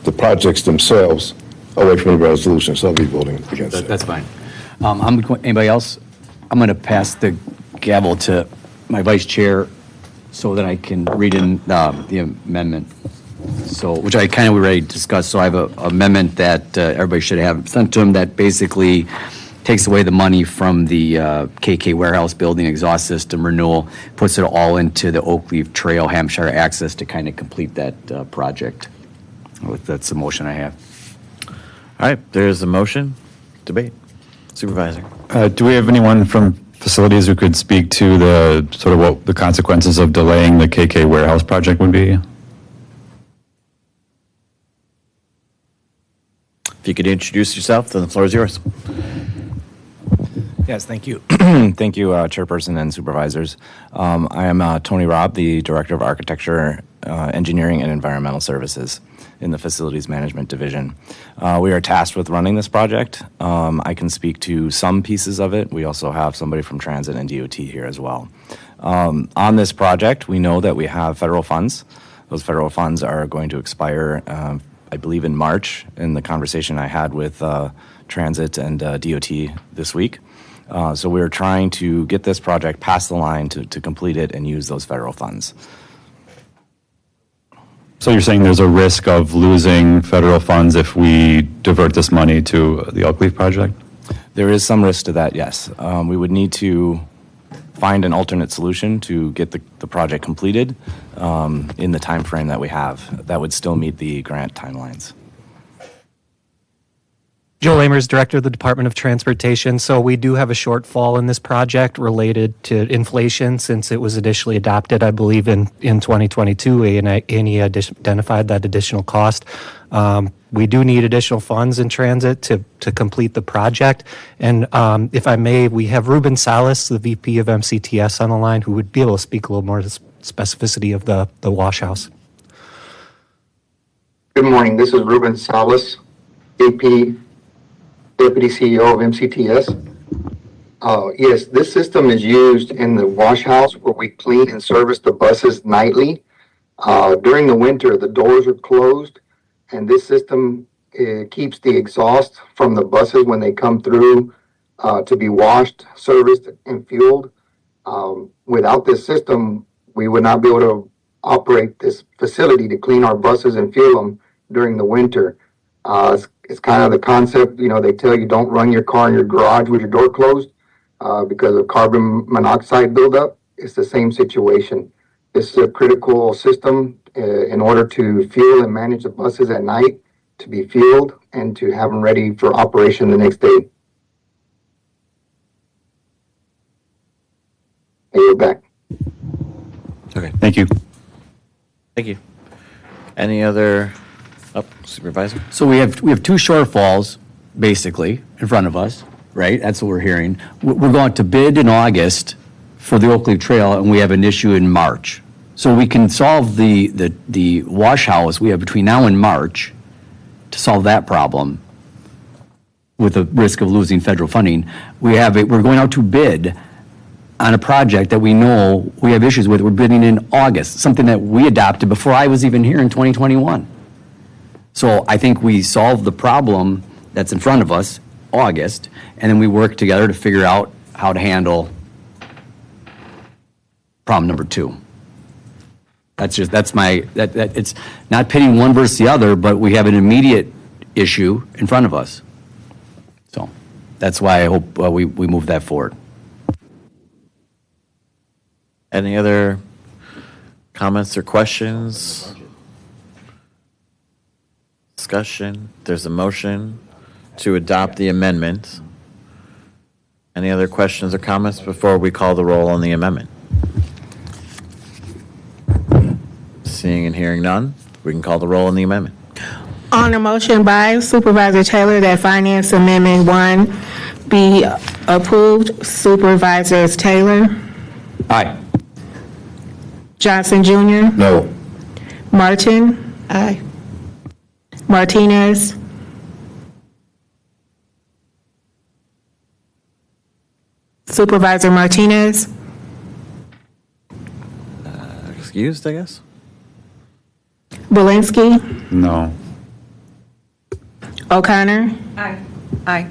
the projects themselves, away from the resolution, so I'll be voting against that. That's fine. Anybody else? I'm going to pass the gavel to my vice chair so that I can read in the amendment. So, which I kind of already discussed. So I have an amendment that everybody should have sent to them that basically takes away the money from the KK warehouse building exhaust system renewal, puts it all into the Oakleaf Trail Hampshire access to kind of complete that project. That's the motion I have. All right, there's a motion. Debate. Supervisor. Do we have anyone from facilities who could speak to the sort of what the consequences of delaying the KK warehouse project would be? If you could introduce yourself, then the floor is yours. Yes, thank you. Thank you, Chairperson and Supervisors. I am Tony Robb, the Director of Architecture, Engineering, and Environmental Services in the Facilities Management Division. We are tasked with running this project. I can speak to some pieces of it. We also have somebody from Transit and DOT here as well. On this project, we know that we have federal funds. Those federal funds are going to expire, I believe, in March, in the conversation I had with Transit and DOT this week. So we're trying to get this project past the line to complete it and use those federal funds. So you're saying there's a risk of losing federal funds if we divert this money to the Oakleaf project? There is some risk to that, yes. We would need to find an alternate solution to get the project completed in the time frame that we have. That would still meet the grant timelines. Joel Amers, Director of the Department of Transportation. So we do have a shortfall in this project related to inflation since it was initially adopted, I believe, in 2022, and identified that additional cost. We do need additional funds in transit to complete the project. And if I may, we have Ruben Salas, the VP of MCTS, on the line, who would be able to speak a little more to the specificity of the wash house. Good morning. This is Ruben Salas, VP, Deputy CEO of MCTS. Yes, this system is used in the wash house where we clean and service the buses nightly. During the winter, the doors are closed, and this system keeps the exhaust from the buses when they come through to be washed, serviced, and fueled. Without this system, we would not be able to operate this facility to clean our buses and fuel them during the winter. It's kind of the concept, they tell you don't run your car in your garage with your door closed because of carbon monoxide buildup. It's the same situation. This is a critical system in order to fuel and manage the buses at night, to be fueled, and to have them ready for operation the next day. You're back. Okay. Thank you. Thank you. Any other, Supervisor? So we have two shortfalls, basically, in front of us, right? That's what we're hearing. We're going to bid in August for the Oakleaf Trail, and we have an issue in March. So we can solve the wash house we have between now and March to solve that problem with the risk of losing federal funding. We're going out to bid on a project that we know we have issues with. We're bidding in August, something that we adopted before I was even here in 2021. So I think we solve the problem that's in front of us, August, and then we work together to figure out how to handle problem number two. It's not pitting one versus the other, but we have an immediate issue in front of us. So that's why I hope we move that forward. Any other comments or questions? Discussion? There's a motion to adopt the amendment. Any other questions or comments before we call the roll on the amendment? Seeing and hearing none, we can call the roll on the amendment. On a motion by Supervisor Taylor that Finance Amendment 1 be approved, Supervisors Taylor, Aye. Johnson Jr., No. Martin, aye, Martinez, Supervisor Martinez, Excused, I guess? Belinsky, No. O'Connor, Aye. Aye.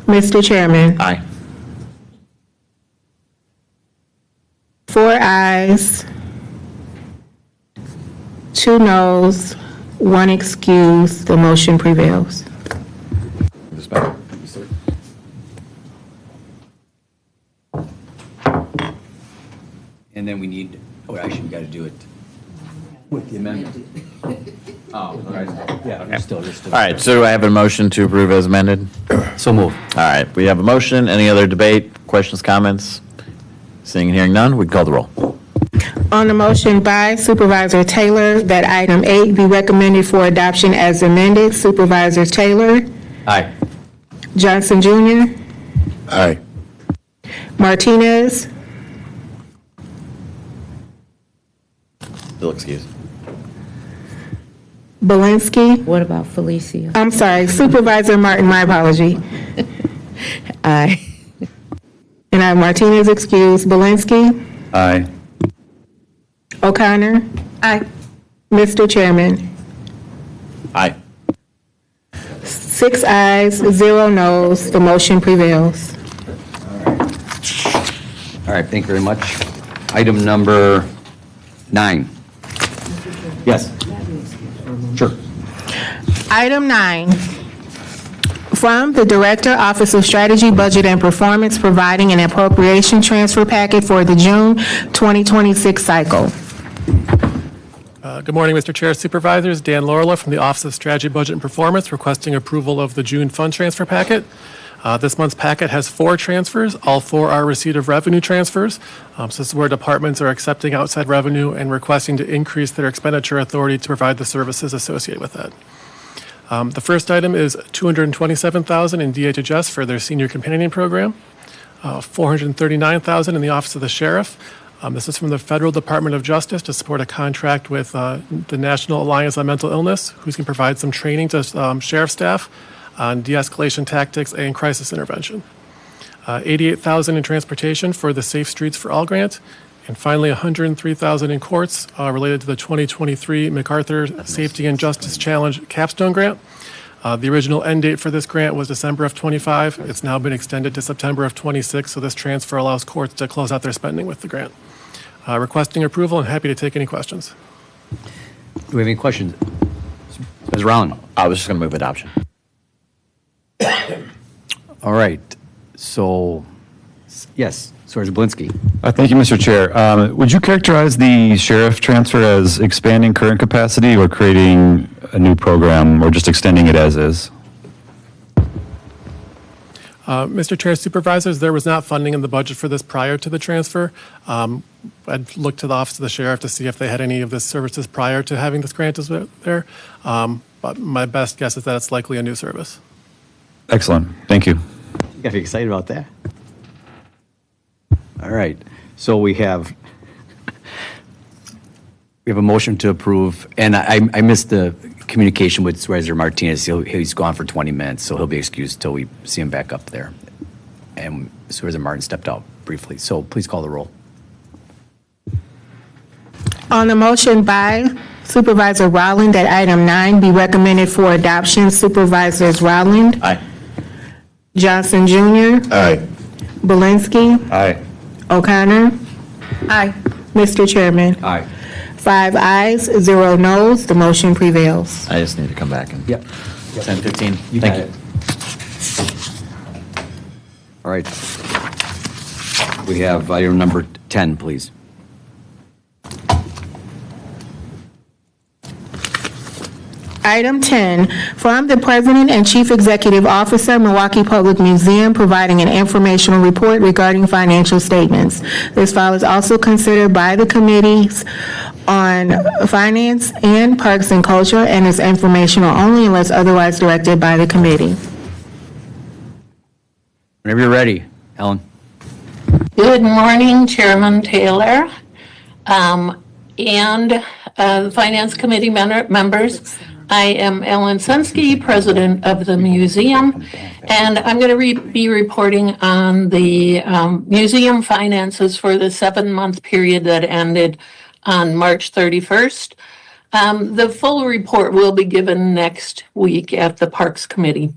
Mr. Chairman. Aye. 4 ayes, 2 noes, 1 excuse. The motion prevails. And then we need, actually, we got to do it with the amendment. Oh, all right. Yeah, you're still. All right, so do I have a motion to approve as amended? So move. All right, we have a motion. Any other debate, questions, comments? Seeing and hearing none, we can call the roll. On the motion by Supervisor Taylor that item 8 be recommended for adoption as amended, Supervisor Taylor, Aye. Johnson Jr., Aye. Martinez, Still excused. Belinsky. What about Felicia? I'm sorry, Supervisor Martin, my apology. Aye. And I have Martinez excused. Belinsky, Aye. O'Connor. Aye. Mr. Chairman. Aye. 6 ayes, 0 noes. The motion prevails. All right, thank you very much. Item number 9. Yes. Sure. Item 9, from the Director, Office of Strategy, Budget, and Performance, providing an appropriation transfer packet for the June 2026 cycle. Good morning, Mr. Chair, Supervisors. Dan Lorla from the Office of Strategy, Budget, and Performance, requesting approval of the June fund transfer packet. This month's packet has 4 transfers. All 4 are receipt of revenue transfers. So this is where departments are accepting outside revenue and requesting to increase their expenditure authority to provide the services associated with that. The first item is $227,000 in DHHS for their senior companion program, $439,000 in the Office of the Sheriff. This is from the Federal Department of Justice to support a contract with the National Alliance on Mental Illness, who's going to provide some training to sheriff staff on de-escalation tactics and crisis intervention. $88,000 in transportation for the Safe Streets for All grant. And finally, $103,000 in courts related to the 2023 MacArthur Safety and Justice Challenge Capstone Grant. The original end date for this grant was December of 25. It's now been extended to September of 26, so this transfer allows courts to close out their spending with the grant. Requesting approval and happy to take any questions. Do we have any questions? Ms. Rowland? I was just going to move adoption. All right. So, yes, Supervisor Belinsky. Thank you, Mr. Chair. Would you characterize the sheriff transfer as expanding current capacity or creating a new program or just extending it as is? Mr. Chair, Supervisors, there was not funding in the budget for this prior to the transfer. I'd look to the Office of the Sheriff to see if they had any of the services prior to having this grant there. But my best guess is that it's likely a new service. Excellent. Thank you. You got to be excited about that. All right. So we have a motion to approve, and I missed the communication with Supervisor Martinez. He's gone for 20 minutes, so he'll be excused until we see him back up there. And Supervisor Martin stepped out briefly, so please call the roll. On the motion by Supervisor Rowland that item 9 be recommended for adoption, Supervisors Rowland. Aye. Johnson Jr. Aye. Belinsky. Aye. O'Connor. Aye. Mr. Chairman. Aye. 5 ayes, 0 noes. The motion prevails. I just need to come back and. Yep. 10:15. You Thank got you. it. All right. We have item number 10, please. Item 10, from the President and Chief Executive Officer, Milwaukee Public Museum, providing an informational report regarding financial statements. This file is also considered by the committees on Finance and Parks and Culture and is informational only unless otherwise directed by the committee. Whenever you're ready, Ellen. Good morning, Chairman Taylor, and the Finance Committee members. I am Ellen Sensky, president of the museum, and I'm going to be reporting on the museum finances for the 7-month period that ended on March 31st. The full report will be given next week at the Parks Committee.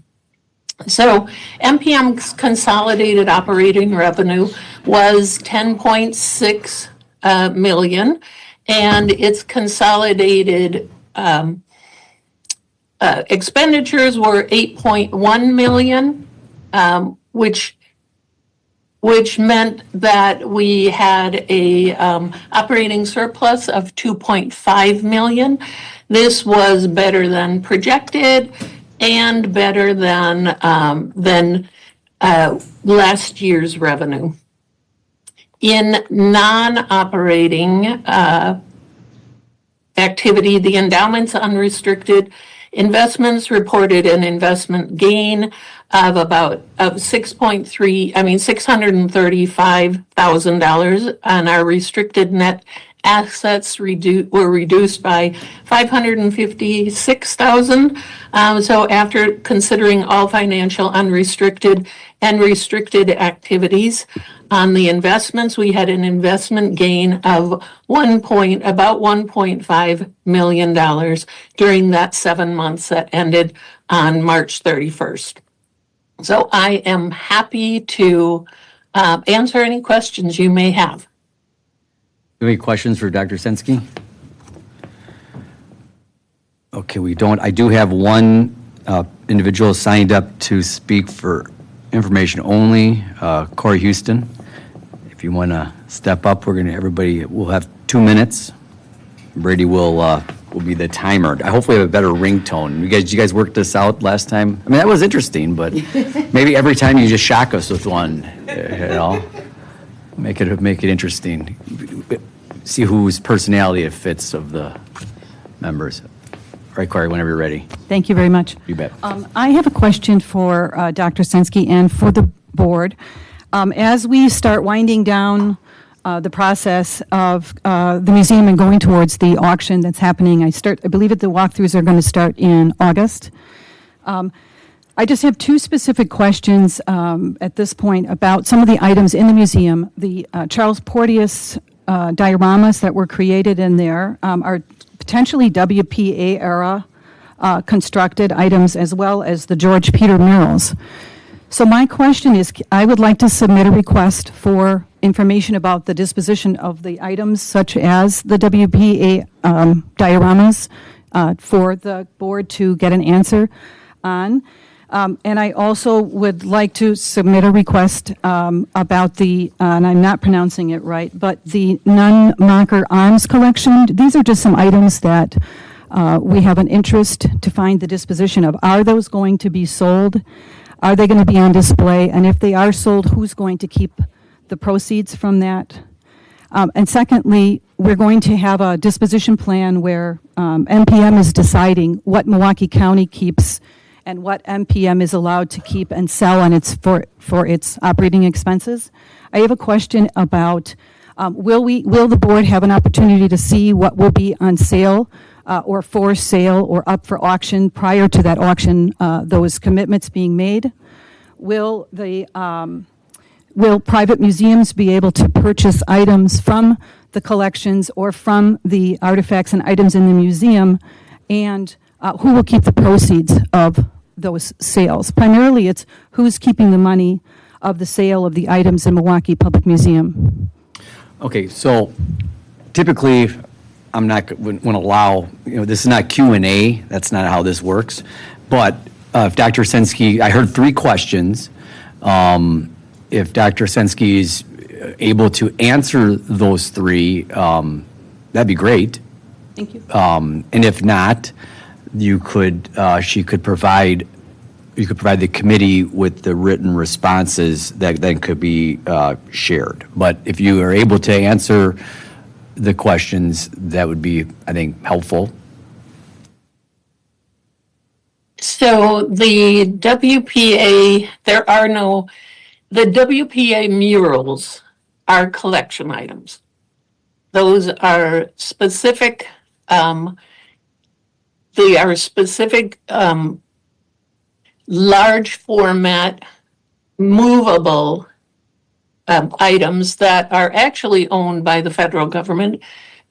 So MPM's consolidated operating revenue was 10.6 million, and its consolidated expenditures were 8.1 million, which meant that we had a operating surplus of 2.5 million. This was better than projected and better than last year's revenue. In non-operating activity, the endowment's unrestricted investments reported an investment gain of $635,000, and our restricted net assets were reduced by $556,000. So after considering all financial unrestricted and restricted activities on the investments, we had an investment gain of about $1.5 million during that 7 months that ended on March 31st. So I am happy to answer any questions you may have. Any questions for Dr. Sensky? Okay, we don't. I do have one individual signed up to speak for information only, Corey Houston. If you want to step up, everybody will have 2 minutes. Brady will be the timer. I hopefully have a better ringtone. Did you guys work this out last time? I mean, that was interesting, but maybe every time you just shock us with one, make it interesting. See whose personality it fits of the members. All right, Corey, whenever you're ready. Thank you very much. You bet. I have a question for Dr. Sensky and for the board. As we start winding down the process of the museum and going towards the auction that's happening, I believe that the walkthroughs are going to start in August. I just have 2 specific questions at this point about some of the items in the museum. The Charles Porteous dioramas that were created in there are potentially WPA era constructed items, as well as the George Peter murals. So my question is, I would like to submit a request for information about the disposition of the items such as the WPA dioramas for the board to get an answer on. And I also would like to submit a request about the, and I'm not pronouncing it right, but the Nunn-Mocker Arms collection. These are just some items that we have an interest to find the disposition of. Are those going to be sold? Are they going to be on display? And if they are sold, who's going to keep the proceeds from that? And secondly, we're going to have a disposition plan where MPM is deciding what Milwaukee County keeps and what MPM is allowed to keep and sell on for its operating expenses. I have a question about will the board have an opportunity to see what will be on sale or for sale or up for auction prior to that auction, those commitments being made? Will private museums be able to purchase items from the collections or from the artifacts and items in the museum? And who will keep the proceeds of those sales? Primarily, it's who's keeping the money of the sale of the items in Milwaukee Public Museum. Okay, so typically, I'm not going to allow, this is not Q&A. That's not how this works. But if Dr. Sensky, I heard 3 questions. If Dr. Sensky is able to answer those 3, that'd be great. Thank you. And if not, you could provide the committee with the written responses that then could be shared. But if you are able to answer the questions, that would be, I think, helpful. So the WPA, the WPA murals are collection items. Those are specific they are specific large format movable items that are actually owned by the federal government,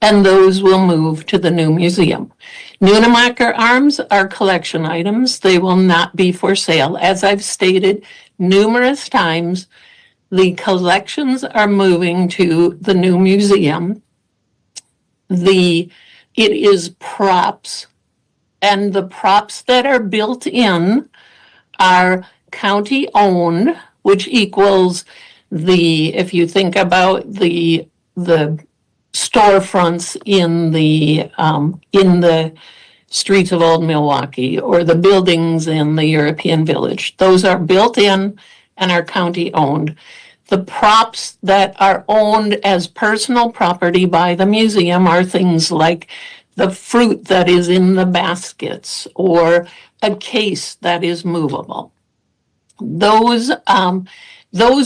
and those will move to the new museum. Nunemacher arms are collection items. They will not be for sale. As I've stated numerous times, the collections are moving to the new museum. It is props, and the props that are built in are county owned, which equals if you think about the storefronts in the streets of Old Milwaukee or the buildings in the European Village, those are built in and are county owned. The props that are owned as personal property by the museum are things like the fruit that is in the baskets or a case that is movable. Those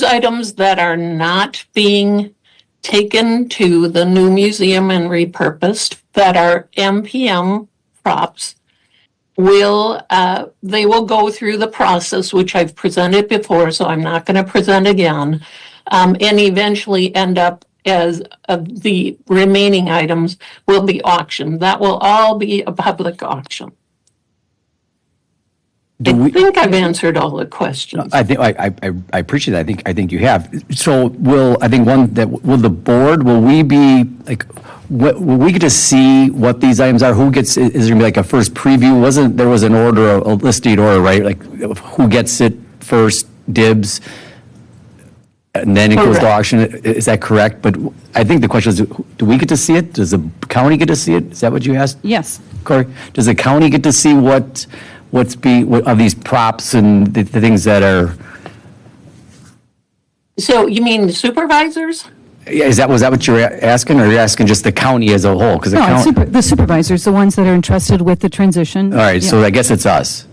items that are not being taken to the new museum and repurposed, that are MPM props, they will go through the process, which I've presented before, so I'm not going to present again, and eventually end up as the remaining items will be auctioned. That will all be a public auction. I think I've answered all the questions. I think I appreciate that. I think you have. So will the board, will we be like, will we get to see what these items are? Who gets? Is there gonna be like a first preview? There was an order, a listed order, right? Like who gets it first, dibs, and then it goes to auction. Is that correct? But I think the question is, do we get to see it? Does the county get to see it? Is that what you asked? Yes. Corey, does the county get to see what of these props and the things that are? So you mean the supervisors? Yeah, was that what you're asking, or you're asking just the county as a whole? Because the supervisors, the ones that are entrusted with the transition. All right, so I guess it's us.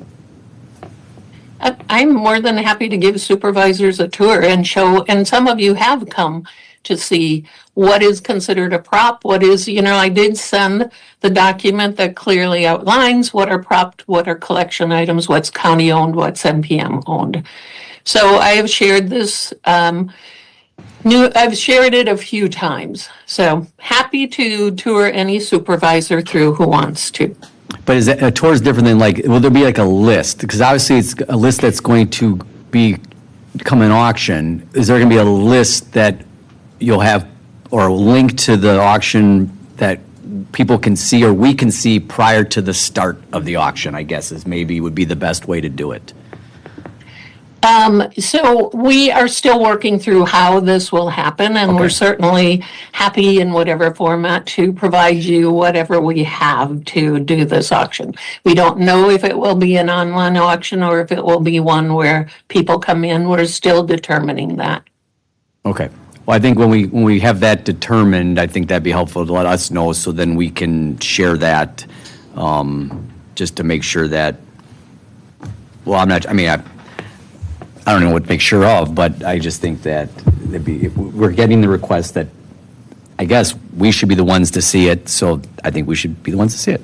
I'm more than happy to give supervisors a tour and show, and some of you have come to see what is considered a prop, I did send the document that clearly outlines what are propped, what are collection items, what's county owned, what's MPM owned. So I have shared this, I've shared it a few times. So happy to tour any supervisor through who wants to. But is a tour is different than will there be like a list? Because obviously it's a list that's going to become an auction. Is there going to be a list that you'll have, or a link to the auction that people can see or we can see prior to the start of the auction, I guess would be the best way to do it? So we are still working through how this will happen, and we're certainly happy in whatever format to provide you whatever we have to do this auction. We don't know if it will be an online auction or if it will be one where people come in. We're still determining that. Okay. Well, I think when we have that determined, I think that'd be helpful to let us know, so then we can share that, just to make sure that, I don't know what to make sure of, but I just think that we're getting the request that I guess we should be the ones to see it, so I think we should be the ones to see it.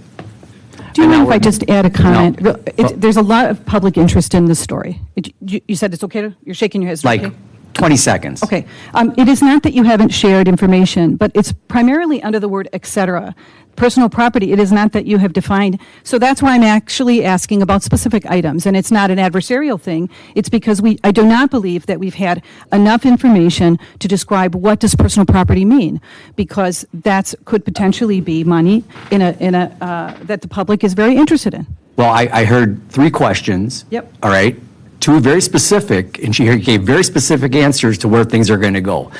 Do you mind if I just add a comment? There's a lot of public interest in this story. You said it's okay you're shaking your head. Like okay? 20 seconds. Okay. It is not that you haven't shared information, but it's primarily under the word et cetera. Personal property, it is not that you have defined. So that's why I'm actually asking about specific items, and it's not an adversarial thing. It's because I do not believe that we've had enough information to describe what does personal property mean, because that could potentially be money that the public is very interested in. Well, I heard 3 questions. Yep. All right. 2 very specific, and she gave very specific answers to where things are going to go.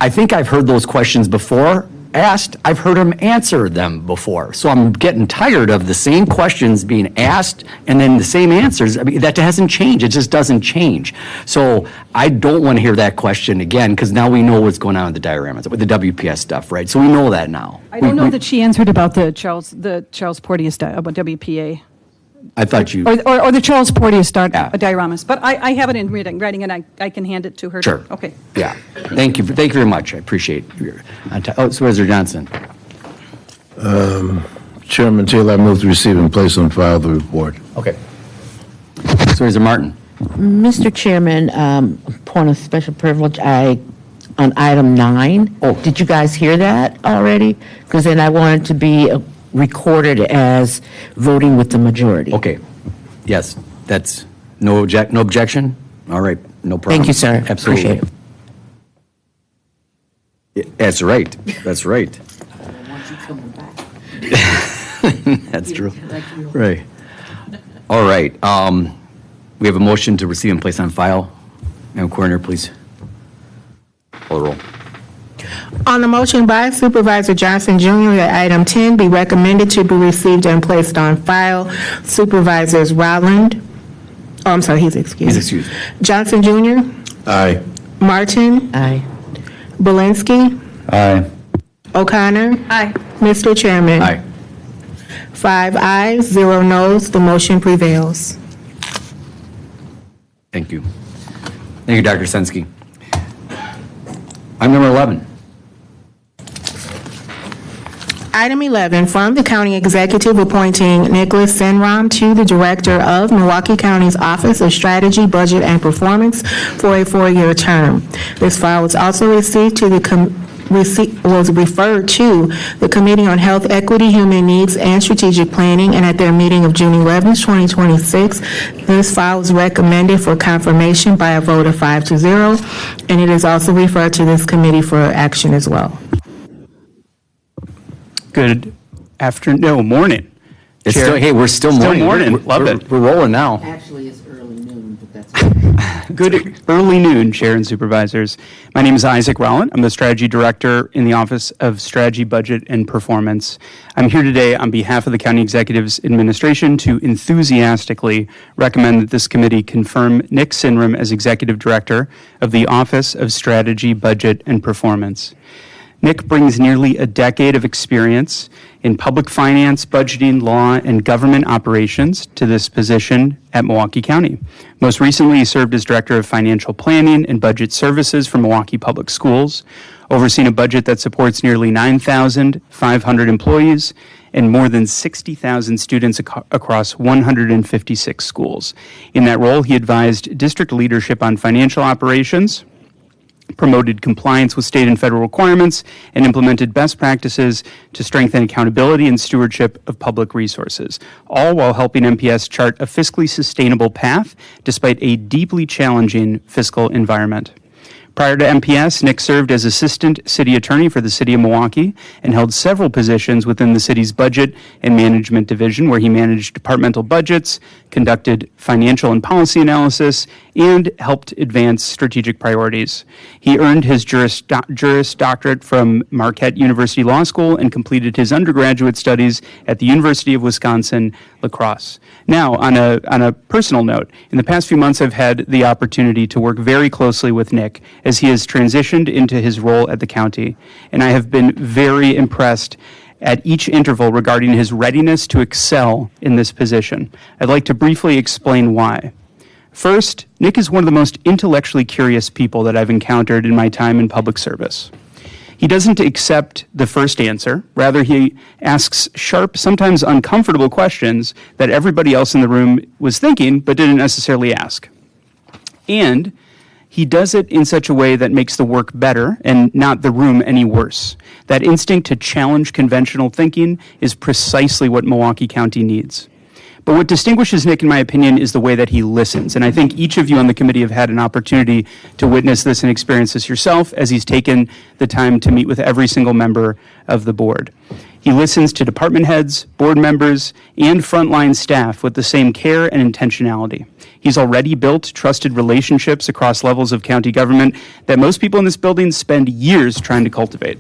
I think I've heard those questions before asked. I've heard them answer them before. So I'm getting tired of the same questions being asked and then the same answers. That hasn't changed. It just doesn't change. So I don't want to hear that question again, because now we know what's going on with the dioramas, with the WPS stuff, right? So we know that now. I don't know that she answered about the Charles Porteous about WPA. I thought you... Or the Charles Porteous dioramas. But I have it in writing, and I can hand it to her. Sure. Okay. Yeah. Thank you very much. I appreciate your... Supervisor Johnson. Chairman Taylor, I move to receive and place on file the report. Okay. Supervisor Martin. Mr. Chairman, point of special privilege, on item 9. Oh, did you guys hear that already? Because then I wanted to be recorded as voting with the majority. Okay. Yes, that's no objection? All right, no problem. Thank you, sir. Absolutely. Appreciate it. That's right. That's right. That's true. Right. All right. We have a motion to receive and place on file. Madam Coroner, please. Call the roll. On the motion by Supervisor Johnson Jr. that item 10 be recommended to be received and placed on file, Supervisors Rowland, he's excused. Johnson Jr. Aye. Martin. Aye. Belinsky. Aye. O'Connor. Aye. Mr. Chairman. Aye. 5 ayes, 0 noes, the motion prevails. Thank you. Thank you, Dr. Sensky. Item number 11. Item 11, from the county executive appointing Nicholas Senram to the director of Milwaukee County's Office of Strategy, Budget, and Performance for a 4-year term. This file was also received to the was referred to the Committee on Health, Equity, Human Needs, and Strategic Planning, and at their meeting of June 11, 2026, this file was recommended for confirmation by a vote of 5-0, and it is also referred to this committee for action as well. Good afternoon, no, morning. It's Chair. still, hey, we're still morning. Still morning, We're- love we're- it. We're rolling now. Actually, it's early noon, but that's Good early noon, Chair and Supervisors. My name is Isaac Rowland. I'm the Strategy Director in the Office of Strategy, Budget, and Performance. I'm here today on behalf of the County Executive's Administration to enthusiastically recommend that this committee confirm Nick Sinram as Executive Director of the Office of Strategy, Budget, and Performance. Nick brings nearly a decade of experience in public finance, budgeting, law, and government operations to this position at Milwaukee County. Most recently, he served as Director of Financial Planning and Budget Services for Milwaukee Public Schools, overseeing a budget that supports nearly 9,500 employees and more than 60,000 students across 156 schools. In that role, he advised district leadership on financial operations, promoted compliance with state and federal requirements, and implemented best practices to strengthen accountability and stewardship of public resources, all while helping MPS chart a fiscally sustainable path despite a deeply challenging fiscal environment. Prior to MPS, Nick served as Assistant City Attorney for the City of Milwaukee and held several positions within the city's Budget and Management Division, where he managed departmental budgets, conducted financial and policy analysis, and helped advance strategic priorities. He earned his Juris Doctorate from Marquette University Law School and completed his undergraduate studies at the University of Wisconsin-La Crosse. Now, on a personal note, in the past few months, I've had the opportunity to work very closely with Nick as he has transitioned into his role at the county, and I have been very impressed at each interval regarding his readiness to excel in this position. I'd like to briefly explain why. First, Nick is one of the most intellectually curious people that I've encountered in my time in public service. He doesn't accept the first answer. Rather, he asks sharp, sometimes uncomfortable questions that everybody else in the room was thinking but didn't necessarily ask. And he does it in such a way that makes the work better and not the room any worse. That instinct to challenge conventional thinking is precisely what Milwaukee County needs. But what distinguishes Nick, in my opinion, is the way that he listens. And I think each of you on the committee have had an opportunity to witness this and experience this yourself as he's taken the time to meet with every single member of the board. He listens to department heads, board members, and frontline staff with the same care and intentionality. He's already built trusted relationships across levels of county government that most people in this building spend years trying to cultivate.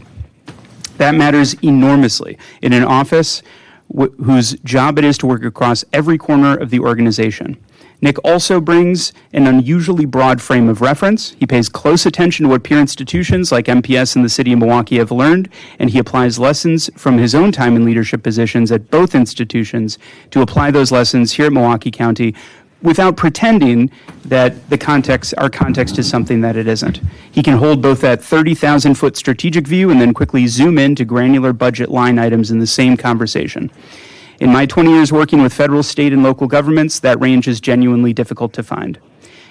That matters enormously in an office whose job it is to work across every corner of the organization. Nick also brings an unusually broad frame of reference. He pays close attention to what peer institutions like MPS and the City of Milwaukee have learned, and he applies lessons from his own time in leadership positions at both institutions to apply those lessons here at Milwaukee County without pretending that our context is something that it isn't. He can hold both that 30,000-foot strategic view and then quickly zoom in to granular budget line items in the same conversation. In my 20 years working with federal, state, and local governments, that range is genuinely difficult to find.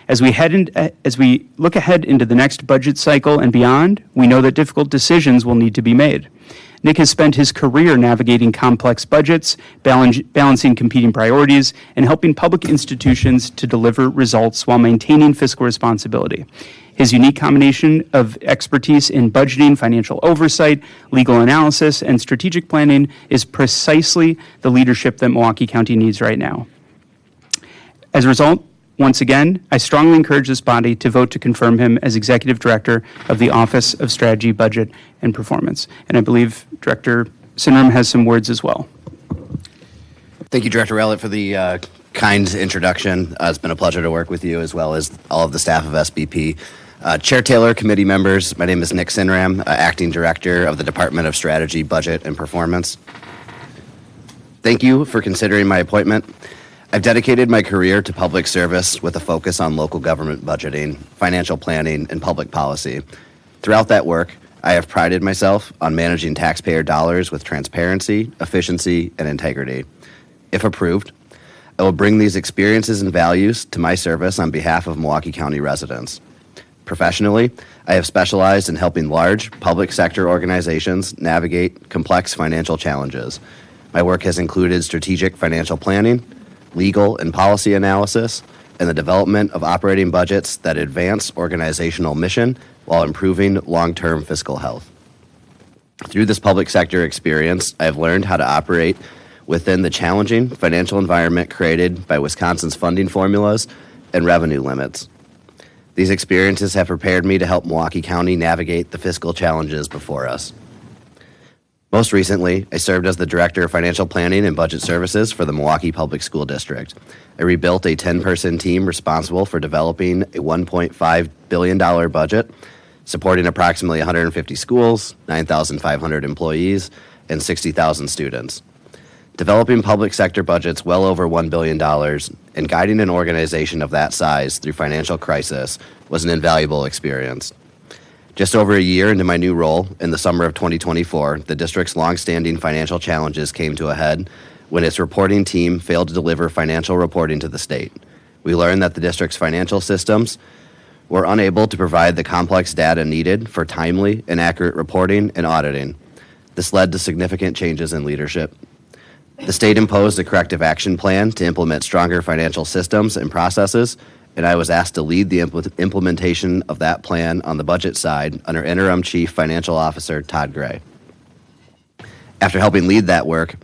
As we look ahead into the next budget cycle and beyond, we know that difficult decisions will need to be made. Nick has spent his career navigating complex budgets, balancing competing priorities, and helping public institutions to deliver results while maintaining fiscal responsibility. His unique combination of expertise in budgeting, financial oversight, legal analysis, and strategic planning is precisely the leadership that Milwaukee County needs right now. As a result, once again, I strongly encourage this body to vote to confirm him as Executive Director of the Office of Strategy, Budget, and Performance. And I believe Director Sinram has some words as well. Thank you, Director Rowlett, for the kind introduction. It's been a pleasure to work with you as well as all of the staff of SBP. Chair Taylor, committee members, my name is Nick Sinram, Acting Director of the Department of Strategy, Budget, and Performance. Thank you for considering my appointment. I've dedicated my career to public service with a focus on local government budgeting, financial planning, and public policy. Throughout that work, I have prided myself on managing taxpayer dollars with transparency, efficiency, and integrity. If approved, I will bring these experiences and values to my service on behalf of Milwaukee County residents. Professionally, I have specialized in helping large public sector organizations navigate complex financial challenges. My work has included strategic financial planning, legal and policy analysis, and the development of operating budgets that advance organizational mission while improving long-term fiscal health. Through this public sector experience, I have learned how to operate within the challenging financial environment created by Wisconsin's funding formulas and revenue limits. These experiences have prepared me to help Milwaukee County navigate the fiscal challenges before us. Most recently, I served as the Director of Financial Planning and Budget Services for the Milwaukee Public School District. I rebuilt a 10-person team responsible for developing a $1.5 billion budget, supporting approximately 150 schools, 9,500 employees, and 60,000 students. Developing public sector budgets well over $1 billion and guiding an organization of that size through financial crisis was an invaluable experience. Just over a year into my new role, in the summer of 2024, the district's longstanding financial challenges came to a head when its reporting team failed to deliver financial reporting to the state. We learned that the district's financial systems were unable to provide the complex data needed for timely and accurate reporting and auditing. This led to significant changes in leadership. The state imposed a corrective action plan to implement stronger financial systems and processes, and I was asked to lead the implementation of that plan on the budget side under Interim Chief Financial Officer Todd Gray. After helping lead that work,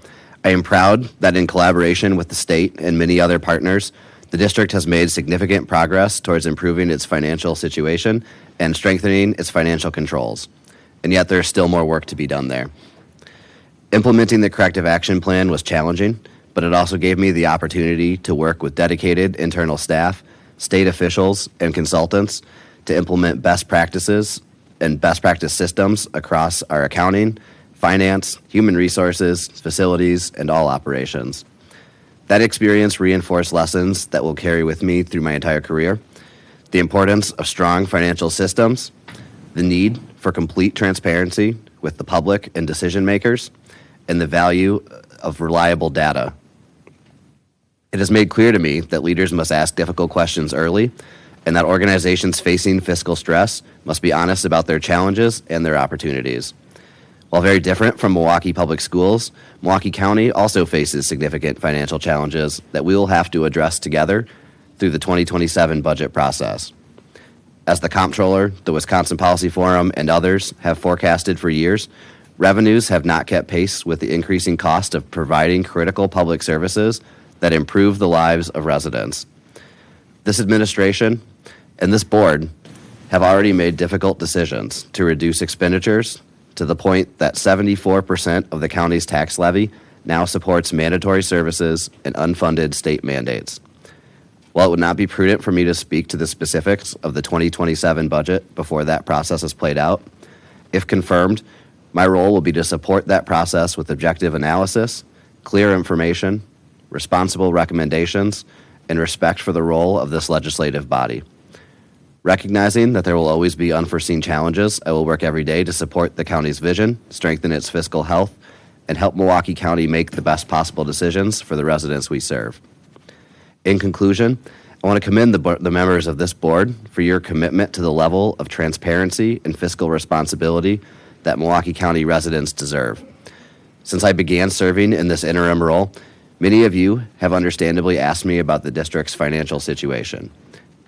I am proud that in collaboration with the state and many other partners, the district has made significant progress towards improving its financial situation and strengthening its financial controls. And yet there is still more work to be done there. Implementing the corrective action plan was challenging, but it also gave me the opportunity to work with dedicated internal staff, state officials, and consultants to implement best practices and best practice systems across our accounting, finance, human resources, facilities, and all operations. That experience reinforced lessons that will carry with me through my entire career: the importance of strong financial systems, the need for complete transparency with the public and decision makers, and the value of reliable data. It has made clear to me that leaders must ask difficult questions early, and that organizations facing fiscal stress must be honest about their challenges and their opportunities. While very different from Milwaukee Public Schools, Milwaukee County also faces significant financial challenges that we will have to address together through the 2027 budget process. As the Comptroller, the Wisconsin Policy Forum, and others have forecasted for years, revenues have not kept pace with the increasing cost of providing critical public services that improve the lives of residents. This administration and this board have already made difficult decisions to reduce expenditures to the point that 74% of the county's tax levy now supports mandatory services and unfunded state mandates. While it would not be prudent for me to speak to the specifics of the 2027 budget before that process is played out, if confirmed, my role will be to support that process with objective analysis, clear information, responsible recommendations, and respect for the role of this legislative body. Recognizing that there will always be unforeseen challenges, I will work every day to support the county's vision, strengthen its fiscal health, and help Milwaukee County make the best possible decisions for the residents we serve. In conclusion, I want to commend the members of this board for your commitment to the level of transparency and fiscal responsibility that Milwaukee County residents deserve. Since I began serving in this interim role, many of you have understandably asked me about the district's financial situation.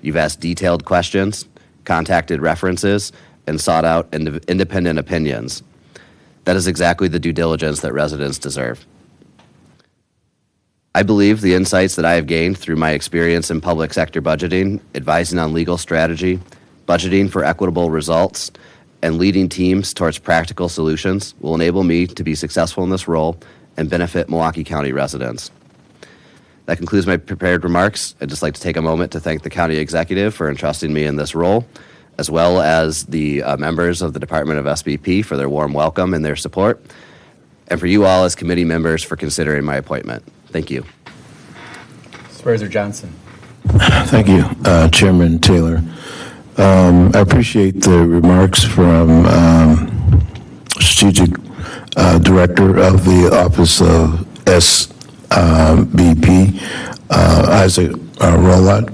You've asked detailed questions, contacted references, and sought out independent opinions. That is exactly the due diligence that residents deserve. I believe the insights that I have gained through my experience in public sector budgeting, advising on legal strategy, budgeting for equitable results, and leading teams towards practical solutions will enable me to be successful in this role and benefit Milwaukee County residents. That concludes my prepared remarks. I'd just like to take a moment to thank the county executive for entrusting me in this role, as well as the members of the Department of SBP for their warm welcome and their support, and for you all as committee members for considering my appointment. Thank you. Supervisor Johnson. Thank you, Chairman Taylor. I appreciate the remarks from Strategic Director of the Office of SBP, Isaac Rowlett.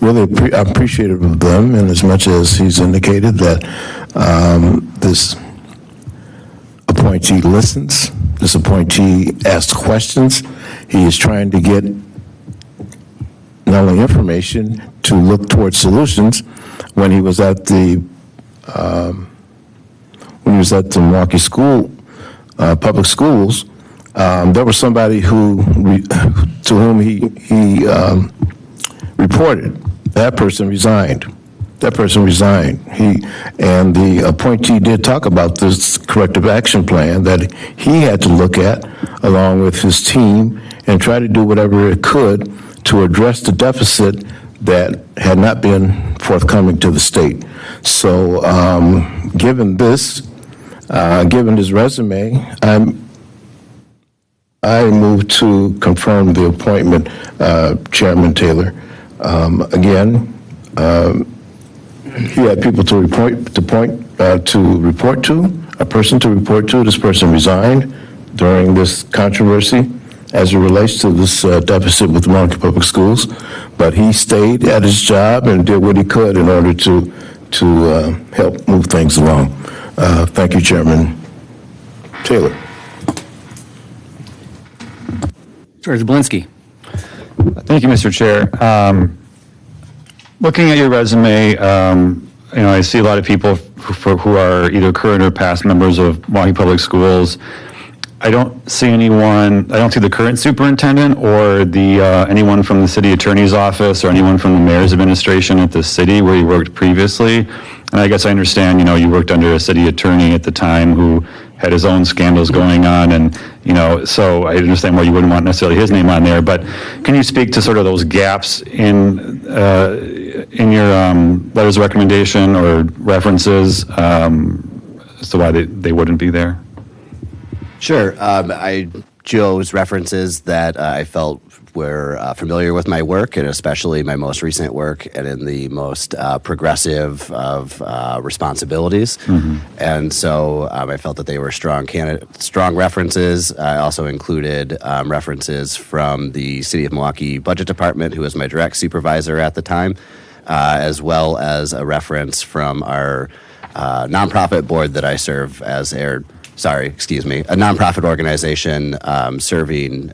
Really appreciative of them, and as much as he's indicated that this appointee listens, this appointee asks questions, he is trying to get not only information to look towards solutions. When he was at the Milwaukee School public schools, there was somebody to whom he reported. That person resigned. And the appointee did talk about this corrective action plan that he had to look at along with his team and try to do whatever it could to address the deficit that had not been forthcoming to the state. So given this, given his resume, I move to confirm the appointment, Chairman Taylor. Again, he had people to report to, a person to report to. This person resigned during this controversy as it relates to this deficit with the Milwaukee Public Schools, but he stayed at his job and did what he could in order to help move things along. Thank you, Chairman Taylor. George Blinsky. Thank you, Mr. Chair. Looking at your resume, I see a lot of people who are either current or past members of Milwaukee Public Schools. I don't see the current superintendent or anyone from the city attorney's office or anyone from the mayor's administration at the city where you worked previously. And I guess I understand, you worked under a city attorney at the time who had his own scandals going on, and so I understand why you wouldn't want necessarily his name on there. But can you speak to sort of those gaps in your letters of recommendation or references as to why they wouldn't be there? Sure. I chose references that I felt were familiar with my work, and especially my most recent work, and in the most progressive of responsibilities. Mm-hmm. And so I felt that they were strong references. I also included references from the City of Milwaukee Budget Department, who was my direct supervisor at the time, as well as a reference from our nonprofit board that I serve as a nonprofit organization serving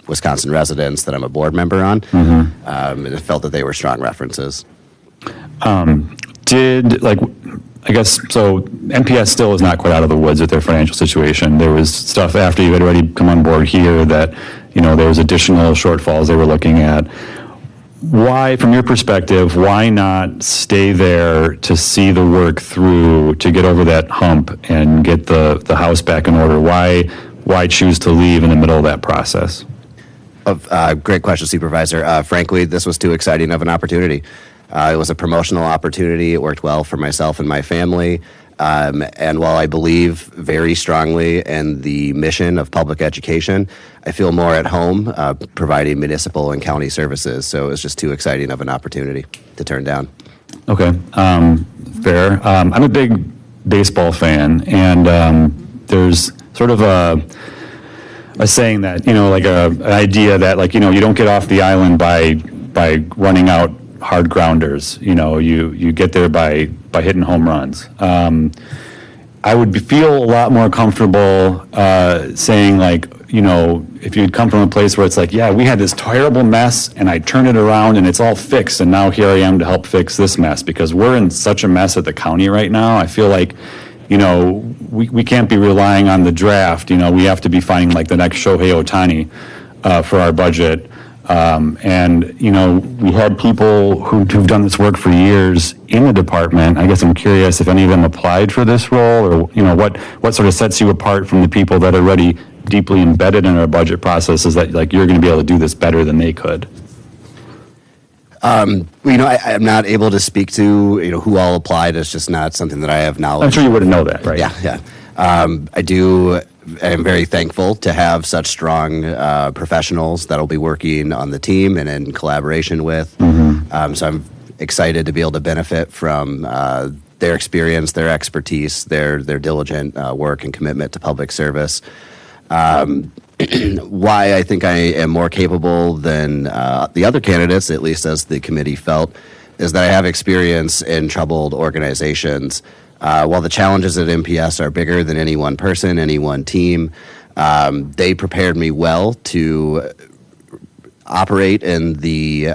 Wisconsin residents that I'm a board member on. Mm-hmm. And I felt that they were strong references. MPS still is not quite out of the woods with their financial situation. There was stuff after you had already come on board here that, there was additional shortfalls they were looking at. Why, from your perspective, why not stay there to see the work through, to get over that hump and get the house back in order? Why choose to leave in the middle of that process? Great question, Supervisor. Frankly, this was too exciting of an opportunity. It was a promotional opportunity. It worked well for myself and my family. And while I believe very strongly in the mission of public education, I feel more at home providing municipal and county services. So it's just too exciting of an opportunity to turn down. Okay, fair. I'm a big baseball fan, and there's sort of a saying that, like an idea that, like, you don't get off the island by running out hard grounders. You get there by hitting home runs. I would feel a lot more comfortable saying, like, if you'd come from a place where it's like, yeah, we had this terrible mess and I turned it around and it's all fixed, and now here I am to help fix this mess, because we're in such a mess at the county right now. I feel like, we can't be relying on the draft. We have to be finding like the next Shohei Ohtani for our budget. And we had people who've done this work for years in the department. I guess I'm curious if any of them applied for this role, or what sort of sets you apart from the people that are already deeply embedded in our budget processes, that like you're going to be able to do this better than they could. I'm not able to speak to who all applied. It's just not something that I have knowledge. I'm sure you wouldn't know that, right? Yeah. I am very thankful to have such strong professionals that'll be working on the team and in collaboration with. So I'm excited to be able to benefit from their experience, their expertise, their diligent work and commitment to public service. Why I think I am more capable than the other candidates, at least as the committee felt, is that I have experience in troubled organizations. While the challenges at MPS are bigger than any one person, any one team, they prepared me well to operate in the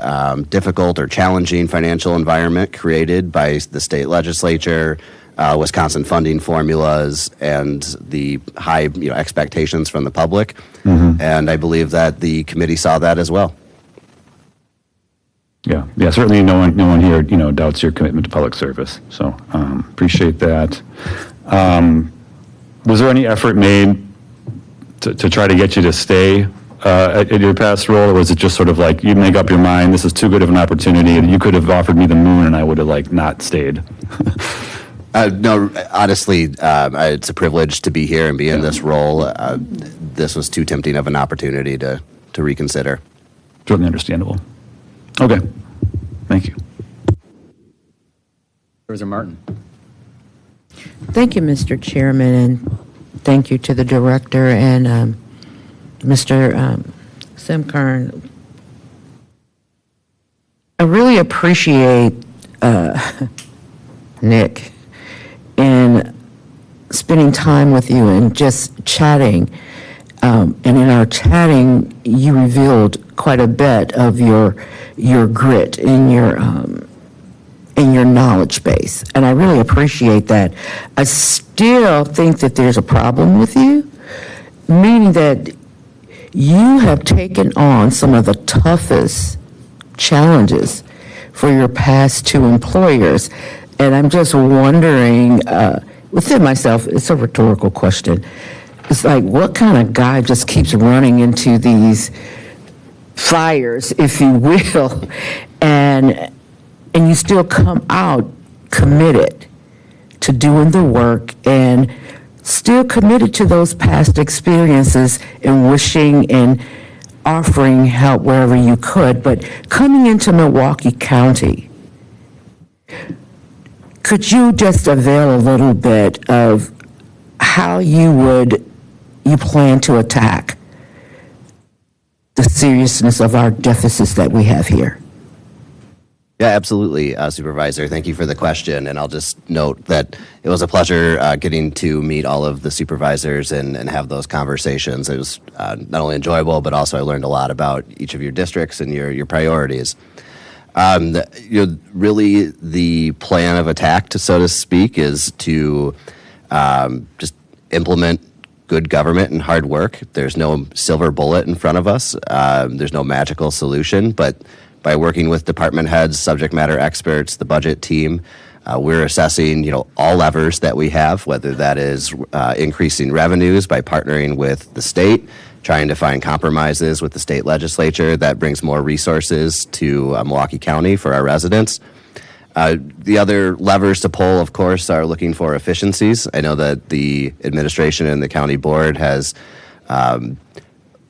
difficult or challenging financial environment created by the state legislature, Wisconsin funding formulas, and the high expectations from the public. And I believe that the committee saw that as well. Yeah. Certainly, no one here, doubts your commitment to public service. So appreciate that. Was there any effort made to try to get you to stay at your past role, or was it just sort of like you make up your mind, this is too good of an opportunity, and you could have offered me the moon and I would have not stayed? No, honestly, it's a privilege to be here and be in this role. This was too tempting of an opportunity to reconsider. Totally understandable. Okay, thank you. Supervisor Martin. Thank you, Mr. Chairman, and thank you to the director and Mr. Simkern. I really appreciate Nick in spending time with you and just chatting. And in our chatting, you revealed quite a bit of your grit and your knowledge base, and I really appreciate that. I still think that there's a problem with you, meaning that you have taken on some of the toughest challenges for your past two employers, and I'm just wondering, within myself, it's a rhetorical question. It's like, what kind of guy just keeps running into these fires, if you will, and you still come out committed to doing the work and still committed to those past experiences and wishing and offering help wherever you could. But coming into Milwaukee County, could you just avail a little bit of how you plan to attack the seriousness of our deficits that we have here? Yeah, absolutely, Supervisor. Thank you for the question. And I'll just note that it was a pleasure getting to meet all of the supervisors and have those conversations. It was not only enjoyable, but also I learned a lot about each of your districts and your priorities. Really, the plan of attack, so to speak, is to just implement good government and hard work. There's no silver bullet in front of us. There's no magical solution, but by working with department heads, subject matter experts, the budget team, we're assessing, all levers that we have, whether that is increasing revenues by partnering with the state, trying to find compromises with the state legislature that brings more resources to Milwaukee County for our residents. The other levers to pull, of course, are looking for efficiencies. I know that the administration and the county board has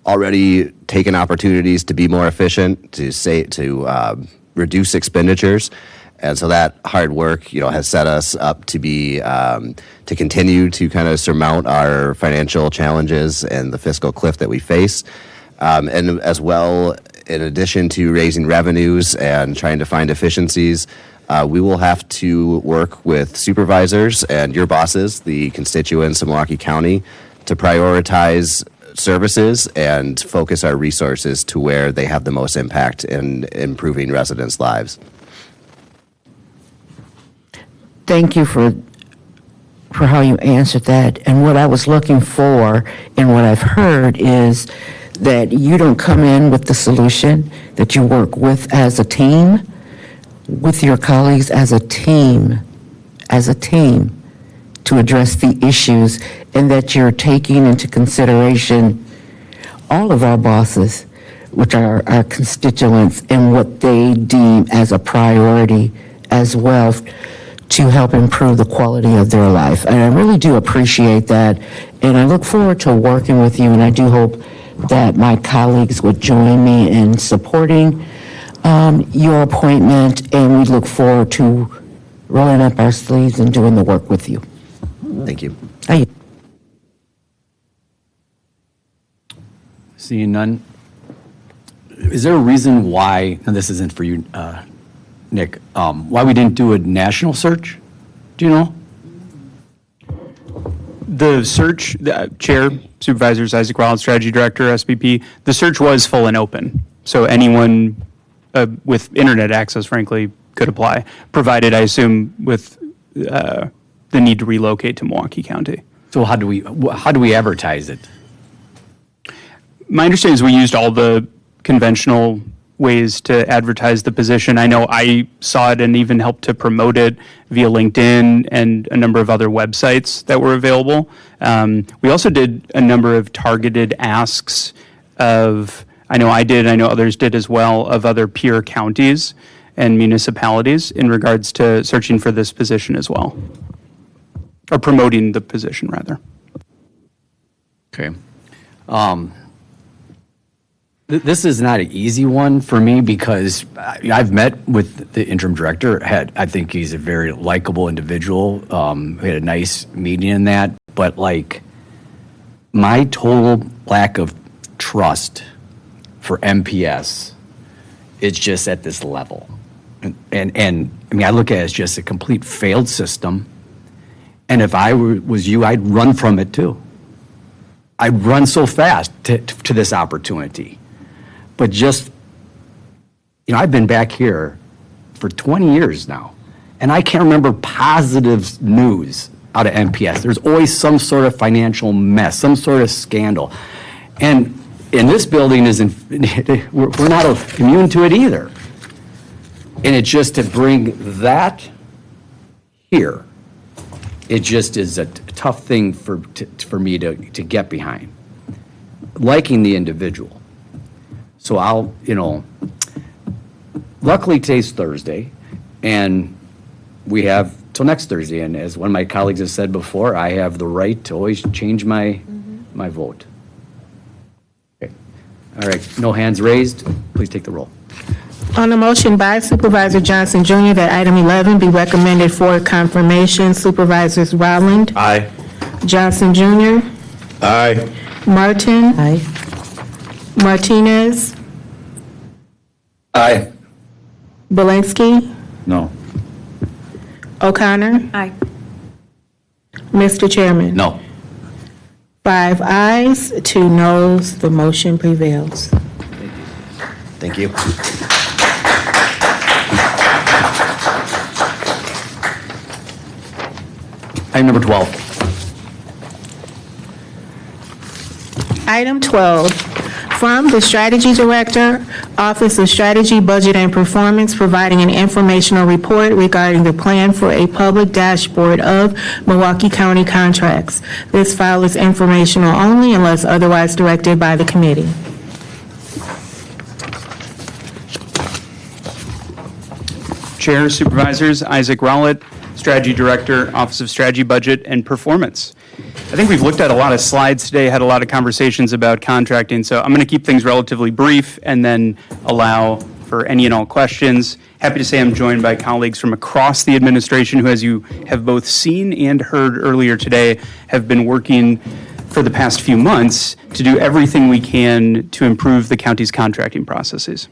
already taken opportunities to be more efficient, to reduce expenditures. And so that hard work, has set us up to be to continue to kind of surmount our financial challenges and the fiscal cliff that we face, and as well, in addition to raising revenues and trying to find efficiencies, we will have to work with supervisors and your bosses, the constituents of Milwaukee County, to prioritize services and focus our resources to where they have the most impact in improving residents' lives. Thank you for how you answered that. And what I was looking for and what I've heard is that you don't come in with the solution, that you work with as a team, with your colleagues as a team, to address the issues, and that you're taking into consideration all of our bosses, which are our constituents, and what they deem as a priority as well, to help improve the quality of their life. And I really do appreciate that, and I look forward to working with you, and I do hope that my colleagues would join me in supporting your appointment, and we look forward to rolling up our sleeves and doing the work with you. Thank you. Seeing none. Is there a reason why, and this isn't for you, Nick, why we didn't do a national search? Do you know? The search, Chair, Supervisors, Isaac Rollins, Strategy Director, SBP, the search was full and open. So anyone with internet access, frankly, could apply, provided, I assume, with the need to relocate to Milwaukee County. So how do we advertise it? My understanding is we used all the conventional ways to advertise the position. I know I saw it and even helped to promote it via LinkedIn and a number of other websites that were available. We also did a number of targeted asks of, I know I did, I know others did as well, of other peer counties and municipalities in regards to searching for this position as well, or promoting the position rather. Okay. This is not an easy one for me because I've met with the interim director. I think he's a very likable individual. We had a nice meeting in that, but my total lack of trust for MPS is just at this level. And I mean, I look at it as just a complete failed system. And if I was you, I'd run from it too. I'd run so fast to this opportunity. But just, I've been back here for 20 years now, and I can't remember positive news out of MPS. There's always some sort of financial mess, some sort of scandal. And this building we're not immune to it either. And it's just to bring that here, it just is a tough thing for me to get behind. Liking the individual. So luckily today's Thursday, and we have till next Thursday. And as one of my colleagues has said before, I have the right to always change my vote. Okay. All right, no hands raised. Please take the roll. On the motion by Supervisor Johnson Jr. that item 11 be recommended for confirmation, Supervisors Rowland. Aye. Johnson Jr. Aye. Martin. Aye. Martinez. Aye. Belinsky. No. O'Connor. Aye. Mr. Chairman. No. 5 ayes, 2 noes. The motion prevails. Thank you. Item number 12. Item 12, from the Strategy Director, Office of Strategy, Budget, and Performance, providing an informational report regarding the plan for a public dashboard of Milwaukee County contracts. This file is informational only unless otherwise directed by the committee. Chair, Supervisors, Isaac Rowlett, Strategy Director, Office of Strategy, Budget, and Performance. I think we've looked at a lot of slides today, had a lot of conversations about contracting, so I'm going to keep things relatively brief and then allow for any and all questions. Happy to say I'm joined by colleagues from across the administration who, as you have both seen and heard earlier today, have been working for the past few months to do everything we can to improve the county's contracting processes.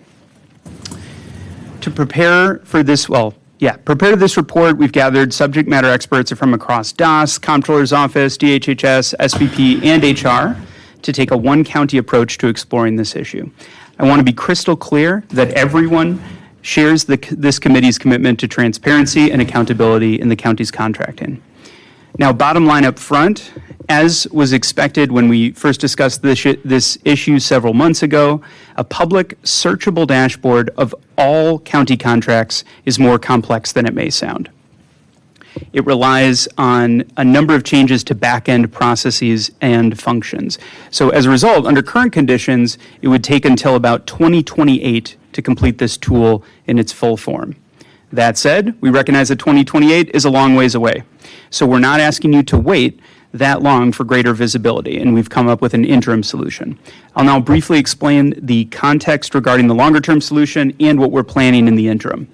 To prepare for this, prepare this report, we've gathered subject matter experts from across DOS, Comptroller's Office, DHHS, SBP, and HR to take a one-county approach to exploring this issue. I want to be crystal clear that everyone shares this committee's commitment to transparency and accountability in the county's contracting. Now, bottom line up front, as was expected when we first discussed this issue several months ago, a public searchable dashboard of all county contracts is more complex than it may sound. It relies on a number of changes to back-end processes and functions. So as a result, under current conditions, it would take until about 2028 to complete this tool in its full form. That said, we recognize that 2028 is a long ways away. So we're not asking you to wait that long for greater visibility, and we've come up with an interim solution. I'll now briefly explain the context regarding the longer-term solution and what we're planning in the interim.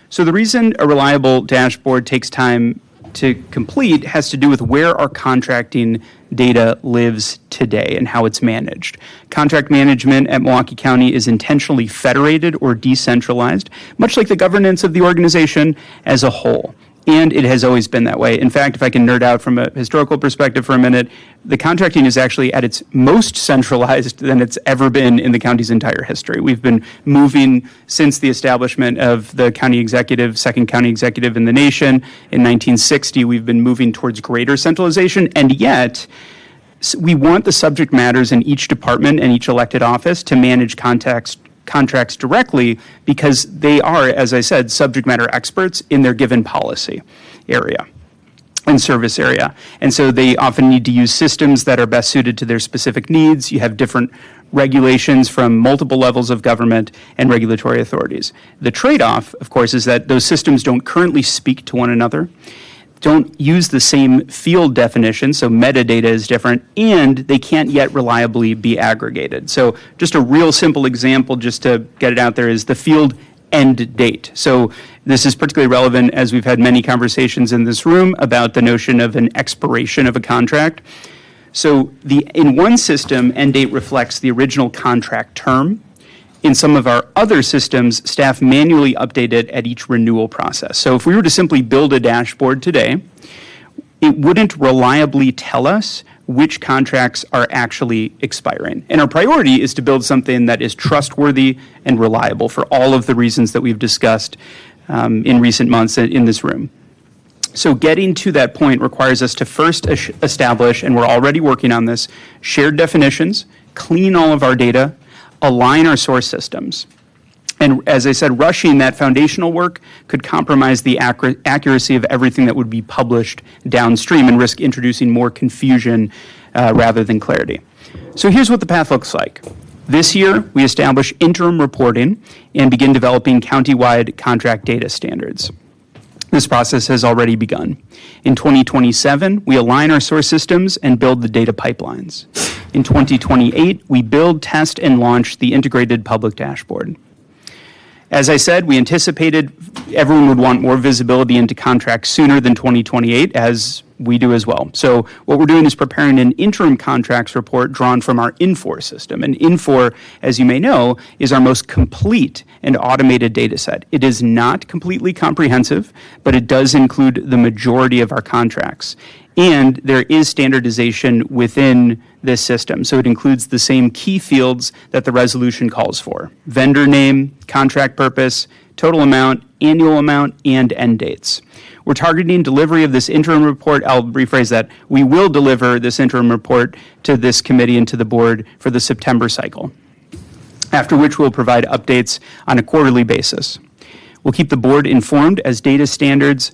So the reason a reliable dashboard takes time to complete has to do with where our contracting data lives today and how it's managed. Contract management at Milwaukee County is intentionally federated or decentralized, much like the governance of the organization as a whole. And it has always been that way. In fact, if I can nerd out from a historical perspective for a minute, the contracting is actually at its most centralized than it's ever been in the county's entire history. We've been moving since the establishment of the county executive, second county executive in the nation in 1960. We've been moving towards greater centralization, and yet we want the subject matters in each department and each elected office to manage contracts directly because they are, as I said, subject matter experts in their given policy area and service area. And so they often need to use systems that are best suited to their specific needs. You have different regulations from multiple levels of government and regulatory authorities. The trade-off, of course, is that those systems don't currently speak to one another, don't use the same field definition, so metadata is different, and they can't yet reliably be aggregated. So just a real simple example, just to get it out there, is the field end date. So this is particularly relevant as we've had many conversations in this room about the notion of an expiration of a contract. So in one system, end date reflects the original contract term. In some of our other systems, staff manually update it at each renewal process. So if we were to simply build a dashboard today, it wouldn't reliably tell us which contracts are actually expiring. And our priority is to build something that is trustworthy and reliable for all of the reasons that we've discussed in recent months in this room. So getting to that point requires us to first establish, and we're already working on this, shared definitions, clean all of our data, align our source systems. And as I said, rushing that foundational work could compromise the accuracy of everything that would be published downstream and risk introducing more confusion rather than clarity. So here's what the path looks like. This year, we establish interim reporting and begin developing county-wide contract data standards. This process has already begun. In 2027, we align our source systems and build the data pipelines. In 2028, we build, test, and launch the integrated public dashboard. As I said, we anticipated everyone would want more visibility into contracts sooner than 2028, as we do as well. So what we're doing is preparing an interim contracts report drawn from our Infor system. And Infor, as you may know, is our most complete and automated data set. It is not completely comprehensive, but it does include the majority of our contracts. And there is standardization within this system. So it includes the same key fields that the resolution calls for: vendor name, contract purpose, total amount, annual amount, and end dates. We're targeting delivery of this interim report. I'll rephrase that. We will deliver this interim report to this committee and to the board for the September cycle, after which we'll provide updates on a quarterly basis. We'll keep the board informed as data standards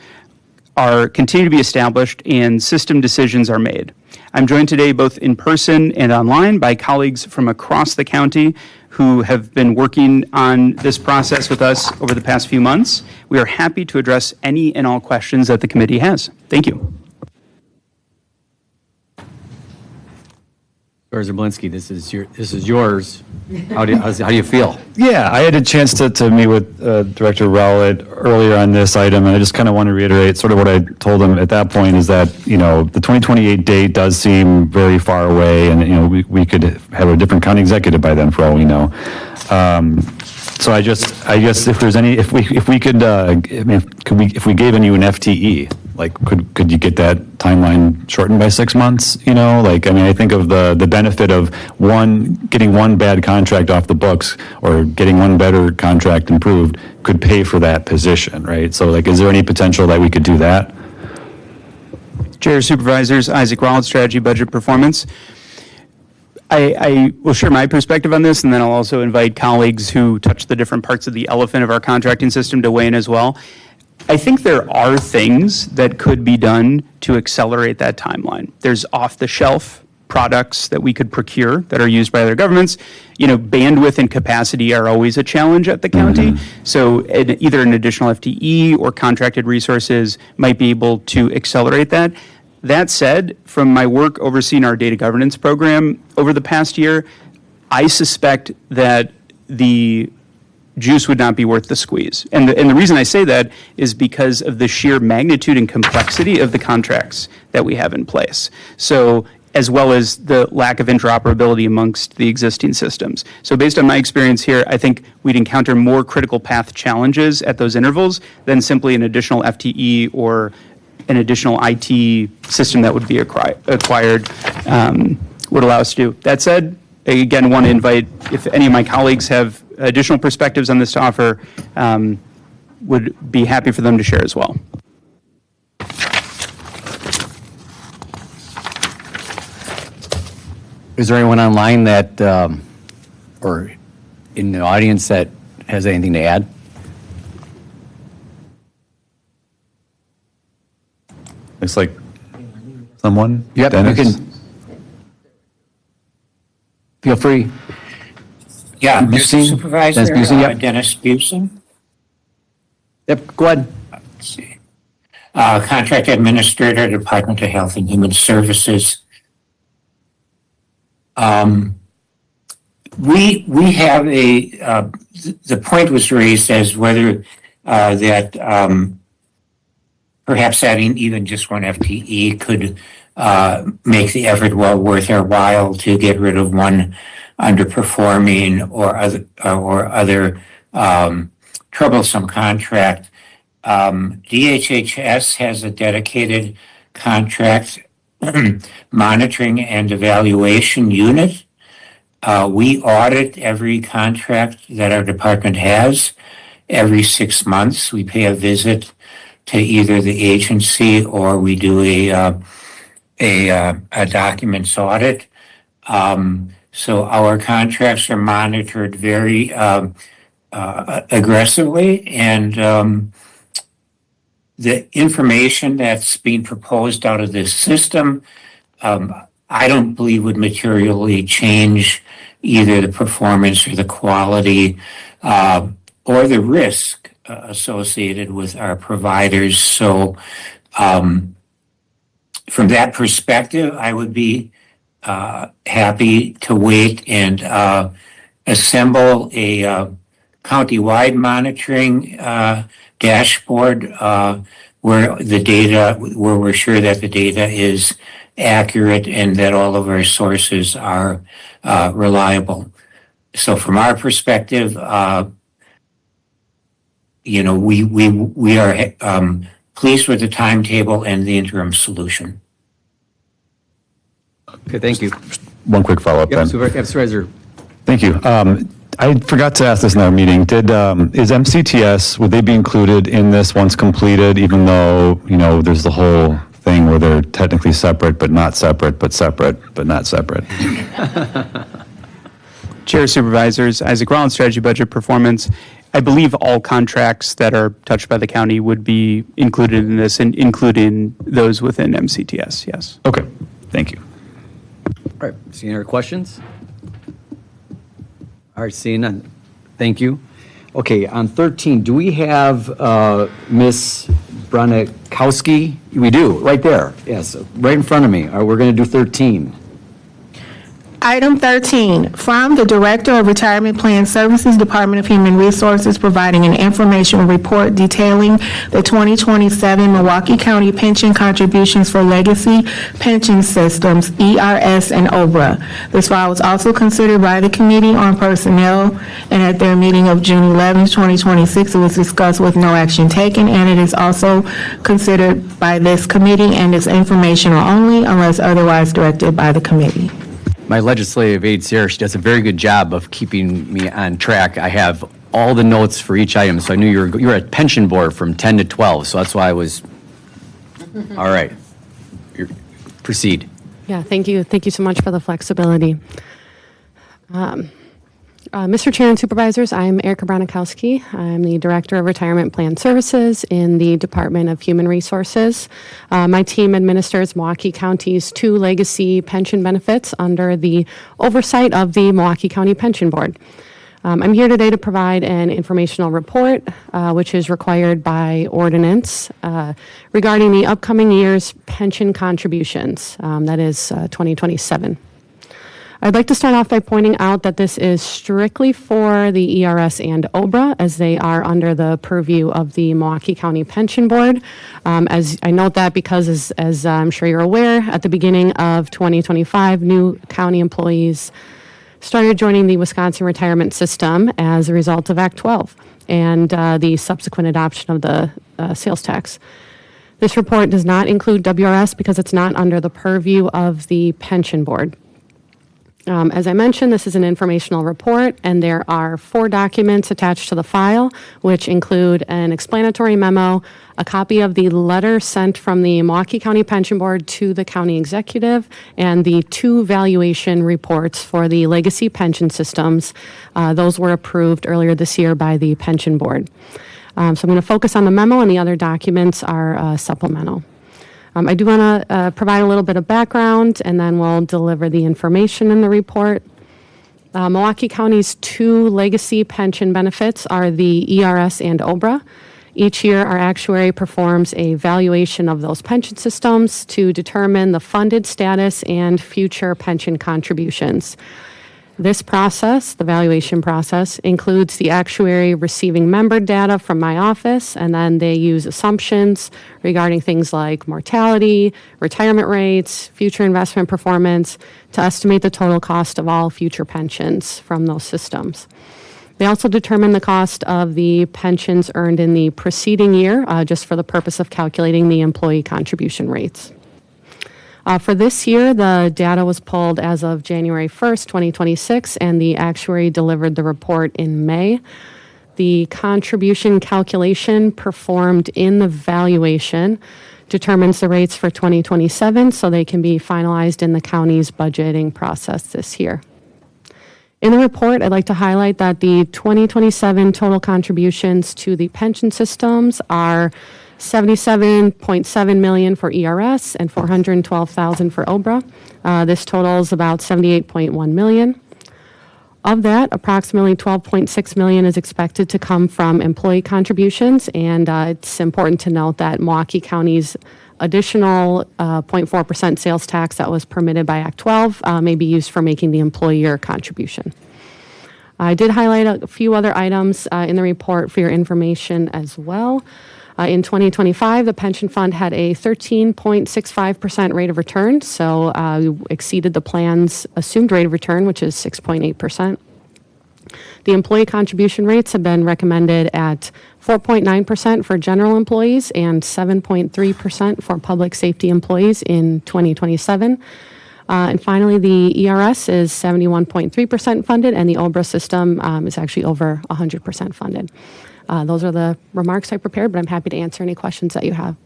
continue to be established and system decisions are made. I'm joined today both in person and online by colleagues from across the county who have been working on this process with us over the past few months. We are happy to address any and all questions that the committee has. Thank you. Supervisor Blinsky, this is yours. How do you feel? Yeah, I had a chance to meet with Director Rowlett earlier on this item, and I just kind of want to reiterate sort of what I told him at that point is that, the 2028 date does seem very far away, and, we could have a different county executive by then, for all we know. So I guess if there's any, if we could, if we gave you an FTE, like, could you get that timeline shortened by 6 months? I think of the benefit of getting one bad contract off the books or getting one better contract improved could pay for that position, right? So, is there any potential that we could do that? Chair, Supervisors, Isaac Rowlett, Strategy, Budget, Performance. I will share my perspective on this, and then I'll also invite colleagues who touch the different parts of the elephant of our contracting system to weigh in as well. I think there are things that could be done to accelerate that timeline. There's off-the-shelf products that we could procure that are used by other governments. Bandwidth and capacity are always a challenge at the county. So either an additional FTE or contracted resources might be able to accelerate that. That said, from my work overseeing our data governance program over the past year, I suspect that the juice would not be worth the squeeze. And the reason I say that is because of the sheer magnitude and complexity of the contracts that we have in place. So, as well as the lack of interoperability amongst the existing systems. So based on my experience here, I think we'd encounter more critical path challenges at those intervals than simply an additional FTE or an additional IT system that would be acquired would allow us to do. That said, again, want to invite, if any of my colleagues have additional perspectives on this to offer, would be happy for them to share as well. Is there anyone online that, or in the audience that has anything to add? Looks like someone? Yep, Dennis? you can. Feel free. Yeah, Busing? Mr. Supervisor, Dennis Busing, yep. Dennis Busing. Yep, go ahead. Let's see. Contract Administrator, Department of Health and Human Services. We have the point was raised as whether that perhaps adding even just one FTE could make the effort well worth our while to get rid of one underperforming or other troublesome contract. DHHS has a dedicated contract monitoring and evaluation unit. We audit every contract that our department has. Every 6 months, we pay a visit to either the agency or we do a documents audit. So our contracts are monitored very aggressively, and the information that's being proposed out of this system, I don't believe would materially change either the performance or the quality or the risk associated with our providers. So from that perspective, I would be happy to wait and assemble a county-wide monitoring dashboard where we're sure that the data is accurate and that all of our sources are reliable. So from our perspective, we are pleased with the timetable and the interim solution. Okay, thank you. One quick follow-up then. Supervisor. Thank you. I forgot to ask this in our meeting. Is MCTS, would they be included in this once completed, even though, there's the whole thing where they're technically separate, but not separate, but not separate? Chair, Supervisors, Isaac Rowlett, Strategy, Budget, Performance. I believe all contracts that are touched by the county would be included in this, and including those within MCTS, yes. Okay, thank you. All right, see any other questions? All right, seeing none. Thank you. Okay, on 13, do we have Ms. Bronikowski? We do, right there. Yes, right in front of me. All right, we're going to do 13. Item 13, from the Director of Retirement Plan Services, Department of Human Resources, providing an informational report detailing the 2027 Milwaukee County pension contributions for legacy pension systems, ERS and OBRA. This file was also considered by the Committee on Personnel, and at their meeting of June 11, 2026, it was discussed with no action taken, and it is also considered by this committee and is informational only unless otherwise directed by the committee. My legislative aide, Sarah, she does a very good job of keeping me on track. I have all the notes for each item, so I knew you were at pension board from 10 to 12, so that's why I was, all right. Proceed. Yeah, thank you. Thank you so much for the flexibility. Mr. Chair and Supervisors, I'm Erica Bronikowski. I'm the Director of Retirement Plan Services in the Department of Human Resources. My team administers Milwaukee County's 2 legacy pension benefits under the oversight of the Milwaukee County Pension Board. I'm here today to provide an informational report, which is required by ordinance, regarding the upcoming year's pension contributions, that is 2027. I'd like to start off by pointing out that this is strictly for the ERS and OBRA, as they are under the purview of the Milwaukee County Pension Board. As I note that because, as I'm sure you're aware, at the beginning of 2025, new county employees started joining the Wisconsin retirement system as a result of Act 12 and the subsequent adoption of the sales tax. This report does not include WRS because it's not under the purview of the pension board. As I mentioned, this is an informational report, and there are 4 documents attached to the file, which include an explanatory memo, a copy of the letter sent from the Milwaukee County Pension Board to the county executive, and the 2 valuation reports for the legacy pension systems. Those were approved earlier this year by the pension board. So I'm going to focus on the memo, and the other documents are supplemental. I do want to provide a little bit of background, and then we'll deliver the information in the report. Milwaukee County's 2 legacy pension benefits are the ERS and OBRA. Each year, our actuary performs a valuation of those pension systems to determine the funded status and future pension contributions. This process, the valuation process, includes the actuary receiving member data from my office, and then they use assumptions regarding things like mortality, retirement rates, future investment performance to estimate the total cost of all future pensions from those systems. They also determine the cost of the pensions earned in the preceding year, just for the purpose of calculating the employee contribution rates. For this year, the data was pulled as of January 1st, 2026, and the actuary delivered the report in May. The contribution calculation performed in the valuation determines the rates for 2027, so they can be finalized in the county's budgeting process this year. In the report, I'd like to highlight that the 2027 total contributions to the pension systems are $77.7 million for ERS and $412,000 for OBRA. This totals about $78.1 million. Of that, approximately $12.6 million is expected to come from employee contributions, and it's important to note that Milwaukee County's additional 0.4% sales tax that was permitted by Act 12 may be used for making the employer contribution. I did highlight a few other items in the report for your information as well. In 2025, the pension fund had a 13.65% rate of return, so exceeded the plan's assumed rate of return, which is 6.8%. The employee contribution rates have been recommended at 4.9% for general employees and 7.3% for public safety employees in 2027. And finally, the ERS is 71.3% funded, and the OBRA system is actually over 100% funded. Those are the remarks I prepared, but I'm happy to answer any questions that you have.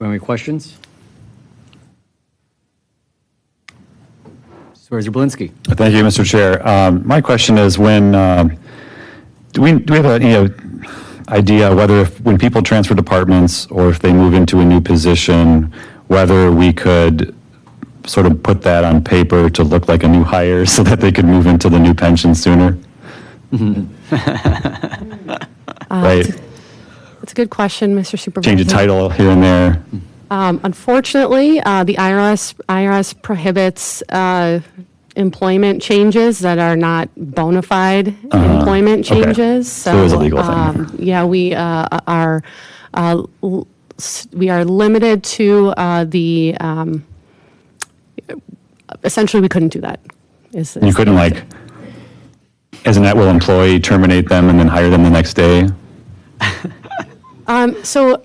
Any questions? Supervisor Blinsky. Thank you, Mr. Chair. My question is, when do we have any idea whether when people transfer departments or if they move into a new position, whether we could sort of put that on paper to look like a new hire so that they could move into the new pension sooner? Right. That's a good question, Mr. Supervisor. Change a title here and there. Unfortunately, the IRS prohibits employment changes that are not bona fide employment okay. changes. So it was a legal thing. Yeah, we are limited to the. Essentially, we couldn't do that. You couldn't, like, as an at-will employee, terminate them and then hire them the next day? To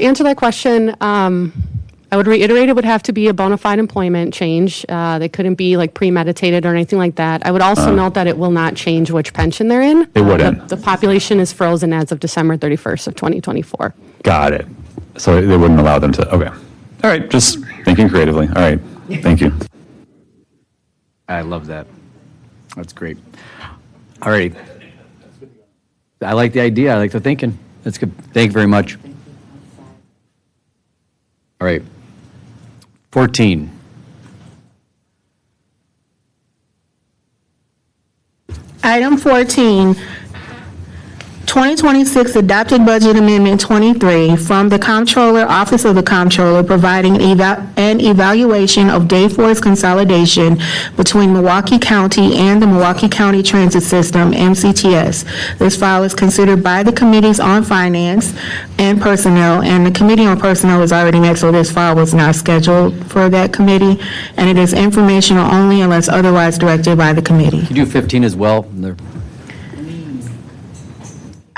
answer that question, I would reiterate it would have to be a bona fide employment change. They couldn't be like premeditated or anything like that. I would also note that it will not change which pension they're in. It wouldn't. The population is frozen as of December 31st of 2024. Got it. So they wouldn't allow them to, okay. All right, just thinking creatively. All right, thank you. I love that. That's great. All right. I like the idea. I like the thinking. That's good. Thank you very much. All right. 14. Item 14, 2026 Adopted Budget Amendment 23 from the Comptroller, Office of the Comptroller, providing an evaluation of Dayforce consolidation between Milwaukee County and the Milwaukee County Transit System, MCTS. This file is considered by the Committees on Finance and Personnel, and the Committee on Personnel is already met, so this file was not scheduled for that committee, and it is informational only unless otherwise directed by the committee. You do 15 as well?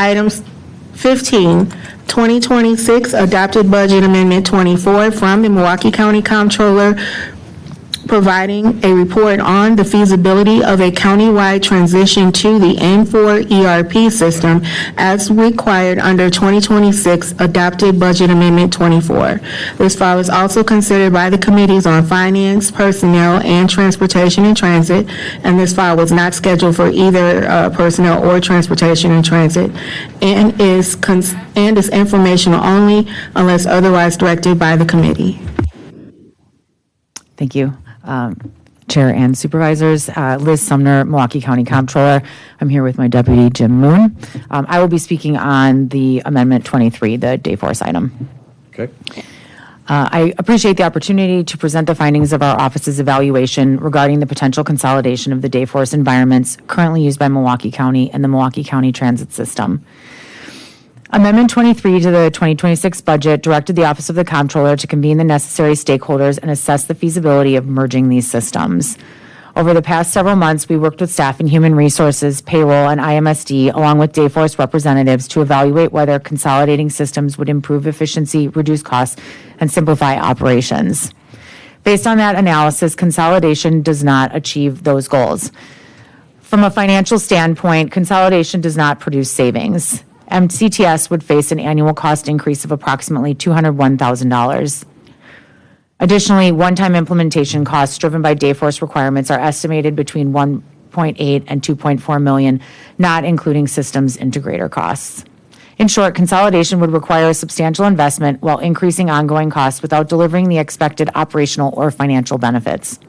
Items 15, 2026 Adopted Budget Amendment 24 from the Milwaukee County Comptroller, providing a report on the feasibility of a countywide transition to the N4 ERP system as required under 2026 Adopted Budget Amendment 24. This file is also considered by the Committees on Finance, Personnel, and Transportation and Transit, and this file was not scheduled for either Personnel or Transportation and Transit, and is informational only unless otherwise directed by the committee. Thank you. Chair and Supervisors, Liz Sumner, Milwaukee County Comptroller. I'm here with my deputy, Jim Moon. I will be speaking on the Amendment 23, the Dayforce item. Okay. I appreciate the opportunity to present the findings of our office's evaluation regarding the potential consolidation of the Dayforce environments currently used by Milwaukee County and the Milwaukee County Transit System. Amendment 23 to the 2026 budget directed the Office of the Comptroller to convene the necessary stakeholders and assess the feasibility of merging these systems. Over the past several months, we worked with staff in Human Resources, Payroll, and IMSD, along with Dayforce representatives, to evaluate whether consolidating systems would improve efficiency, reduce costs, and simplify operations. Based on that analysis, consolidation does not achieve those goals. From a financial standpoint, consolidation does not produce savings. MCTS would face an annual cost increase of approximately $201,000. Additionally, one-time implementation costs driven by Dayforce requirements are estimated between $1.8 and $2.4 million, not including systems integrator costs. In short, consolidation would require a substantial investment while increasing ongoing costs without delivering the expected operational or financial benefits.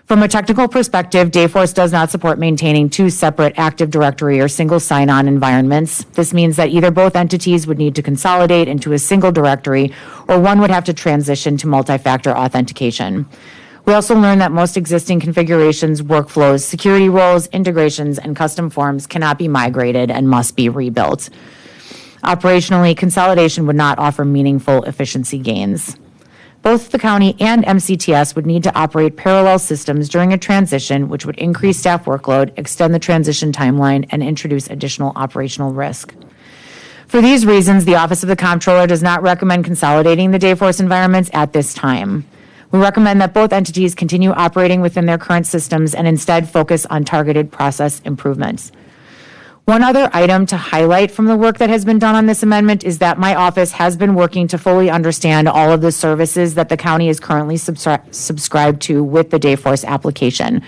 From a technical perspective, Dayforce does not support maintaining two separate Active Directory or single sign-on environments. This means that either both entities would need to consolidate into a single directory, or one would have to transition to multi-factor authentication. We also learned that most existing configurations, workflows, security roles, integrations, and custom forms cannot be migrated and must be rebuilt. Operationally, consolidation would not offer meaningful efficiency gains. Both the county and MCTS would need to operate parallel systems during a transition, which would increase staff workload, extend the transition timeline, and introduce additional operational risk. For these reasons, the Office of the Comptroller does not recommend consolidating the Dayforce environments at this time. We recommend that both entities continue operating within their current systems and instead focus on targeted process improvements. One other item to highlight from the work that has been done on this amendment is that my office has been working to fully understand all of the services that the county is currently subscribed to with the Dayforce application.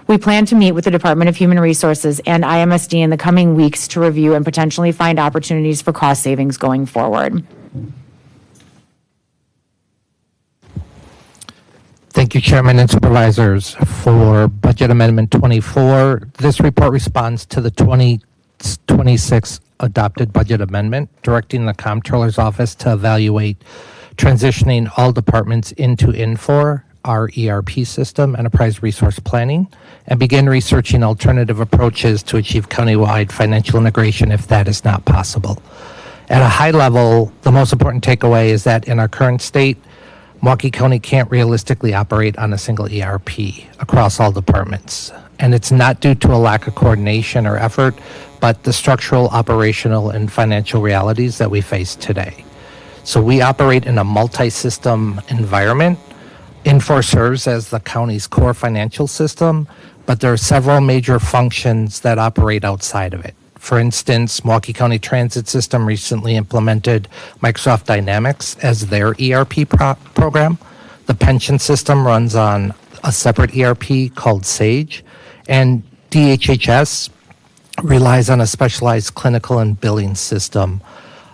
We plan to meet with the Department of Human Resources and IMSD in the coming weeks to review and potentially find opportunities for cost savings going forward. Thank you, Chairman and Supervisors. For Budget Amendment 24, this report responds to the 2026 adopted budget amendment, directing the Comptroller's Office to evaluate transitioning all departments into Infor, our ERP system, Enterprise Resource Planning, and begin researching alternative approaches to achieve countywide financial integration if that is not possible. At a high level, the most important takeaway is that in our current state, Milwaukee County can't realistically operate on a single ERP across all departments. And it's not due to a lack of coordination or effort, but the structural, operational, and financial realities that we face today. So we operate in a multi-system environment. Infor serves as the county's core financial system, but there are several major functions that operate outside of it. For instance, Milwaukee County Transit System recently implemented Microsoft Dynamics as their ERP program. The pension system runs on a separate ERP called Sage, and DHHS relies on a specialized clinical and billing system.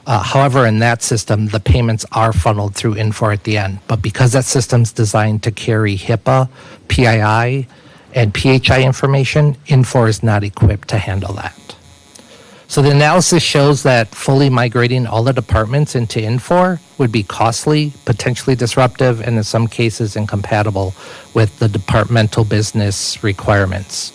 However, in that system, the payments are funneled through Infor at the end. But because that system's designed to carry HIPAA, PII, and PHI information, Infor is not equipped to handle that. So the analysis shows that fully migrating all the departments into Infor would be costly, potentially disruptive, and in some cases incompatible with the departmental business requirements.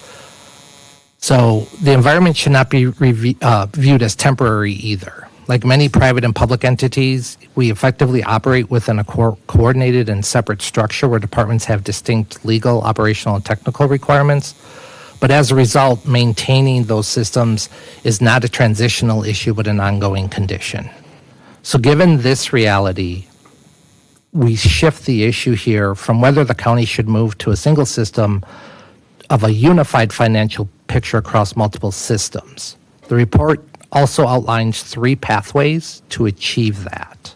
So the environment should not be viewed as temporary either. Like many private and public entities, we effectively operate within a coordinated and separate structure where departments have distinct legal, operational, and technical requirements. But as a result, maintaining those systems is not a transitional issue, but an ongoing condition. So given this reality, we shift the issue here from whether the county should move to a single system of a unified financial picture across multiple systems. The report also outlines 3 pathways to achieve that.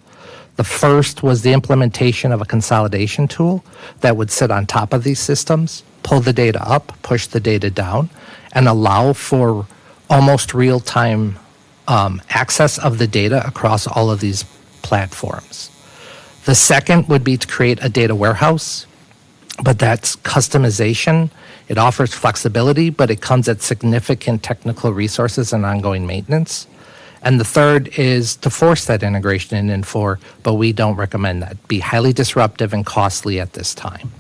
The first was the implementation of a consolidation tool that would sit on top of these systems, pull the data up, push the data down, and allow for almost real-time access of the data across all of these platforms. The second would be to create a data warehouse, but that's customization. It offers flexibility, but it comes at significant technical resources and ongoing maintenance. And the third is to force that integration in Infor, but we don't recommend that. It'd be highly disruptive and costly at this time.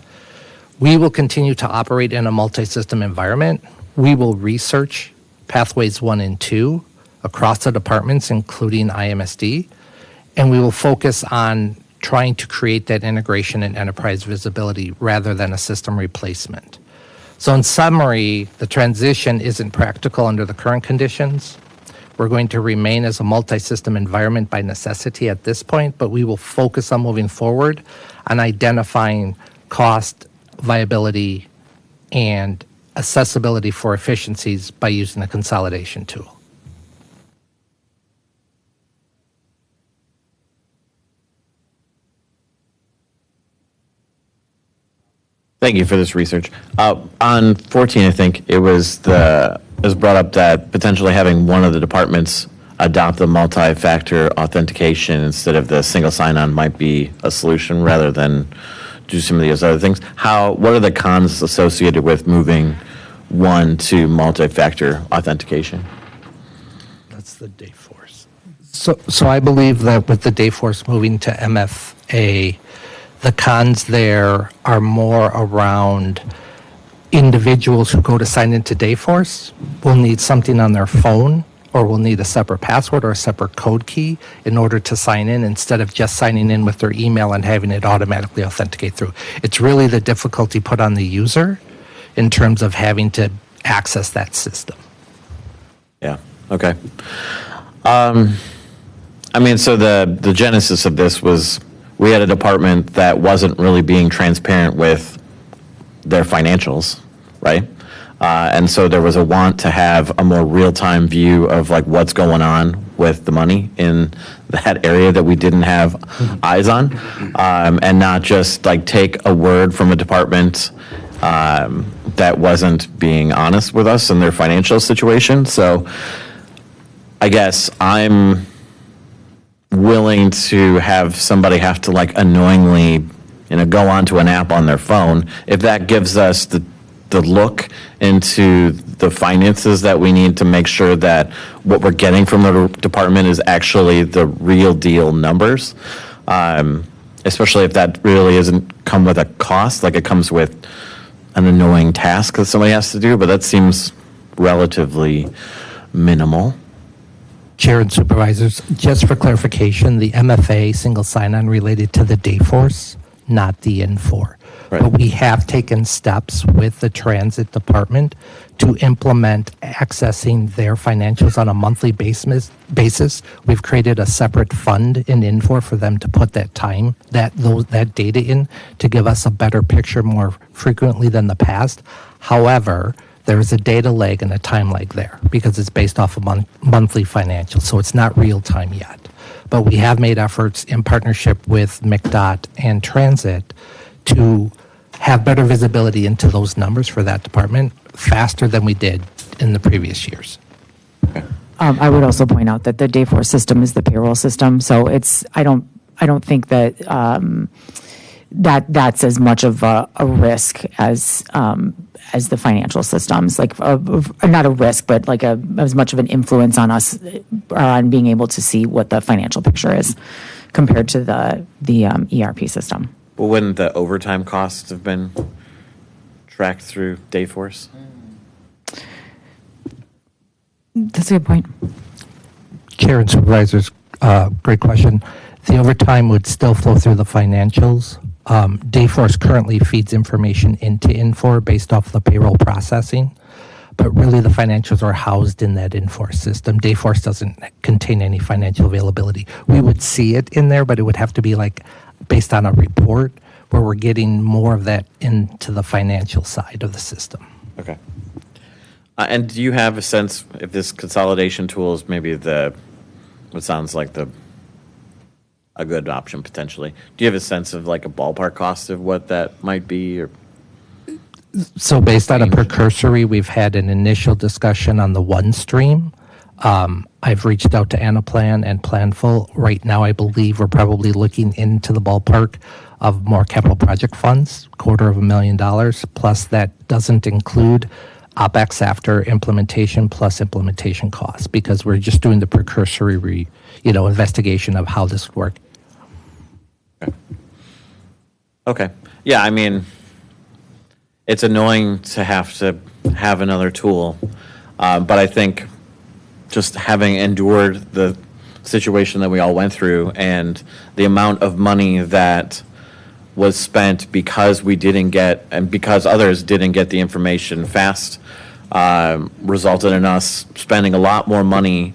We will continue to operate in a multi-system environment. We will research pathways 1 and 2 across the departments, including IMSD, and we will focus on trying to create that integration and enterprise visibility rather than a system replacement. So in summary, the transition isn't practical under the current conditions. We're going to remain as a multi-system environment by necessity at this point, but we will focus on moving forward on identifying cost, viability, and accessibility for efficiencies by using the consolidation tool. Thank you for this research. On 14, I think it was brought up that potentially having one of the departments adopt the multi-factor authentication instead of the single sign-on might be a solution rather than do some of these other things. What are the cons associated with moving one to multi-factor authentication? That's the Dayforce. So I believe that with the Dayforce moving to MFA, the cons there are more around individuals who go to sign into Dayforce will need something on their phone or will need a separate password or a separate code key in order to sign in instead of just signing in with their email and having it automatically authenticate through. It's really the difficulty put on the user in terms of having to access that system. Yeah, okay. So the genesis of this was we had a department that wasn't really being transparent with their financials, right? And so there was a want to have a more real-time view of like what's going on with the money in that area that we didn't have eyes on, and not just like take a word from a department that wasn't being honest with us in their financial situation. So I guess I'm willing to have somebody have to like annoyingly go onto an app on their phone. If that gives us the look into the finances that we need to make sure that what we're getting from the department is actually the real deal numbers, especially if that really isn't come with a cost, like it comes with an annoying task that somebody has to do, but that seems relatively minimal. Chair and supervisors, just for clarification, the MFA single sign-on related to the Dayforce, not the N4. Right. But we have taken steps with the transit department to implement accessing their financials on a monthly basis. We've created a separate fund in Infor for them to put that data in to give us a better picture more frequently than the past. However, there's a data lag and a time lag there because it's based off of monthly financials, so it's not real time yet. But we have made efforts in partnership with MCDOT and Transit to have better visibility into those numbers for that department faster than we did in the previous years. I would also point out that the Dayforce system is the payroll system, so I don't think that that's as much of a risk as the financial systems, like not a risk, but like as much of an influence on us on being able to see what the financial picture is compared to the ERP system. Well, wouldn't the overtime costs have been tracked through Dayforce? That's a good point. Chair and supervisors, great question. The overtime would still flow through the financials. Dayforce currently feeds information into Infor based off the payroll processing, but really the financials are housed in that Infor system. Dayforce doesn't contain any financial availability. We would see it in there, but it would have to be like based on a report where we're getting more of that into the financial side of the system. Okay. And do you have a sense if this consolidation tool is maybe what sounds like a good option potentially? Do you have a sense of like a ballpark cost of what that might be? Or So based on a precursory, we've had an initial discussion on the OneStream. I've reached out to Anaplan and Planful. Right now, I believe we're probably looking into the ballpark of more capital project funds, $250,000, plus that doesn't include OpEx after implementation plus implementation costs, because we're just doing the precursory, investigation of how this would work. Okay. Yeah, I mean, it's annoying to have another tool, but I think just having endured the situation that we all went through and the amount of money that was spent because we didn't get, and because others didn't get the information fast, resulted in us spending a lot more money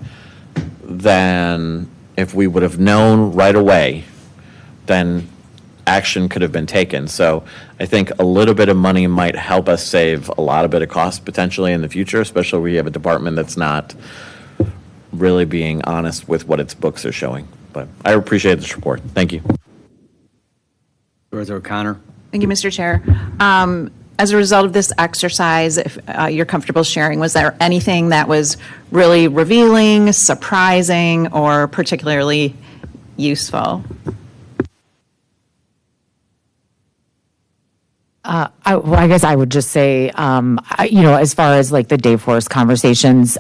than if we would have known right away, then action could have been taken. So I think a little bit of money might help us save a lot of bit of cost potentially in the future, especially when we have a department that's not really being honest with what its books are showing. But I appreciate this report. Thank you. Supervisor O'Connor. Thank you, Mr. Chair. As a result of this exercise, if you're comfortable sharing, was there anything that was really revealing, surprising, or particularly useful? I guess I would just say, as far as like the Dayforce conversations,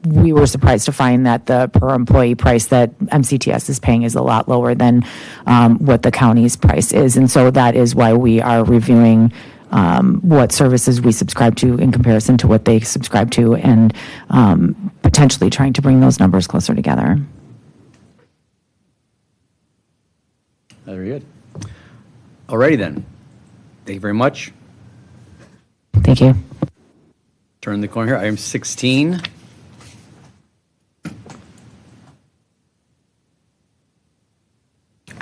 we were surprised to find that the per employee price that MCTS is paying is a lot lower than what the county's price is. And so that is why we are reviewing what services we subscribe to in comparison to what they subscribe to, and potentially trying to bring those numbers closer together. Very good. Alrighty then. Thank you very much. Thank you. Turn the corner here. Item 16.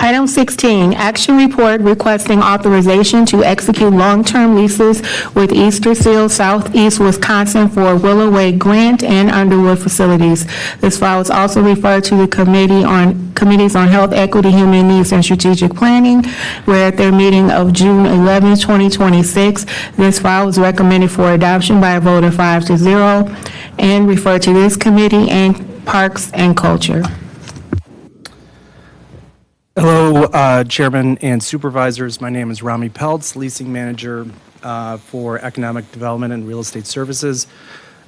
Item 16, action report requesting authorization to execute long-term leases with Easter Seal Southeast Wisconsin for Willow Way Grant and Underwood facilities. This file is also referred to the Committees on Health, Equity, Human Needs, and Strategic Planning, where at their meeting of June 11, 2026, this file was recommended for adoption by a vote of 5-0 and referred to this committee and Parks and Culture. Hello, Chairman and Supervisors. My name is Rami Peltz, Leasing Manager for Economic Development and Real Estate Services.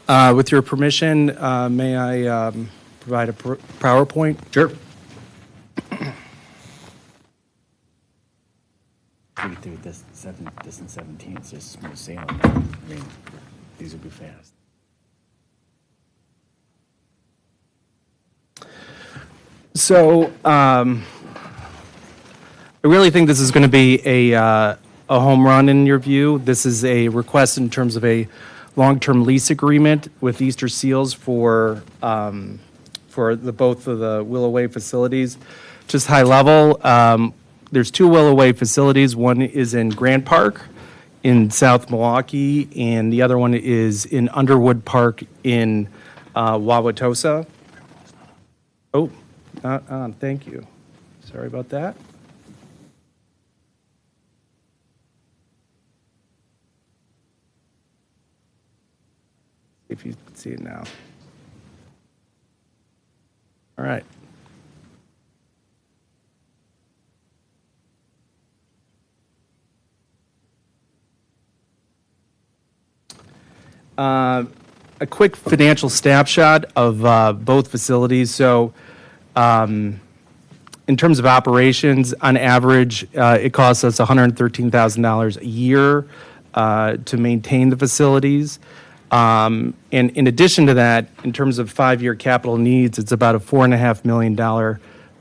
With your permission, may I provide a PowerPoint? Sure. This in 17, it's just smooth sailing. I mean, these would be fast. So, I really think this is going to be a home run in your view. This is a request in terms of a long-term lease agreement with Easter Seals for both of the Willow Way facilities. Just high level, there's two Willow Way facilities. One is in Grant Park in South Milwaukee, and the other one is in Underwood Park in Wauwatosa. Oh, not on. Thank you. Sorry about that. If you can see it now. All right. A quick financial snapshot of both facilities. So, in terms of operations, on average, it costs us $113,000 a year to maintain the facilities. And in addition to that, in terms of 5-year capital needs, it's about a $4.5 million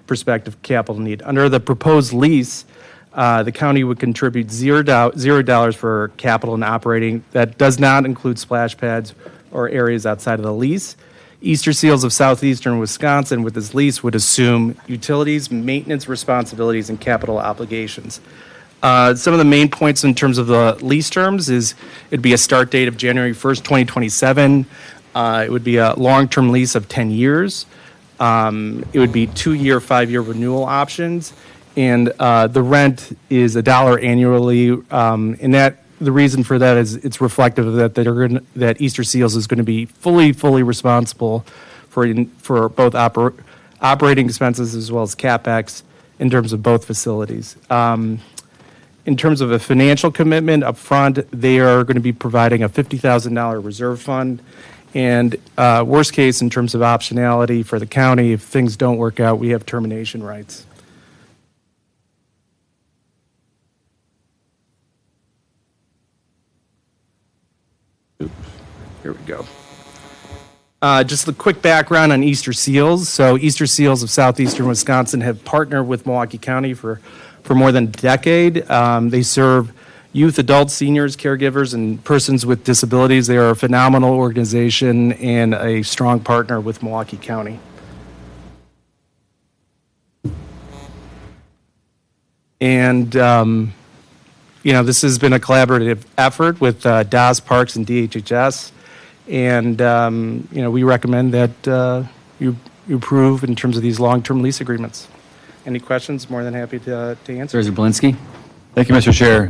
prospective capital need. Under the proposed lease, the county would contribute $0 for capital and operating. That does not include splash pads or areas outside of the lease. Easter Seals of Southeastern Wisconsin, with this lease, would assume utilities, maintenance responsibilities, and capital obligations. Some of the main points in terms of the lease terms is it'd be a start date of January 1st, 2027. It would be a long-term lease of 10 years. It would be 2-year, 5-year renewal options. And the rent is $1 annually. And that the reason for that is it's reflective of that Easter Seals is going to be fully responsible for both operating expenses as well as CapEx in terms of both facilities. In terms of a financial commitment up front, they are going to be providing a $50,000 reserve fund. And worst case, in terms of optionality for the county, if things don't work out, we have termination rights. Here we go. Just a quick background on Easter Seals. So Easter Seals of Southeastern Wisconsin have partnered with Milwaukee County for more than a decade. They serve youth, adults, seniors, caregivers, and persons with disabilities. They are a phenomenal organization and a strong partner with Milwaukee County. And, this has been a collaborative effort with DAS Parks and DHHS. And, we recommend that you approve in terms of these long-term lease agreements. Any questions? More than happy to answer. Mr. Zablinsky? Thank you, Mr. Chair.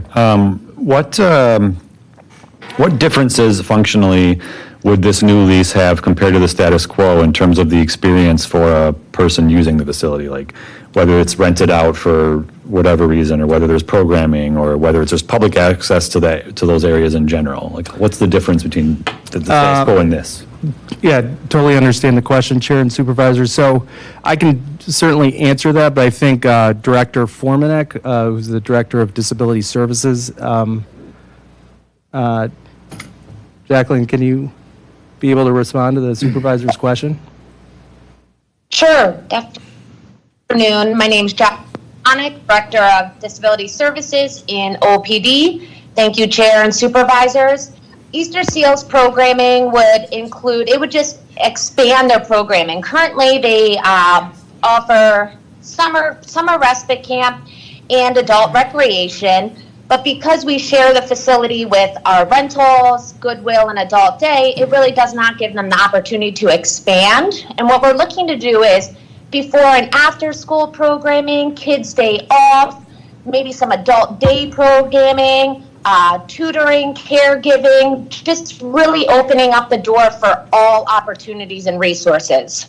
What differences functionally would this new lease have compared to the status quo in terms of the experience for a person using the facility? Like whether it's rented out for whatever reason, or whether there's programming, or whether it's just public access to those areas in general? Like what's the difference between the status quo and this? Yeah, totally understand the question, Chair and Supervisors. So I can certainly answer that, but I think Director Formanek, who's the Director of Disability Services, Jacqueline, can you be able to respond to the Supervisor's question? Sure. Good afternoon. My name is Jacqueline Formanek, Director of Disability Services in OPD. Thank you, Chair and Supervisors. Easter Seals programming would just expand their programming. Currently, they offer summer respite camp and adult recreation, but because we share the facility with our rentals, Goodwill, and Adult Day, it really does not give them the opportunity to expand. And what we're looking to do is before and after school programming, kids' day off, maybe some adult day programming, tutoring, caregiving, just really opening up the door for all opportunities and resources.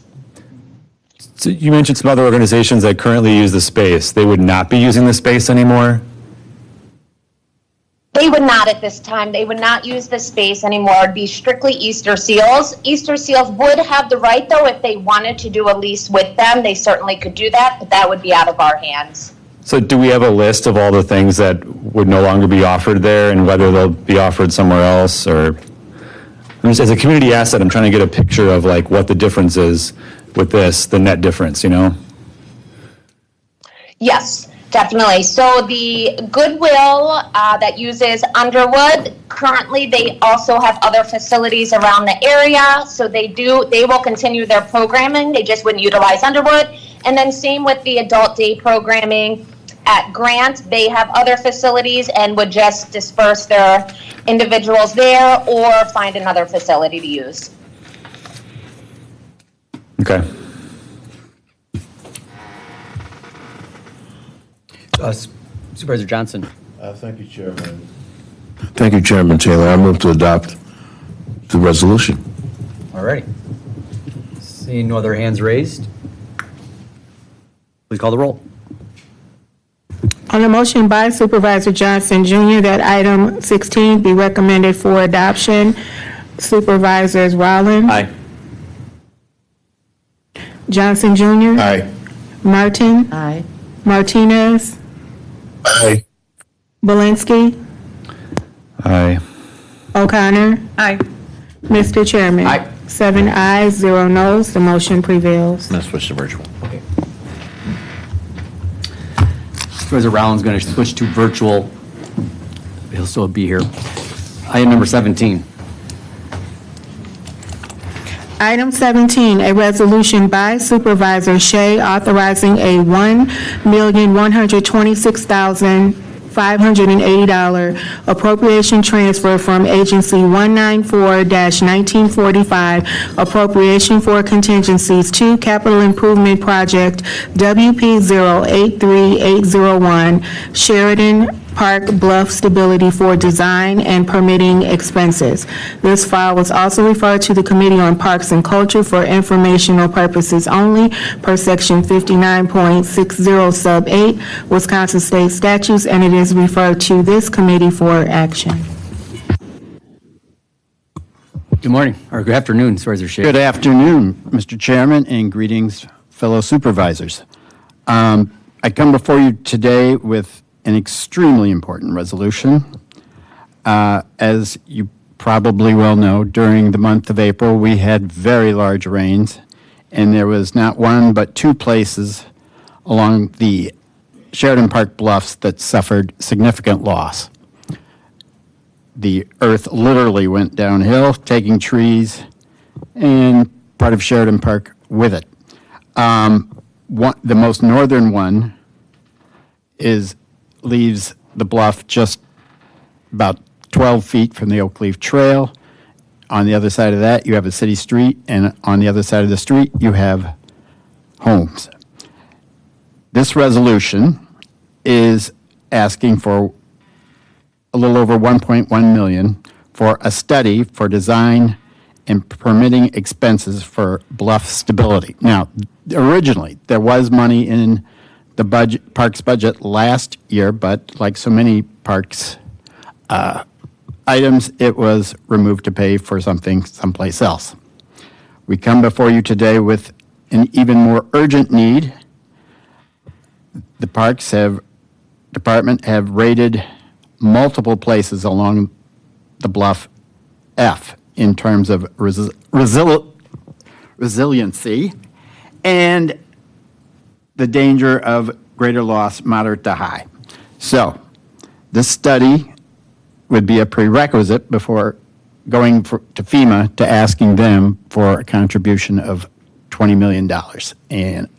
So you mentioned some other organizations that currently use the space. They would not be using the space anymore? They would not at this time. They would not use the space anymore. It'd be strictly Easter Seals. Easter Seals would have the right, though, if they wanted to do a lease with them, they certainly could do that, but that would be out of our hands. So do we have a list of all the things that would no longer be offered there and whether they'll be offered somewhere else? Or as a community asset, I'm trying to get a picture of like what the difference is with this, the net difference, you know? Yes, definitely. So the Goodwill that uses Underwood, currently they also have other facilities around the area. So they will continue their programming. They just wouldn't utilize Underwood. And then same with the adult day programming at Grant. They have other facilities and would just disperse their individuals there or find another facility to use. Okay. Supervisor Johnson. Thank you, Chairman. Thank you, Chairman Taylor. I move to adopt the resolution. All righty. Seeing no other hands raised, please call the roll. On a motion by Supervisor Johnson Jr. that item 16 be recommended for adoption, Supervisors Rollins. Aye. Johnson Jr. Aye. Martin. Aye. Martinez. Aye. Belinsky. Aye. O'Connor. Aye. Mr. Chairman. Aye. 7 ayes, 0 noes. The motion prevails. I'm going to switch to virtual. Supervisor Rollins going to switch to virtual. He'll still be here. Item number 17. Item 17, a resolution by Supervisor Shea authorizing a $1,126,580 appropriation transfer from Agency 194-1945 Appropriation for Contingencies to Capital Improvement Project WP 083801 Sheridan Park Bluff Stability for design and permitting expenses. This file was also referred to the Committee on Parks and Culture for informational purposes only per Section 59.60 Sub 8 Wisconsin State Statutes, and it is referred to this committee for action. Good morning, or good afternoon, Supervisor Shea. Good afternoon, Mr. Chairman, and greetings, fellow supervisors. I come before you today with an extremely important resolution. As you probably well know, during the month of April, we had very large rains, and there was not one but two places along the Sheridan Park Bluffs that suffered significant loss. The earth literally went downhill, taking trees and part of Sheridan Park with it. The most northern one leaves the bluff just about 12 feet from the Oak Leaf Trail. On the other side of that, you have a city street, and on the other side of the street, you have homes. This resolution is asking for a little over 1.1 million for a study for design and permitting expenses for bluff stability. Now, originally, there was money in the parks budget last year, but like so many parks items, it was removed to pay for something someplace else. We come before you today with an even more urgent need. The Parks Department have rated multiple places along the bluff F in terms of resiliency and the danger of greater loss, moderate to high. So this study would be a prerequisite before going to FEMA to asking them for a contribution of $20 million. And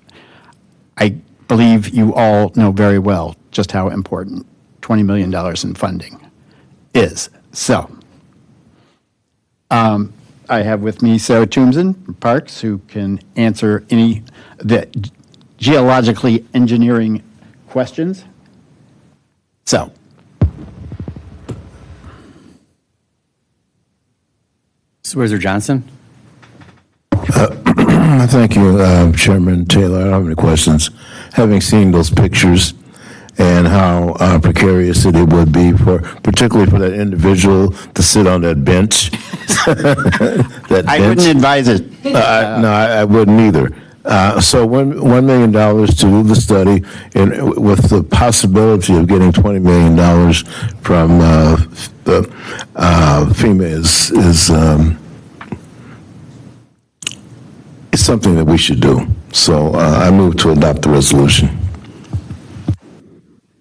I believe you all know very well just how important $20 million in funding is. So I have with me Sarah Toomson from Parks, who can answer any of the geologically engineering questions. So. Supervisor Johnson? Thank you, Chairman Taylor. I don't have any questions. Having seen those pictures and how precarious it would be particularly for that individual to sit on that bench. I wouldn't advise it. No, I wouldn't either. So $1 million to the study, and with the possibility of getting $20 million from the FEMA is something that we should do. So I move to adopt the resolution.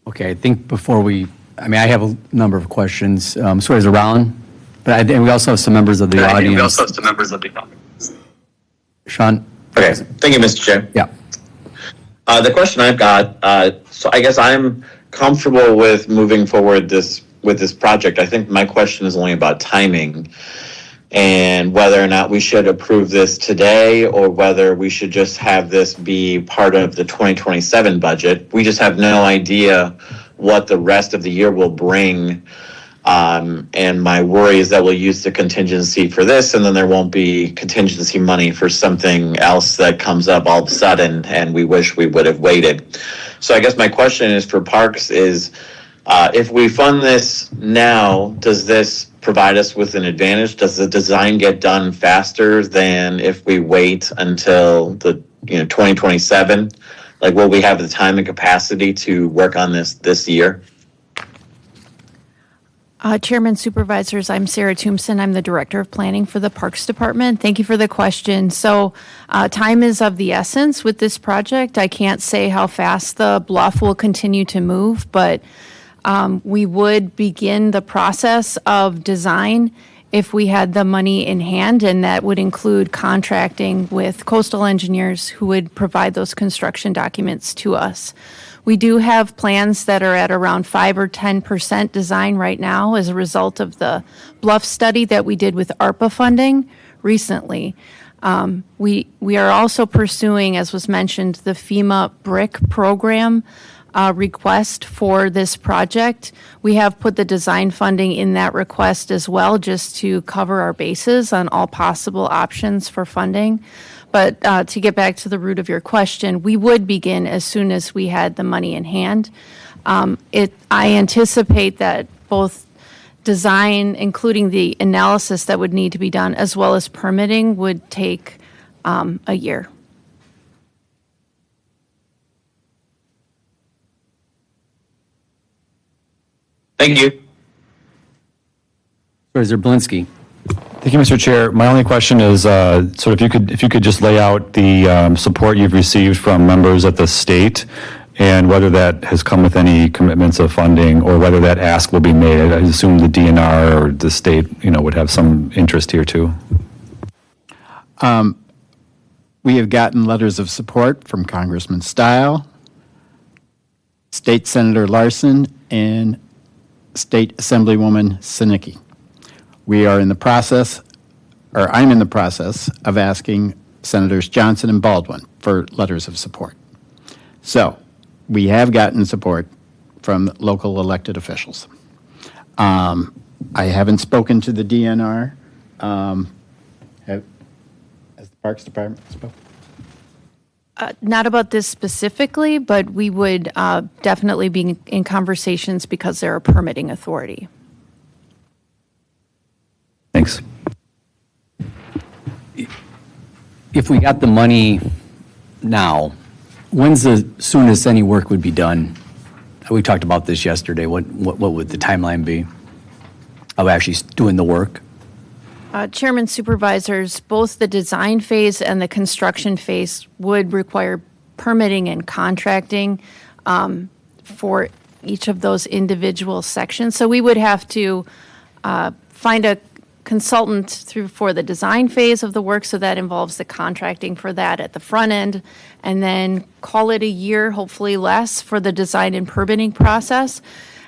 Okay, I think before I have a number of questions. Supervisor Rowland, but and we also have some members of the audience. Sean? Okay, thank you, Mr. Chair. Yeah. The question I've got, so I guess I'm comfortable with moving forward with this project. I think my question is only about timing and whether or not we should approve this today or whether we should just have this be part of the 2027 budget. We just have no idea what the rest of the year will bring. And my worry is that we'll use the contingency for this and then there won't be contingency money for something else that comes up all of a sudden and we wish we would have waited. So I guess my question is for Parks is, if we fund this now, does this provide us with an advantage? Does the design get done faster than if we wait until the 2027? Like, will we have the time and capacity to work on this year? Chairman, Supervisors, I'm Sarah Tombson. I'm the Director of Planning for the Parks Department. Thank you for the question. So time is of the essence with this project. I can't say how fast the bluff will continue to move, but we would begin the process of design if we had the money in hand, and that would include contracting with coastal engineers who would provide those construction documents to us. We do have plans that are at around 5 or 10% design right now as a result of the bluff study that we did with ARPA funding recently. We are also pursuing, as was mentioned, the FEMA BRIC program request for this project. We have put the design funding in that request as well, just to cover our bases on all possible options for funding. But to get back to the root of your question, we would begin as soon as we had the money in hand. I anticipate that both design, including the analysis that would need to be done, as well as permitting, would take a year. Thank you. Supervisor Blinsky. Thank you, Mr. Chair. My only question is, sort of if you could just lay out the support you've received from members at the state and whether that has come with any commitments of funding or whether that ask will be made. I assume the DNR or the state, would have some interest here too. We have gotten letters of support from Congressman Stile, State Senator Larson, and State Assemblywoman Sinicki. We are in the process, or I'm in the process, of asking Senators Johnson and Baldwin for letters of support. So, we have gotten support from local elected officials. I haven't spoken to the DNR. Has the Parks Department spoken? Not about this specifically, but we would definitely be in conversations because they're a permitting authority. Thanks. If we got the money now, when's the soonest any work would be done? We talked about this yesterday. What would the timeline be of actually doing the work? Chairman, Supervisors, both the design phase and the construction phase would require permitting and contracting for each of those individual sections. So we would have to find a consultant for the design phase of the work, so that involves the contracting for that at the front end, and then call it a year, hopefully less, for the design and permitting process.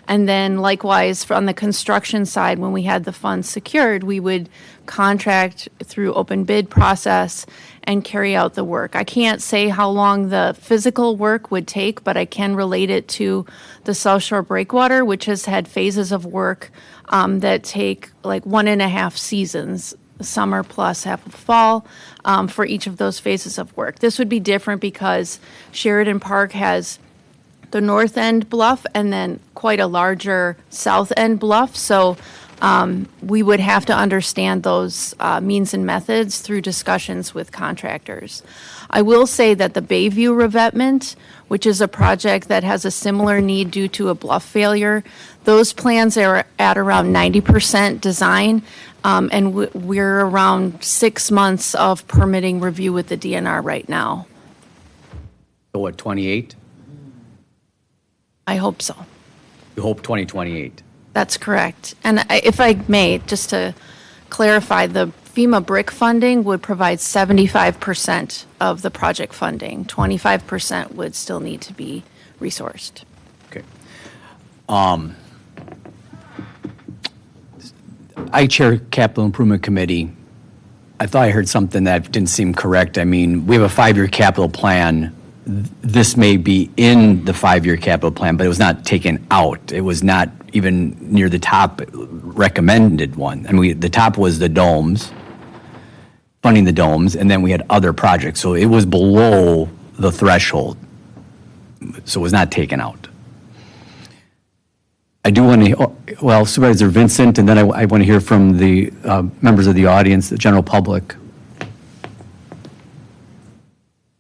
And then likewise, on the construction side, when we had the funds secured, we would contract through open bid process and carry out the work. I can't say how long the physical work would take, but I can relate it to the South Shore Breakwater, which has had phases of work that take like 1.5 seasons. the summer plus half of fall for each of those phases of work. This would be different because Sheridan Park has the north end bluff and then quite a larger south end bluff. So we would have to understand those means and methods through discussions with contractors. I will say that the Bayview revetment, which is a project that has a similar need due to a bluff failure, those plans are at around 90% design, and we're around 6 months of permitting review with the DNR right now. So what, 28? I hope so. You hope 2028? That's correct. And if I may, just to clarify, the FEMA BRIC funding would provide 75% of the project funding. 25% would still need to be resourced. Okay. I chair Capital Improvement Committee. I thought I heard something that didn't seem correct. I mean, we have a 5-year capital plan. This may be in the 5-year capital plan, but it was not taken out. It was not even near the top recommended one. I mean, the top was the domes, funding the domes, and then we had other projects. So it was below the threshold. So it was not taken out. I do want to, well, Supervisor Vincent, and then I want to hear from the members of the audience, the general public.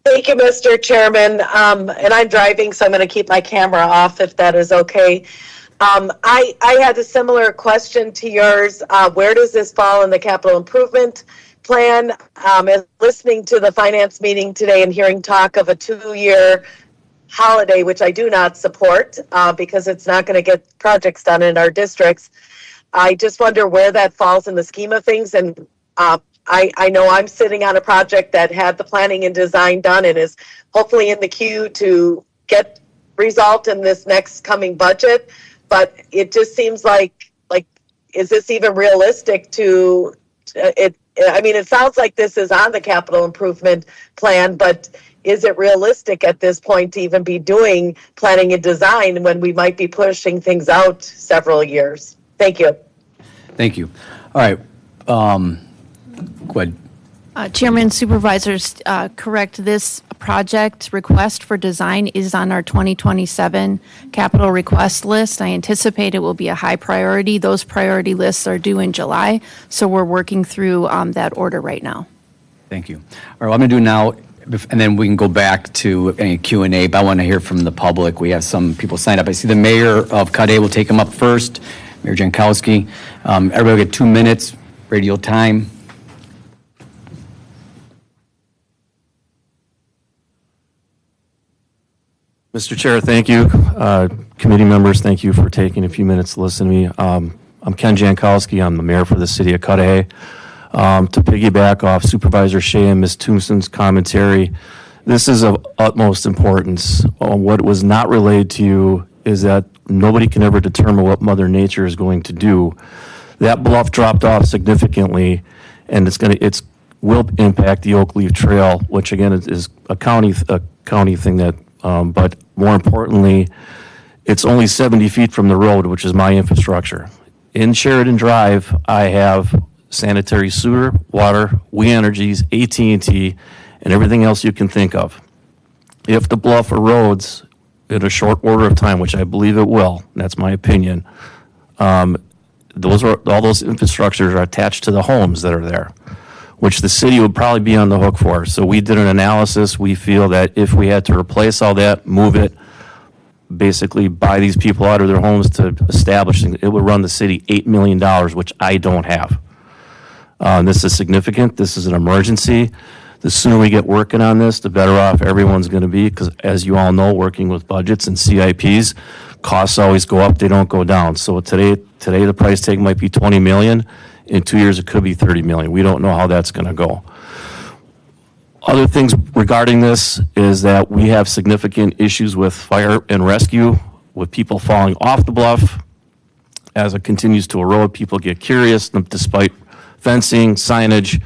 Thank you, Mr. Chairman. And I'm driving, so I'm going to keep my camera off if that is okay. I had a similar question to yours. Where does this fall in the capital improvement plan? And listening to the finance meeting today and hearing talk of a 2-year holiday, which I do not support because it's not going to get projects done in our districts. I just wonder where that falls in the scheme of things. And I know I'm sitting on a project that had the planning and design done and is hopefully in the queue to get result in this next coming budget. But it just seems like is this even realistic to it? I mean, it sounds like this is on the capital improvement plan, but is it realistic at this point to even be doing planning and design when we might be pushing things out several years? Thank you. Thank you. All right. Go ahead. Chairman, Supervisors, correct, this project request for design is on our 2027 capital request list. I anticipate it will be a high priority. Those priority lists are due in July, so we're working through that order right now. Thank you. All right, what I'm going to do now, and then we can go back to any Q&A, but I want to hear from the public. We have some people signed up. I see the mayor of Cudahy will take them up first, Mayor Jankowski. Everybody will get 2 minutes, radio time. Mr. Chair, thank you. Committee members, thank you for taking a few minutes to listen to me. I'm Ken Jankowski. I'm the mayor for the city of Cudahy. To piggyback off Supervisor Shea and Ms. Toomson's commentary, this is of utmost importance. What was not relayed to you is that nobody can ever determine what Mother Nature is going to do. That bluff dropped off significantly, and it will impact the Oak Leaf Trail, which again is a county thing that. But more importantly, it's only 70 feet from the road, which is my infrastructure. In Sheridan Drive, I have sanitary sewer, water, We Energies, AT&T, and everything else you can think of. If the bluff erodes in a short order of time, which I believe it will, that's my opinion, all those infrastructures are attached to the homes that are there, which the city would probably be on the hook for. So we did an analysis. We feel that if we had to replace all that, move it, basically buy these people out of their homes to establish, it would run the city $8 million, which I don't have. This is significant. This is an emergency. The sooner we get working on this, the better off everyone's going to be, because as you all know, working with budgets and CIPs, costs always go up, they don't go down. So today the price tag might be $20 million. In 2 years, it could be $30 million. We don't know how that's going to go. Other things regarding this is that we have significant issues with fire and rescue, with people falling off the bluff. As it continues to erode, people get curious, despite fencing, signage,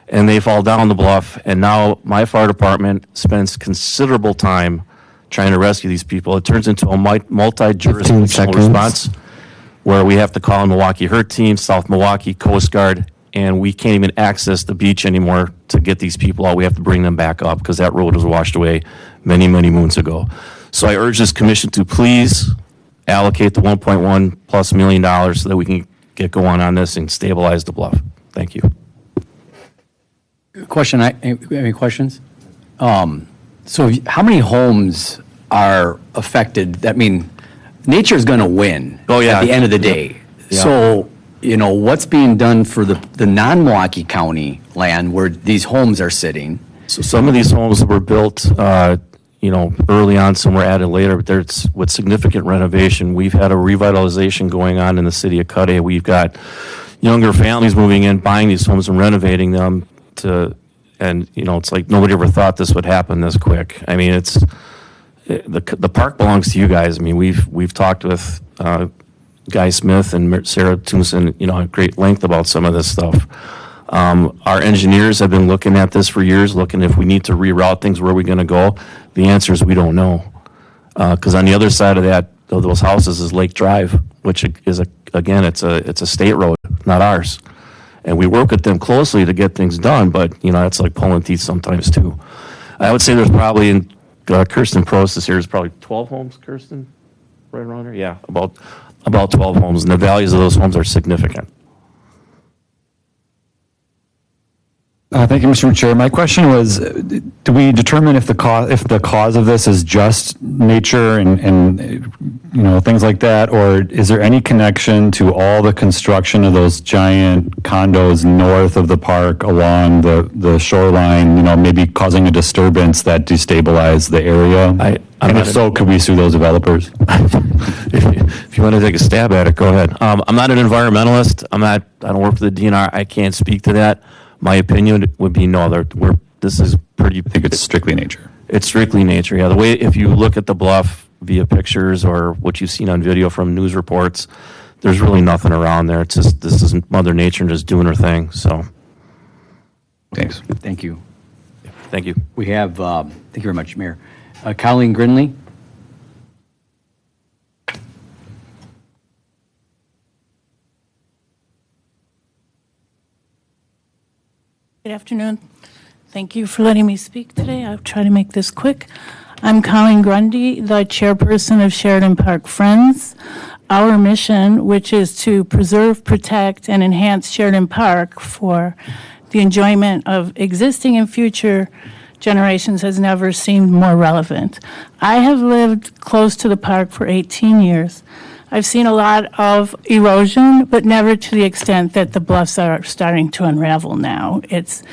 and they fall down the bluff. And now my fire department spends considerable time trying to rescue these people. It turns into a multi-jurisdictional response, where we have to call in Milwaukee HURT team, South Milwaukee, Coast Guard, and we can't even access the beach anymore to get these people out. We have to bring them back up because that road was washed away many, many moons ago. So I urge this commission to please allocate the $1.1 plus million so that we can get going on this and stabilize the bluff. Thank you. Question, any questions? So how many homes are affected? I mean, nature's going to win at the end of the day. Yeah. So, what's being done for the non-Milwaukee County land where these homes are sitting? So some of these homes were built, early on, some were added later, but there's with significant renovation. We've had a revitalization going on in the city of Cudahy. We've got younger families moving in, buying these homes and renovating them it's like nobody ever thought this would happen this quick. I mean, the park belongs to you guys. I mean, we've talked with Guy Smith and Sarah Toomson, at great length about some of this stuff. Our engineers have been looking at this for years, looking if we need to reroute things, where are we going to go? The answer is we don't know. Because on the other side of those houses is Lake Drive, which is it's a state road, not ours. And we work with them closely to get things done, but it's like pulling teeth sometimes too. I would say there's probably in Kirsten Prost this year is probably 12 homes, Kirsten, right around here. Yeah, about 12 homes, and the values of those homes are significant. Thank you, Mr. Chair. My question was, do we determine if the cause of this is just nature and things like that, or is there any connection to all the construction of those giant condos north of the park along the shoreline, maybe causing a disturbance that destabilized the area? And if so, could we sue those developers? If you want to take a stab at it, go ahead. I'm not an environmentalist. I don't work for the DNR. I can't speak to that. My opinion would be no. This is pretty. I think it's strictly nature. It's strictly nature. Yeah. The way, if you look at the bluff via pictures or what you've seen on video from news reports, there's really nothing around there. It's just this is Mother Nature just doing her thing. So. Thanks. Thank you. Thank you. We have. Thank you very much, Mayor. Colleen Grinley. Good afternoon. Thank you for letting me speak today. I'll try to make this quick. I'm Colleen Grundy, the chairperson of Sheridan Park Friends. Our mission, which is to preserve, protect, and enhance Sheridan Park for the enjoyment of existing and future generations, has never seemed more relevant. I have lived close to the park for 18 years. I've seen a lot of erosion, but never to the extent that the bluffs are starting to unravel now. It's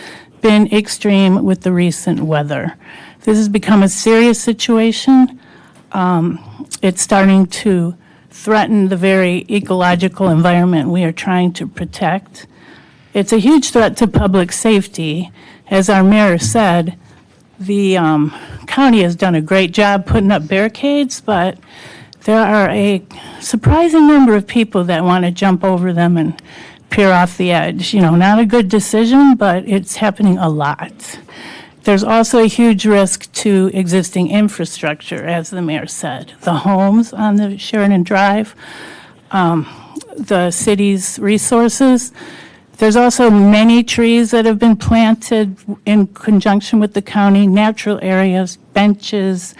been extreme with the recent weather. This has become a serious situation. It's starting to threaten the very ecological environment we are trying to protect. It's a huge threat to public safety. As our mayor said, the county has done a great job putting up barricades, but there are a surprising number of people that want to jump over them and peer off the edge. Not a good decision, but it's happening a lot. There's also a huge risk to existing infrastructure, as the mayor said. The homes on the Sheridan Drive, the city's resources. There's also many trees that have been planted in conjunction with the county, natural areas, benches.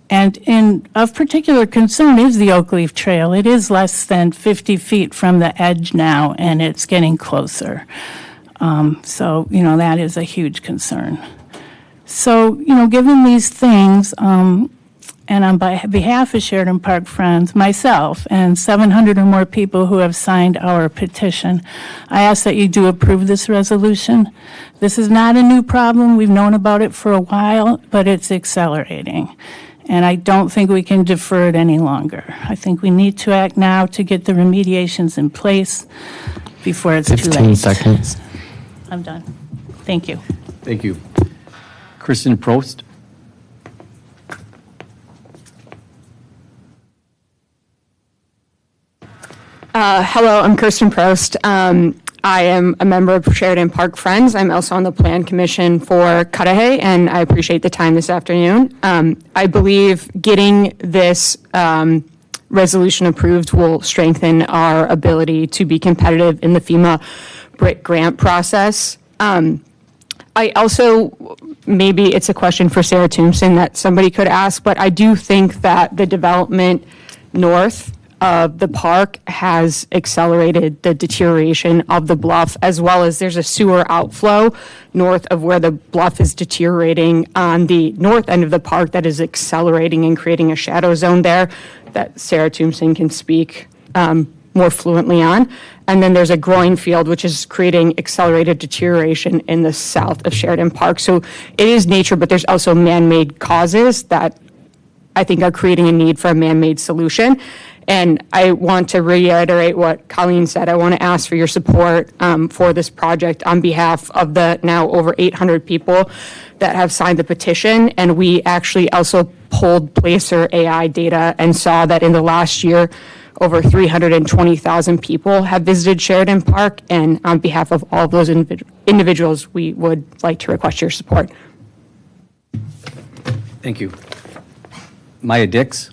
And of particular concern is the Oak Leaf Trail. It is less than 50 feet from the edge now, and it's getting closer. So, that is a huge concern. So, given these things, and on behalf of Sheridan Park Friends, myself, and 700 or more people who have signed our petition, I ask that you do approve this resolution. This is not a new problem. We've known about it for a while, but it's accelerating. And I don't think we can defer it any longer. I think we need to act now to get the remediations in place before it's too late. 15 seconds. I'm done. Thank you. Thank you. Kristen Prost. Hello, I'm Kirsten Prost. I am a member of Sheridan Park Friends. I'm also on the Plan Commission for Cudahy, and I appreciate the time this afternoon. I believe getting this resolution approved will strengthen our ability to be competitive in the FEMA BRIC grant process. I also, maybe it's a question for Sarah Tombson that somebody could ask, but I do think that the development north of the park has accelerated the deterioration of the bluff, as well as there's a sewer outflow north of where the bluff is deteriorating on the north end of the park that is accelerating and creating a shadow zone there that Sarah Tombson can speak more fluently on. And then there's a growing field, which is creating accelerated deterioration in the south of Sheridan Park. So it is nature, but there's also man-made causes that I think are creating a need for a man-made solution. And I want to reiterate what Colleen said. I want to ask for your support for this project on behalf of the now over 800 people that have signed the petition. And we actually also pulled Placer AI data and saw that in the last year, over 320,000 people have visited Sheridan Park. And on behalf of all of those individuals, we would like to request your support. Thank you. Maya Dix?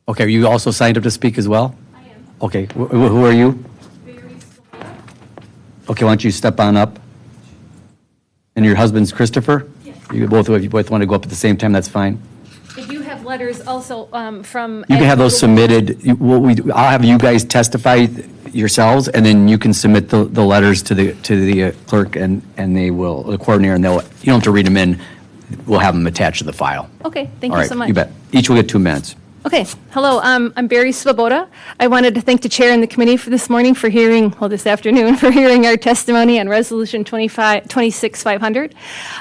Okay, you also signed up to speak as well? I am. Okay, who are you? Okay, why don't you step on up? And your husband's Christopher? Yes. You both want to go up at the same time, that's fine. I do have letters also from. You can have those submitted. I'll have you guys testify yourselves, and then you can submit the letters to the clerk, and they will, the coordinator, and you don't have to read them in. We'll have them attached to the file. Okay, thank All you right, so much. you bet. Each will get 2 minutes. Okay, hello, I'm Barry Svoboda. I wanted to thank the chair and the committee for this morning for hearing, well, this afternoon, for hearing our testimony on Resolution 26-500.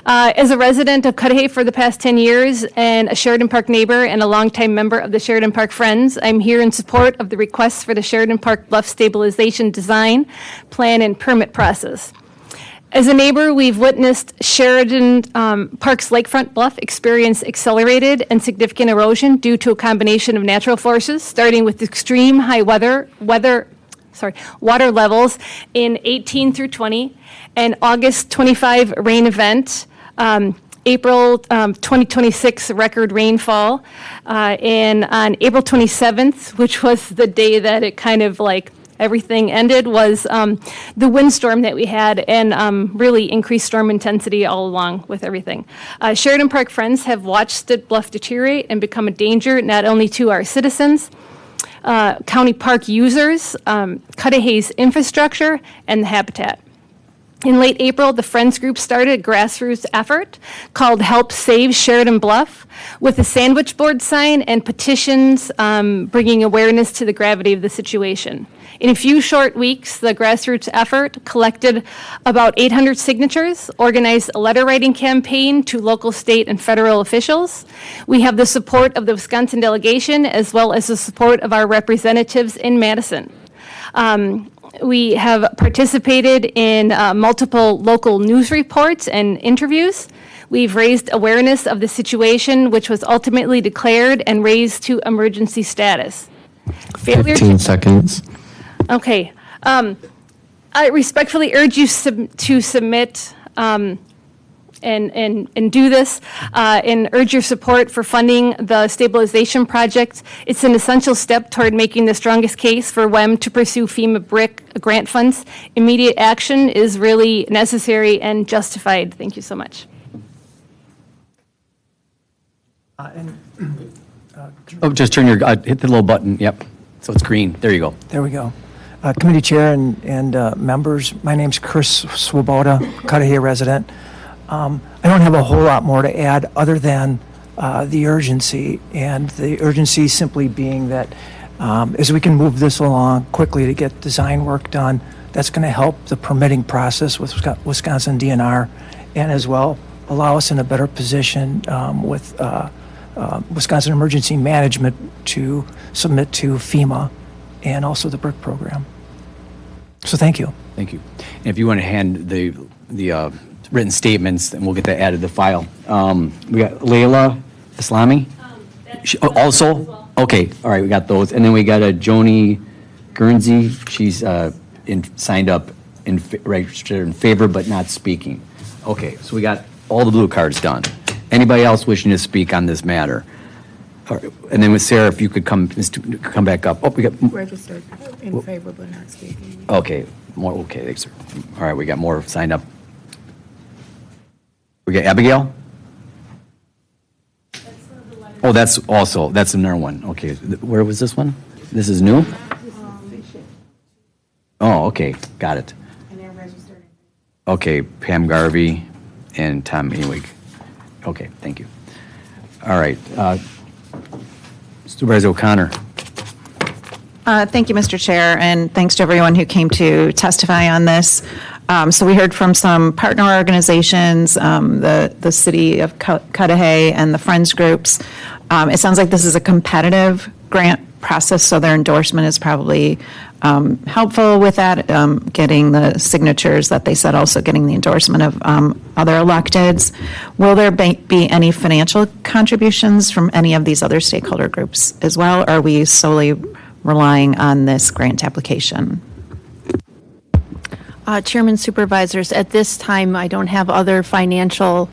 As a resident of Cudahy for the past 10 years and a Sheridan Park neighbor and a longtime member of the Sheridan Park Friends, I'm here in support of the requests for the Sheridan Park Bluff Stabilization Design, Plan, and Permit process. As a neighbor, we've witnessed Sheridan Park's lakefront bluff experience accelerated and significant erosion due to a combination of natural forces, starting with extreme high water levels in 18 through 20, and August 25 rain event, April 2026 record rainfall, and on April 27th, which was the day that it kind of like everything ended, was the windstorm that we had, and really increased storm intensity all along with everything. Sheridan Park Friends have watched the bluff deteriorate and become a danger not only to our citizens, county park users, Cudahy's infrastructure, and the habitat. In late April, the Friends Group started a grassroots effort called Help Save Sheridan Bluff with a sandwich board sign and petitions bringing awareness to the gravity of the situation. In a few short weeks, the grassroots effort collected about 800 signatures, organized a letter writing campaign to local, state, and federal officials. We have the support of the Wisconsin delegation as well as the support of our representatives in Madison. We have participated in multiple local news reports and interviews. We've raised awareness of the situation, which was ultimately declared and raised to emergency status. 15 seconds. Okay. I respectfully urge you to submit and do this and urge your support for funding the stabilization project. It's an essential step toward making the strongest case for WEM to pursue FEMA BRIC grant funds. Immediate action is really necessary and justified. Thank you so much. Just turn your, hit the little button, yep. So it's green, there you go. There we go. Committee Chair and members, my name's Chris Swoboda, Cudahy resident. I don't have a whole lot more to add other than the urgency, and the urgency simply being that as we can move this along quickly to get design work done, that's going to help the permitting process with Wisconsin DNR, and as well allow us in a better position with Wisconsin Emergency Management to submit to FEMA and also the BRIC program. So thank you. Thank you. And if you want to hand the written statements, then we'll get that added to the file. We got Layla Islami? Also? Well. Okay, all right, we got those. And then we got a Joni Guernsey. She's signed up registered in favor but not speaking. Okay, so we got all the blue cards done. Anybody else wishing to speak on this matter? All right, and then with Sarah, if you could come back up. Oh, we got, Registered in favor but not speaking. okay, okay, thanks, sir. All right, we got more signed up. We got Abigail? Oh, that's another one. Okay, where was this one? This is new? Oh, okay, got it. Okay, Pam Garvey and Tom Ewig. Okay, thank you. All right, Supervisor O'Connor. Thank you, Mr. Chair, and thanks to everyone who came to testify on this. So we heard from some partner organizations, the City of Cudahy and the Friends groups. It sounds like this is a competitive grant process, so their endorsement is probably helpful with that, getting the signatures that they said, also getting the endorsement of other electeds. Will there be any financial contributions from any of these other stakeholder groups as well, or are we solely relying on this grant application? Chairman, Supervisors, at this time, I don't have other financial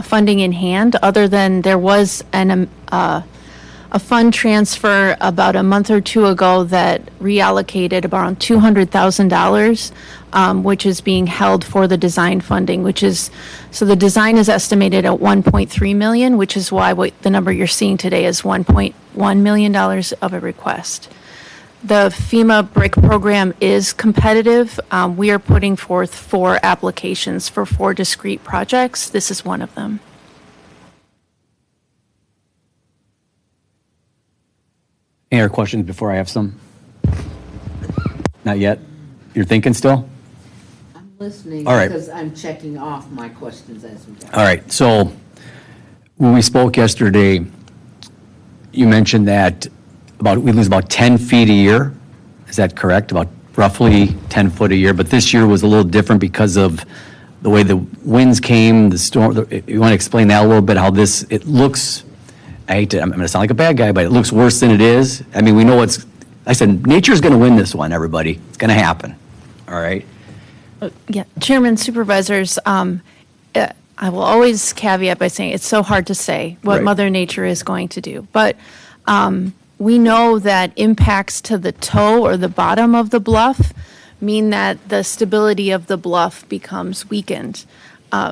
funding in hand, other than there was a fund transfer about a month or two ago that reallocated around $200,000, which is being held for the design funding, so the design is estimated at $1.3 million, which is why the number you're seeing today is $1.1 million of a request. The FEMA BRIC program is competitive. We are putting forth 4 applications for 4 discrete projects. This is one of them. Any other questions before I have some? Not yet? You're thinking still? I'm listening All right. because I'm checking off my questions as we go. All right, so when we spoke yesterday, you mentioned that we lose about 10 feet a year. Is that correct? About roughly 10 foot a year, but this year was a little different because of the way the winds came, the storm. You want to explain that a little bit, how it looks, I'm going to sound like a bad guy, but it looks worse than it is. I mean, we know I said, nature's going to win this one, everybody. It's going to happen, all right? Yeah, Chairman, Supervisors, I will always caveat by saying it's so hard to say what Right. Mother Nature is going to do. But we know that impacts to the toe or the bottom of the bluff mean that the stability of the bluff becomes weakened.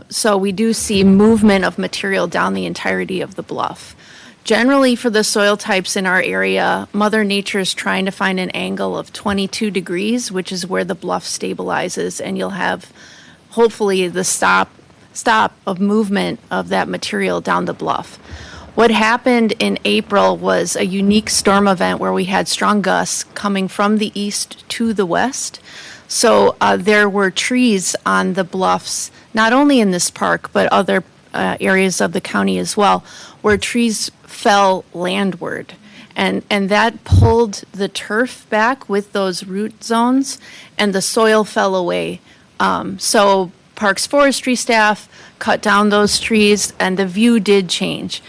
So we do see movement of material down the entirety of the bluff. Generally, for the soil types in our area, Mother Nature is trying to find an angle of 22 degrees, which is where the bluff stabilizes, and you'll have, hopefully, the stop of movement of that material down the bluff. What happened in April was a unique storm event where we had strong gusts coming from the east to the west. So there were trees on the bluffs, not only in this park, but other areas of the county as well, where trees fell landward. And that pulled the turf back with those root zones, and the soil fell away. So Parks Forestry staff cut down those trees, and the view did change.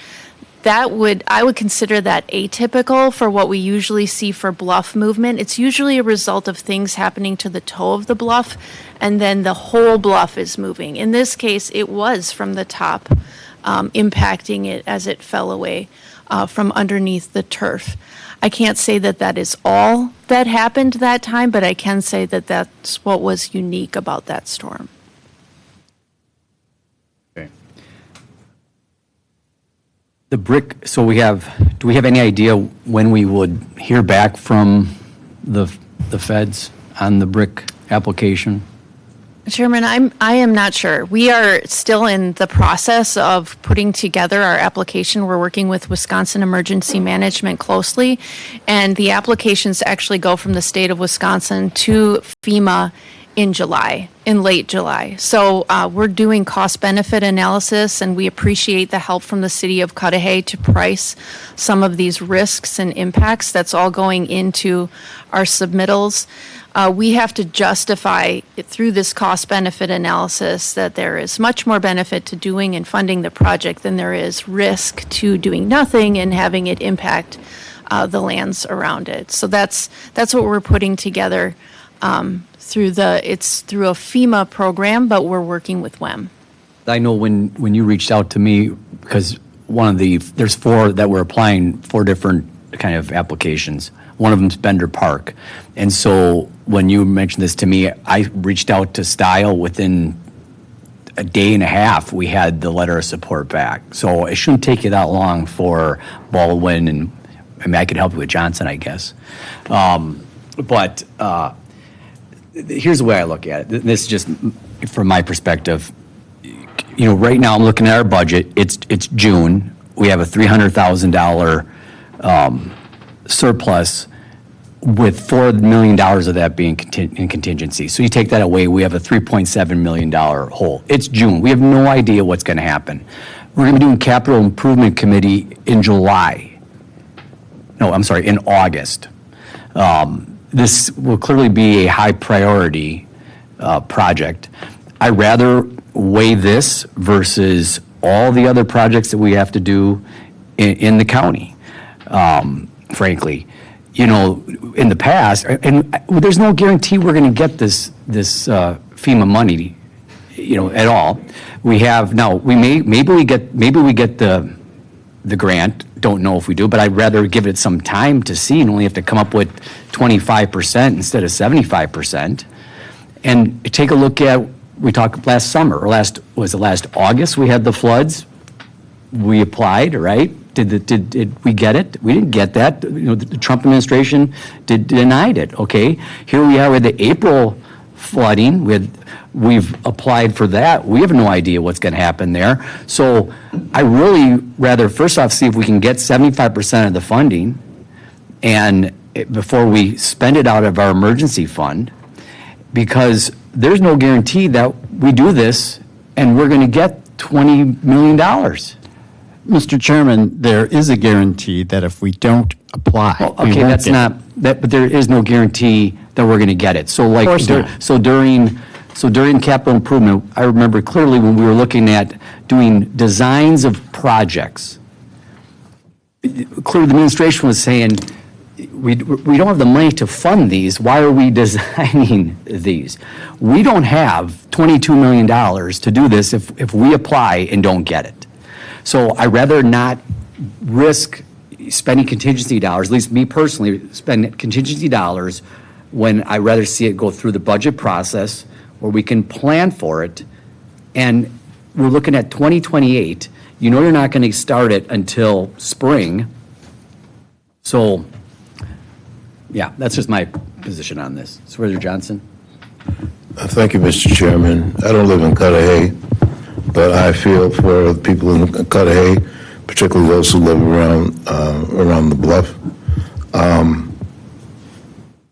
I would consider that atypical for what we usually see for bluff movement. It's usually a result of things happening to the toe of the bluff, and then the whole bluff is moving. In this case, it was from the top, impacting it as it fell away from underneath the turf. I can't say that that is all that happened that time, but I can say that that's what was unique about that storm. The BRIC, so do we have any idea when we would hear back from the feds on the BRIC application? Chairman, I am not sure. We are still in the process of putting together our application. We're working with Wisconsin Emergency Management closely, and the applications actually go from the state of Wisconsin to FEMA in late July. So we're doing cost-benefit analysis, and we appreciate the help from the city of Cudahy to price some of these risks and impacts. That's all going into our submittals. We have to justify through this cost-benefit analysis that there is much more benefit to doing and funding the project than there is risk to doing nothing and having it impact the lands around it. So that's what we're putting together it's through a FEMA program, but we're working with WEM. I know when you reached out to me, because there's four that we're applying, four different kind of applications. One of them's Bender Park. And so when you mentioned this to me, I reached out to Style. Within a day and a half, we had the letter of support back. So it shouldn't take you that long for Baldwin, and I mean, I could help you with Johnson, I guess. But here's the way I look at it. This is just from my perspective. You know, right now I'm looking at our budget. It's June. We have a $300,000 surplus, with $4 million of that being in contingency. So you take that away, we have a $3.7 million hole. It's June. We have no idea what's going to happen. We're going to be doing capital improvement committee in July. No, I'm sorry, in August. This will clearly be a high priority project. I'd rather weigh this versus all the other projects that we have to do in the county, frankly. You know, in the past, and there's no guarantee we're going to get this FEMA money, you know, at all. We have now. Maybe we get the grant. Don't know if we do, but I'd rather give it some time to see, and only have to come up with 25% instead of 75%. And take a look at, we talked last summer, or last August, we had the floods. We applied, right? Did we get it? We didn't get that. You know, the Trump administration denied it. Okay, here we are with the April flooding. We've applied for that. We have no idea what's going to happen there. So I really rather first off see if we can get 75% of the funding, and before we spend it out of our emergency fund, because there's no guarantee that we do this and we're going to get $20 million. Mr. Chairman, there is a guarantee that if we don't apply, we okay, won't that's get not that, but there is no guarantee that we're going to get it. So like, during capital improvement, I remember clearly when we were looking at doing designs of projects. Clearly, the administration was saying, we don't have the money to fund these. Why are we designing these? We don't have $22 million to do this if we apply and don't get it. So I'd rather not risk spending contingency dollars, at least me personally, spend contingency dollars when I'd rather see it go through the budget process where we can plan for it. And we're looking at 2028. You know you're not going to start it until spring. So, yeah, that's just my position on this. Supervisor Johnson? Thank you, Mr. Chairman. I don't live in Cudahy, but I feel for the people in Cudahy, particularly those who live around the bluff.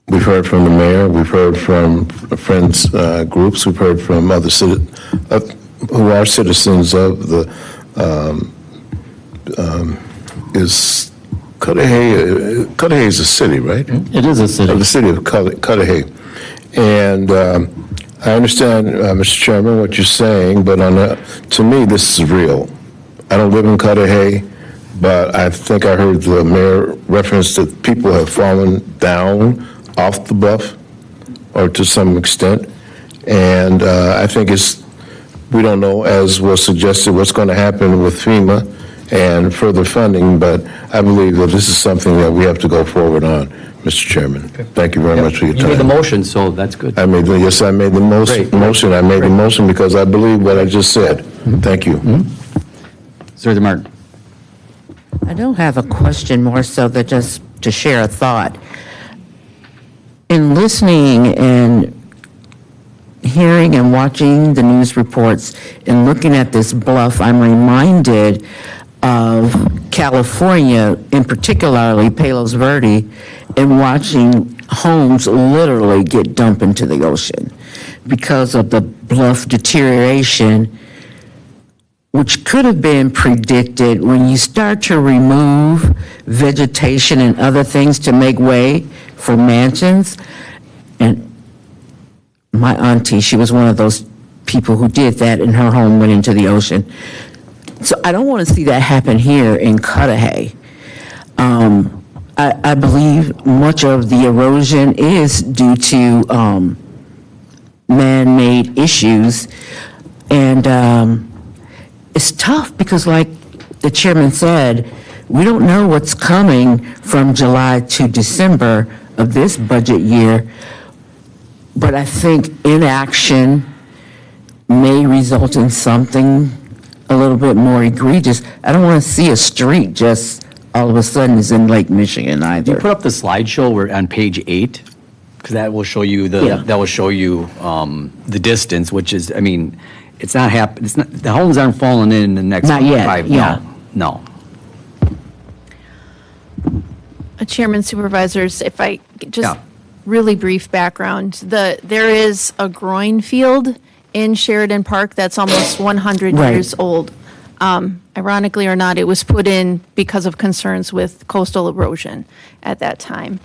We've heard from the mayor. We've heard from friends groups. We've heard from other who are citizens of the. Is Cudahy? Cudahy is a city, right? It is a city. Of the city of Cudahy, and. I understand, Mr. Chairman, what you're saying, but to me, this is real. I don't live in Cudahy, but I think I heard the mayor reference that people have fallen down off the bluff, or to some extent, and I think we don't know, as was suggested, what's going to happen with FEMA and further funding, but I believe that this is something that we have to go forward on, Mr. Chairman. Okay. Thank you very much for your time. You made the motion, so that's good. I made the motion. I made the motion because I believe what I just said. Mm-hmm. Thank you. Mm-hmm. Supervisor Martin. I don't have a question, more so than just to share a thought. In listening and hearing and watching the news reports and looking at this bluff, I'm reminded of California, in particularly Palos Verde, and watching homes literally get dumped into the ocean because of the bluff deterioration, which could have been predicted when you start to remove vegetation and other things to make way for mansions. And my auntie, she was one of those people who did that, and her home went into the ocean. So I don't want to see that happen here in Cudahy. I believe much of the erosion is due to man-made issues, and it's tough because, like the chairman said, we don't know what's coming from July to December of this budget year, but I think inaction may result in something a little bit more egregious. I don't want to see a street just all of a sudden is in Lake Michigan You either. put up the slideshow where on page 8, because that will show you the distance, which is, I mean, it's not the homes aren't falling in the next Not yet, 5. yeah. No. Chairman, Supervisors, if I just Yeah. really brief background, there is a groin field in Sheridan Park that's almost 100 Right. years old. Ironically or not, it was put in because of concerns with coastal erosion at that time.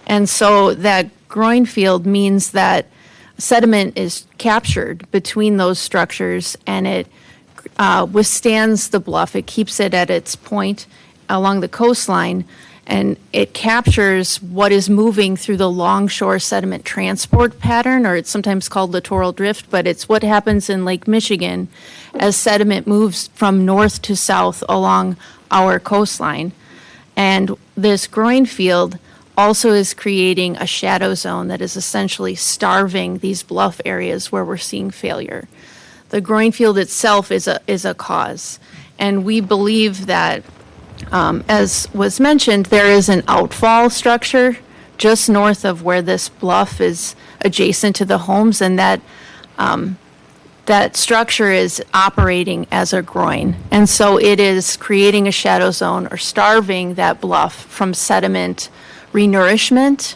And so that groin field means that sediment is captured between those structures and it withstands the bluff. It keeps it at its point along the coastline, and it captures what is moving through the longshore sediment transport pattern, or it's sometimes called littoral drift, but it's what happens in Lake Michigan as sediment moves from north to south along our coastline. And this groin field also is creating a shadow zone that is essentially starving these bluff areas where we're seeing failure. The groin field itself is a cause, and we believe that as was mentioned, there is an outfall structure just north of where this bluff is adjacent to the homes, and that structure is operating as a groin. And so it is creating a shadow zone or starving that bluff from sediment renourishment.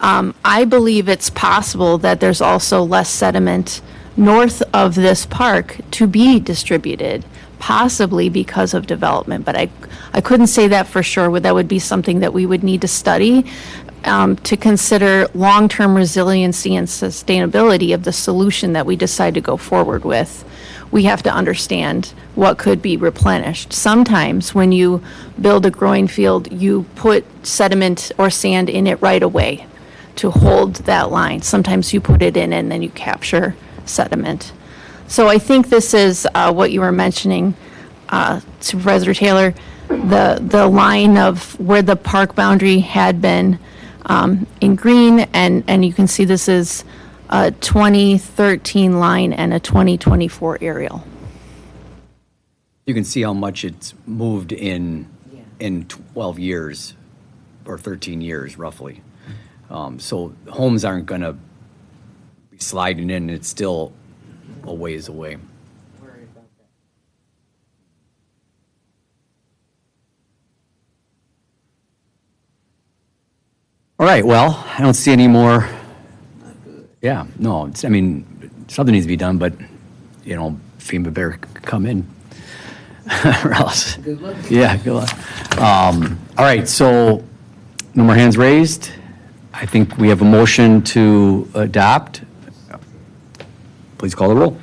I believe it's possible that there's also less sediment north of this park to be distributed, possibly because of development, but I couldn't say that for sure. That would be something that we would need to study to consider long-term resiliency and sustainability of the solution that we decide to go forward with. We have to understand what could be replenished. Sometimes when you build a groin field, you put sediment or sand in it right away to hold that line. Sometimes you put it in and then you capture sediment. So I think this is what you were mentioning, Supervisor Taylor, the line of where the park boundary had been in green, and you can see this is a 2013 line and a 2024 aerial. You can see how much it's moved in 12 years or 13 years roughly. So homes aren't going to be sliding in. It's still a ways away. All right, well, I don't see any more. Yeah, no, I mean, something needs to be done, but, FEMA better come in. Or else. Good luck. Yeah, good luck. All right, so no more hands raised. I think we have a motion to adopt. Please call the roll.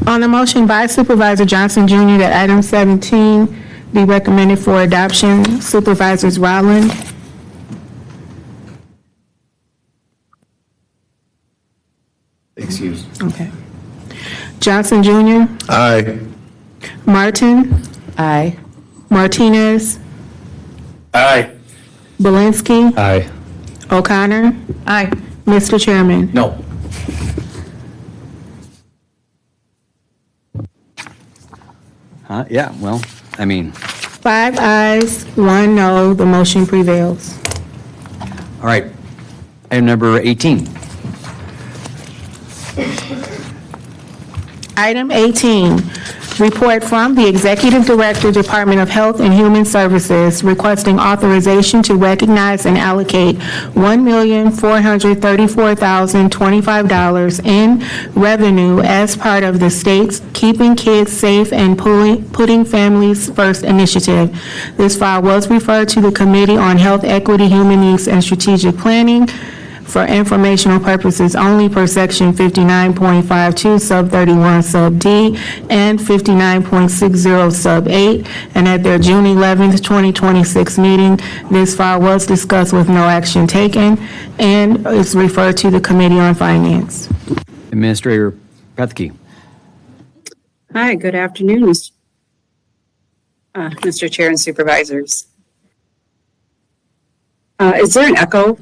On the motion by Supervisor Johnson Jr. that item 17 be recommended for adoption, Supervisors Rowland, Excuse. okay, Johnson Jr., Aye. Martin, Aye. Martinez, Aye. Belinsky, Aye. O'Connor. Aye. Mr. Chairman. No. Yeah, well, I mean, 5 ayes, 1 no, the motion prevails. all right. Item number 18. Item 18, report from the Executive Director, Department of Health and Human Services, requesting authorization to recognize and allocate $1,434,025 in revenue as part of the state's Keeping Kids Safe and Putting Families First initiative. This file was referred to the Committee on Health, Equity, Human Needs, and Strategic Planning for informational purposes only per section 59.52 sub 31 sub D and 59.60 sub 8, and at their June 11th, 2026 meeting, this file was discussed with no action taken and is referred to the Committee on Finance. Administrator Pethke. Hi, good afternoon, Mr. Mr. Chair and Supervisors. Is there an echo?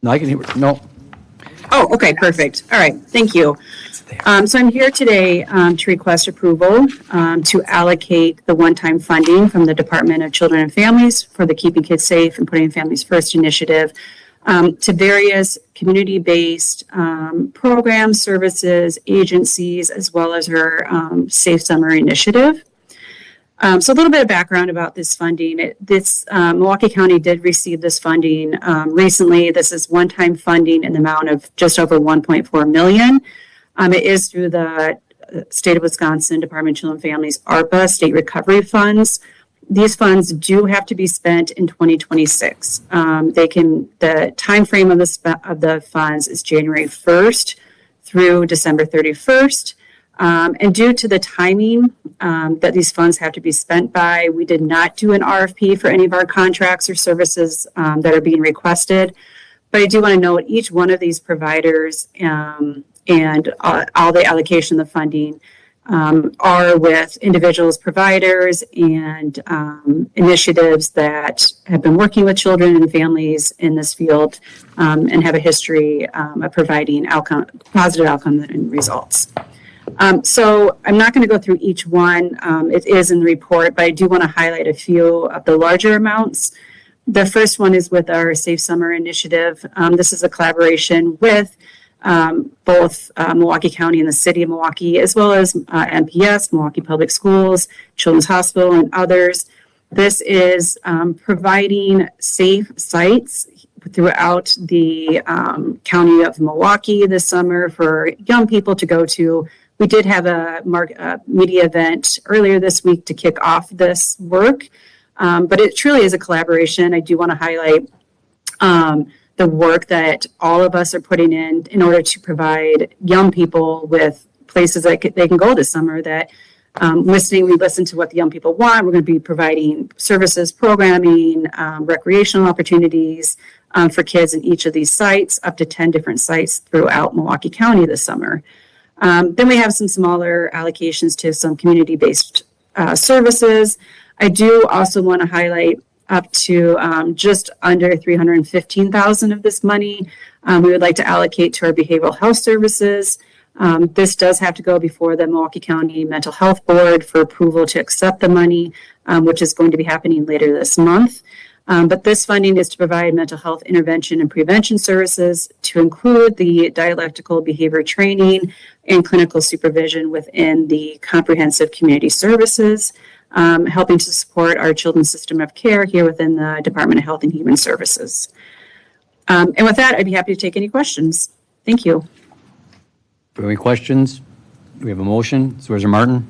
No, I can hear, no. Oh, okay, perfect. All right, thank you. So I'm here today to request approval to allocate the one-time funding from the Department of Children and Families for the Keeping Kids Safe and Putting Families First initiative to various community-based programs, services, agencies, as well as our Safe Summer initiative. So a little bit of background about this funding. Milwaukee County did receive this funding recently. This is one-time funding in the amount of just over $1.4 million. It is through the State of Wisconsin Department of Children and Families ARPA state recovery funds. These funds do have to be spent in 2026. The time frame of the funds is January 1st through December 31st. And due to the timing that these funds have to be spent by, we did not do an RFP for any of our contracts or services that are being requested. But I do want to note each one of these providers and all the allocation of the funding are with individuals, providers, and initiatives that have been working with children and families in this field and have a history of providing positive outcomes and results. So I'm not going to go through each one. It is in the report, but I do want to highlight a few of the larger amounts. The first one is with our Safe Summer initiative. This is a collaboration with both Milwaukee County and the City of Milwaukee, as well as MPS, Milwaukee Public Schools, Children's Hospital, and others. This is providing safe sites throughout the county of Milwaukee this summer for young people to go to. We did have a media event earlier this week to kick off this work, but it truly is a collaboration. I do want to highlight the work that all of us are putting in order to provide young people with places that they can go this summer that we listen to what the young people want. We're going to be providing services, programming, recreational opportunities for kids in each of these sites, up to 10 different sites throughout Milwaukee County this summer. Then we have some smaller allocations to some community-based services. I do also want to highlight up to just under $315,000 of this money we would like to allocate to our behavioral health services. This does have to go before the Milwaukee County Mental Health Board for approval to accept the money, which is going to be happening later this month. But this funding is to provide mental health intervention and prevention services to include the dialectical behavior training and clinical supervision within the comprehensive community services, helping to support our children's system of care here within the Department of Health and Human Services. And with that, I'd be happy to take any questions. Thank you. Any questions? Do we have a motion? Supervisor Martin?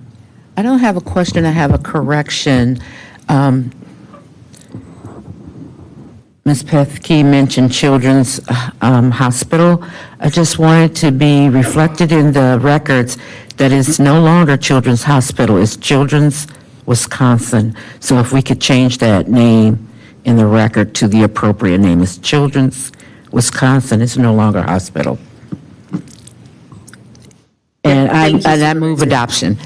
I don't have a question, I have a correction. Ms. Pethke mentioned Children's Hospital. I just wanted to be reflected in the records that it's no longer Children's Hospital, it's Children's Wisconsin. So if we could change that name in the record to the appropriate name, it's Children's Wisconsin, it's no longer hospital. And I move adoption.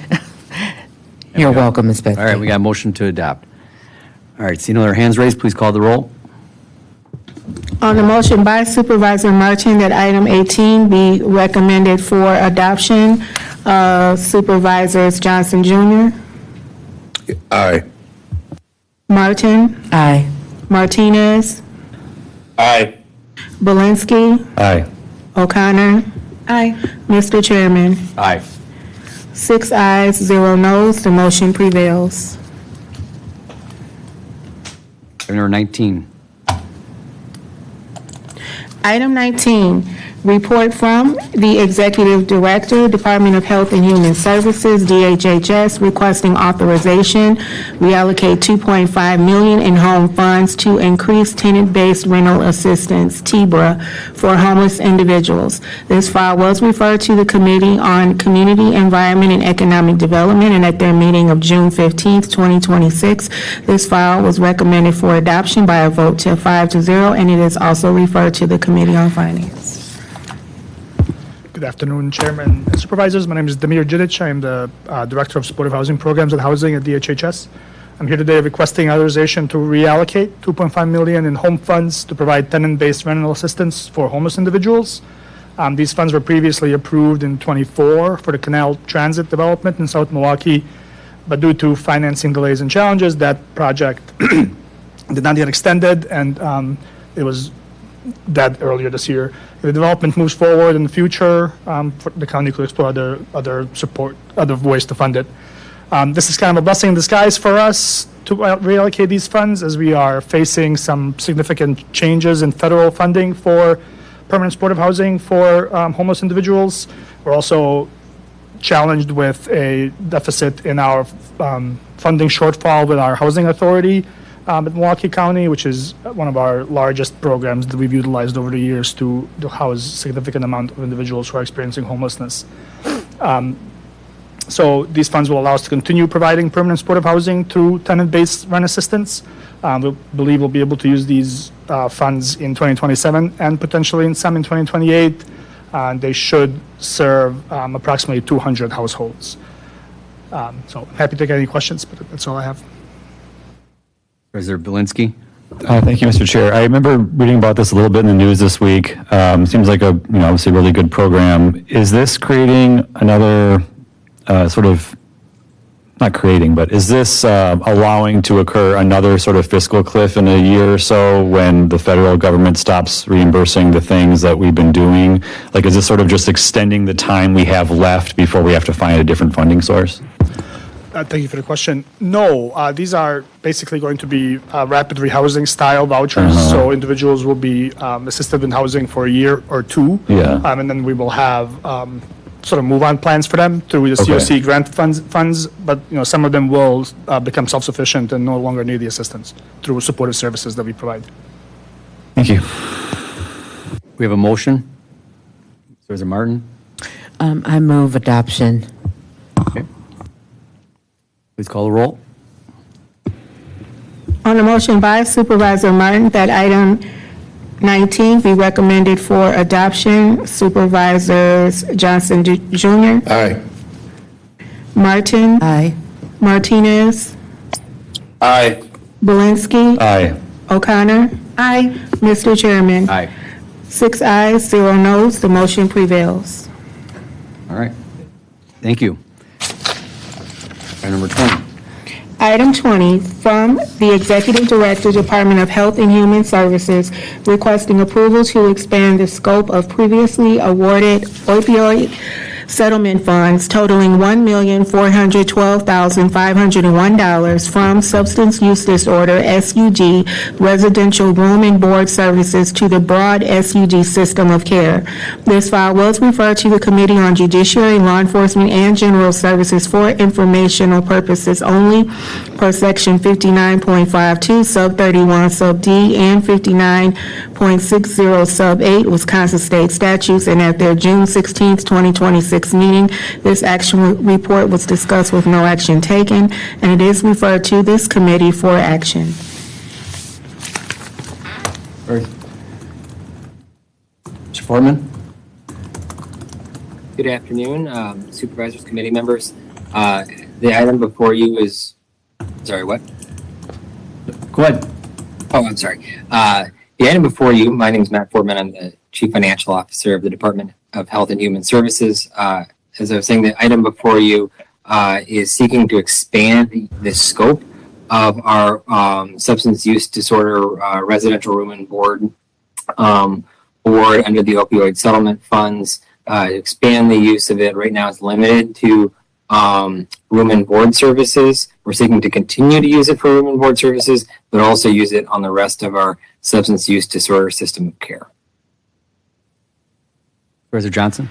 You're welcome, Ms. Pethke. All right, we got a motion to adopt. All right, seeing no other hands raised, please call the roll. On the motion by Supervisor Martin that item 18 be recommended for adoption, Supervisors Johnson Jr., Aye. Martin, Aye. Martinez, Aye. Belinsky, Aye. O'Connor. Aye. Mr. Chairman, Aye. 6 ayes, 0 noes, the motion prevails. Item number 19. Item 19, report from the Executive Director, Department of Health and Human Services, DHHS, requesting authorization, reallocate $2.5 million in home funds to increase tenant-based rental assistance, TBRA, for homeless individuals. This file was referred to the Committee on Community, Environment, and Economic Development, and at their meeting of June 15th, 2026, this file was recommended for adoption by a vote to 5-0, and it is also referred to the Committee on Finance. Good afternoon, Chairman and Supervisors. My name is Damir Jidic. I am the Director of Supportive Housing Programs and Housing at DHHS. I'm here today requesting authorization to reallocate $2.5 million in home funds to provide tenant-based rental assistance for homeless individuals. These funds were previously approved in '24 for the Canal Transit development in South Milwaukee, but due to financing delays and challenges, that project did not get extended, and it was dead earlier this year. If the development moves forward in the future, the county could explore other ways to fund it. This is kind of a blessing in disguise for us to reallocate these funds, as we are facing some significant changes in federal funding for permanent supportive housing for homeless individuals. We're also challenged with a deficit in our funding shortfall with our housing authority at Milwaukee County, which is one of our largest programs that we've utilized over the years to house a significant amount of individuals who are experiencing homelessness. So these funds will allow us to continue providing permanent supportive housing through tenant-based rent assistance. We believe we'll be able to use these funds in 2027 and potentially in some in 2028. They should serve approximately 200 households. So happy to take any questions, but that's all I have. President Belinsky. Thank you, Mr. Chair. I remember reading about this a little bit in the news this week. Seems like a, obviously really good program. Is this creating another sort of, not creating, but is this allowing to occur another sort of fiscal cliff in a year or so when the federal government stops reimbursing the things that we've been doing? Like, is this sort of just extending the time we have left before we have to find a different funding source? Thank you for the question. No, these are basically going to be rapid rehousing style vouchers. So individuals will be assisted in housing for a year or two. Yeah. And then we will have sort of move-on plans for them through the COC grant funds. But some of them will become self-sufficient and no longer need the assistance through supportive services that we provide. Thank you. We have a motion. Supervisor Martin. I move adoption. Okay. Please call the roll. On the motion by Supervisor Martin that item 19 be recommended for adoption, Supervisors Johnson Jr. Aye. Martin. Aye. Martinez. Aye. Belinsky. Aye. O'Connor. Aye. Mr. Chairman. Aye. 6 ayes, 0 noes. The motion prevails. All right. Thank you. Item number 20. Item 20, from the Executive Director, Department of Health and Human Services, requesting approval to expand the scope of previously awarded opioid settlement funds totaling $1,412,501 from Substance Use Disorder, SUD, Residential Room and Board Services to the broad SUD system of care. This file was referred to the Committee on Judiciary, Law Enforcement, and General Services for informational purposes only per Section 59.52, Sub 31, Sub D, and 59.60, Sub 8 Wisconsin State statutes, and at their June 16, 2026 meeting, this action report was discussed with no action taken, and it is referred to this committee for action. Mr. Foreman. Good afternoon, supervisors, committee members. The item before you is, sorry, what? Go ahead. Oh, I'm sorry. The item before you, my name is Matt Foreman. I'm the Chief Financial Officer of the Department of Health and Human Services. As I was saying, the item before you is seeking to expand the scope of our substance use disorder residential room and board under the opioid settlement funds. Expand the use of it. Right now it's limited to room and board services. We're seeking to continue to use it for room and board services, but also use it on the rest of our substance use disorder system of care. Supervisor Johnson.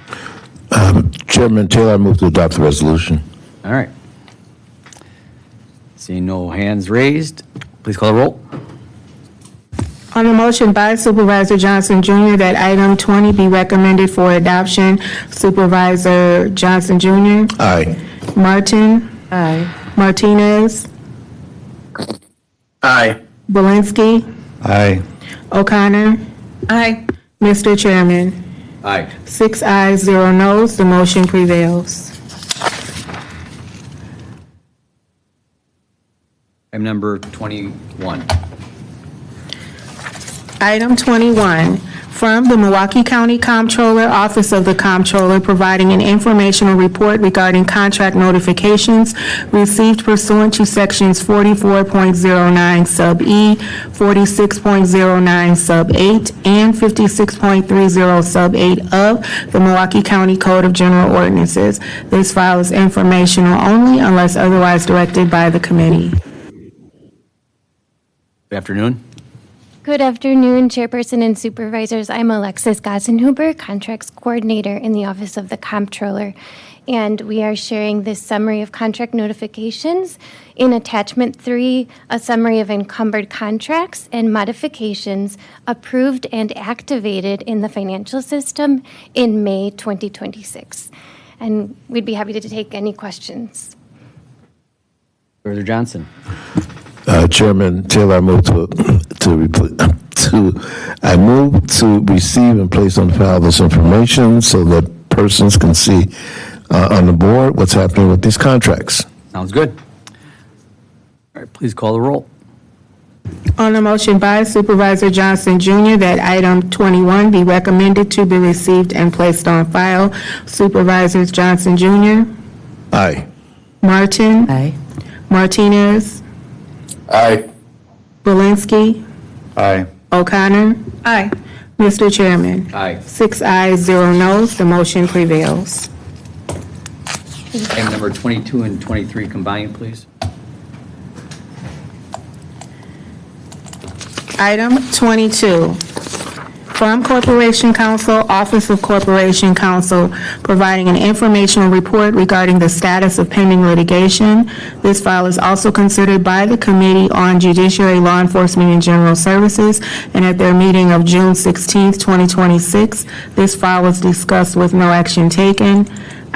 Chairman Taylor, I move to adopt the resolution. All right. Seeing no hands raised, please call the roll. On the motion by Supervisor Johnson Jr. that item 20 be recommended for adoption, Supervisor Johnson Jr. Aye. Martin. Aye. Martinez. Aye. Belinsky. Aye. O'Connor. Aye. Mr. Chairman. Aye. 6 ayes, 0 noes. The motion prevails. Item number 21. Item 21, from the Milwaukee County Comptroller, Office of the Comptroller, providing an informational report regarding contract notifications received pursuant to Sections 44.09 Sub E, 46.09 Sub 8, and 56.30 Sub 8 of the Milwaukee County Code of General Ordinances. This file is informational only unless otherwise directed by the committee. Good afternoon. Good afternoon, Chairperson and Supervisors. I'm Alexis Gossenhuber, Contracts Coordinator in the Office of the Comptroller, and we are sharing this summary of contract notifications. In Attachment 3, a summary of encumbered contracts and modifications approved and activated in the financial system in May 2026. And we'd be happy to take any questions. Supervisor Johnson. Chairman Taylor, I move to receive and place on file this information so that persons can see on the board what's happening with these contracts. Sounds good. All right, please call the roll. On the motion by Supervisor Johnson Jr. that item 21 be recommended to be received and placed on file, Supervisors Johnson Jr., Aye. Martin, Aye. Martinez, Aye. Belinsky, Aye. O'Connor. Aye. Mr. Chairman. Aye. 6 ayes, 0 noes. The motion prevails. Item number 22 and 23 combined, please. Item 22, from Corporation Counsel, Office of Corporation Counsel, providing an informational report regarding the status of pending litigation. This file is also considered by the Committee on Judiciary, Law Enforcement, and General Services, and at their meeting of June 16, 2026, this file was discussed with no action taken.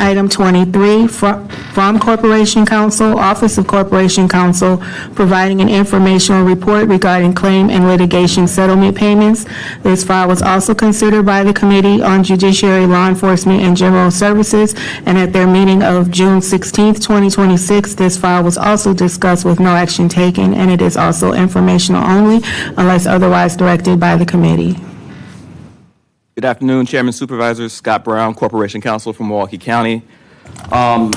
Item 23, from Corporation Counsel, Office of Corporation Counsel, providing an informational report regarding claim and litigation settlement payments. This file was also considered by the Committee on Judiciary, Law Enforcement, and General Services, and at their meeting of June 16, 2026, this file was also discussed with no action taken, and it is also informational only unless otherwise directed by the committee. Good afternoon, Chairman, Supervisors. Scott Brown, Corporation Counsel from Milwaukee County. Not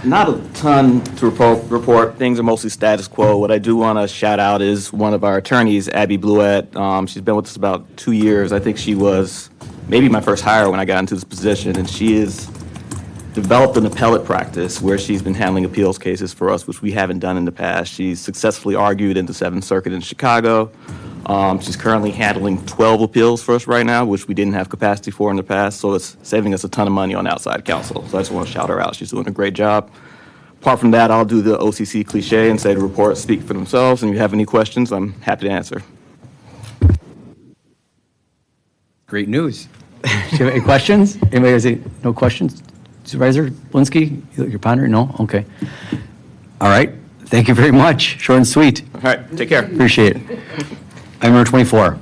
a ton to report. Things are mostly status quo. What I do want to shout out is one of our attorneys, Abby Bluette. She's been with us about 2 years. I think she was maybe my first hire when I got into this position, and she has developed an appellate practice where she's been handling appeals cases for us, which we haven't done in the past. She's successfully argued in the Seventh Circuit in Chicago. She's currently handling 12 appeals for us right now, which we didn't have capacity for in the past, so it's saving us a ton of money on outside counsel. So I just want to shout her out. She's doing a great job. Apart from that, I'll do the OCC cliche and say the reports speak for themselves, and if you have any questions, I'm happy to answer. Great news. Do you have any questions? Anybody has any, no questions? Supervisor Belinsky, you're pondering? No? Okay. All right. Thank you very much. Short and sweet. All right, take care. Appreciate it. Item number 24.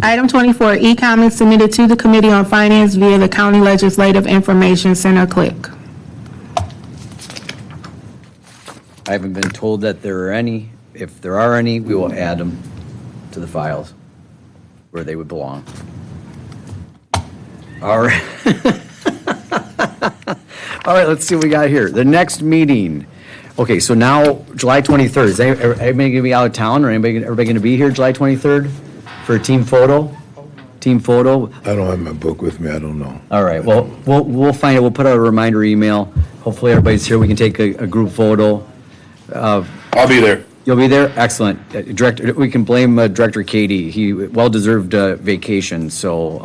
Item 24, e-comments submitted to the Committee on Finance via the County Legislative Information Center, CLIC. I haven't been told that there are any. If there are any, we will add them to the files where they would belong. All right. All right, let's see what we got here. The next meeting. Okay, so now July 23rd. Is everybody going to be out of town, or everybody going to be here July 23rd for a team photo? Team photo? I don't have my book with me. I don't know. All right, well, we'll find it. We'll put out a reminder email. Hopefully everybody's here. We can take a group photo. I'll be there. You'll be there? Excellent. Director, we can blame Director Katie. He well-deserved vacation, so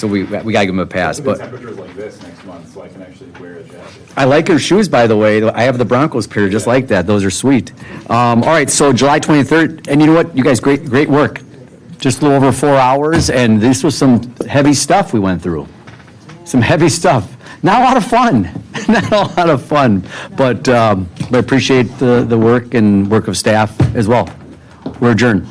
we got to give him a pass. But temperature's like this next month, so I can actually wear a jacket. I like her shoes, by the way. I have the Broncos pair just like that. Those are sweet. All right, so July 23rd, and you know what? You guys, great work. Just a little over 4 hours, and this was some heavy stuff we went through. Some heavy stuff. Not a lot of fun. Not a lot of fun, but I appreciate the work and work of staff as well. We're adjourned.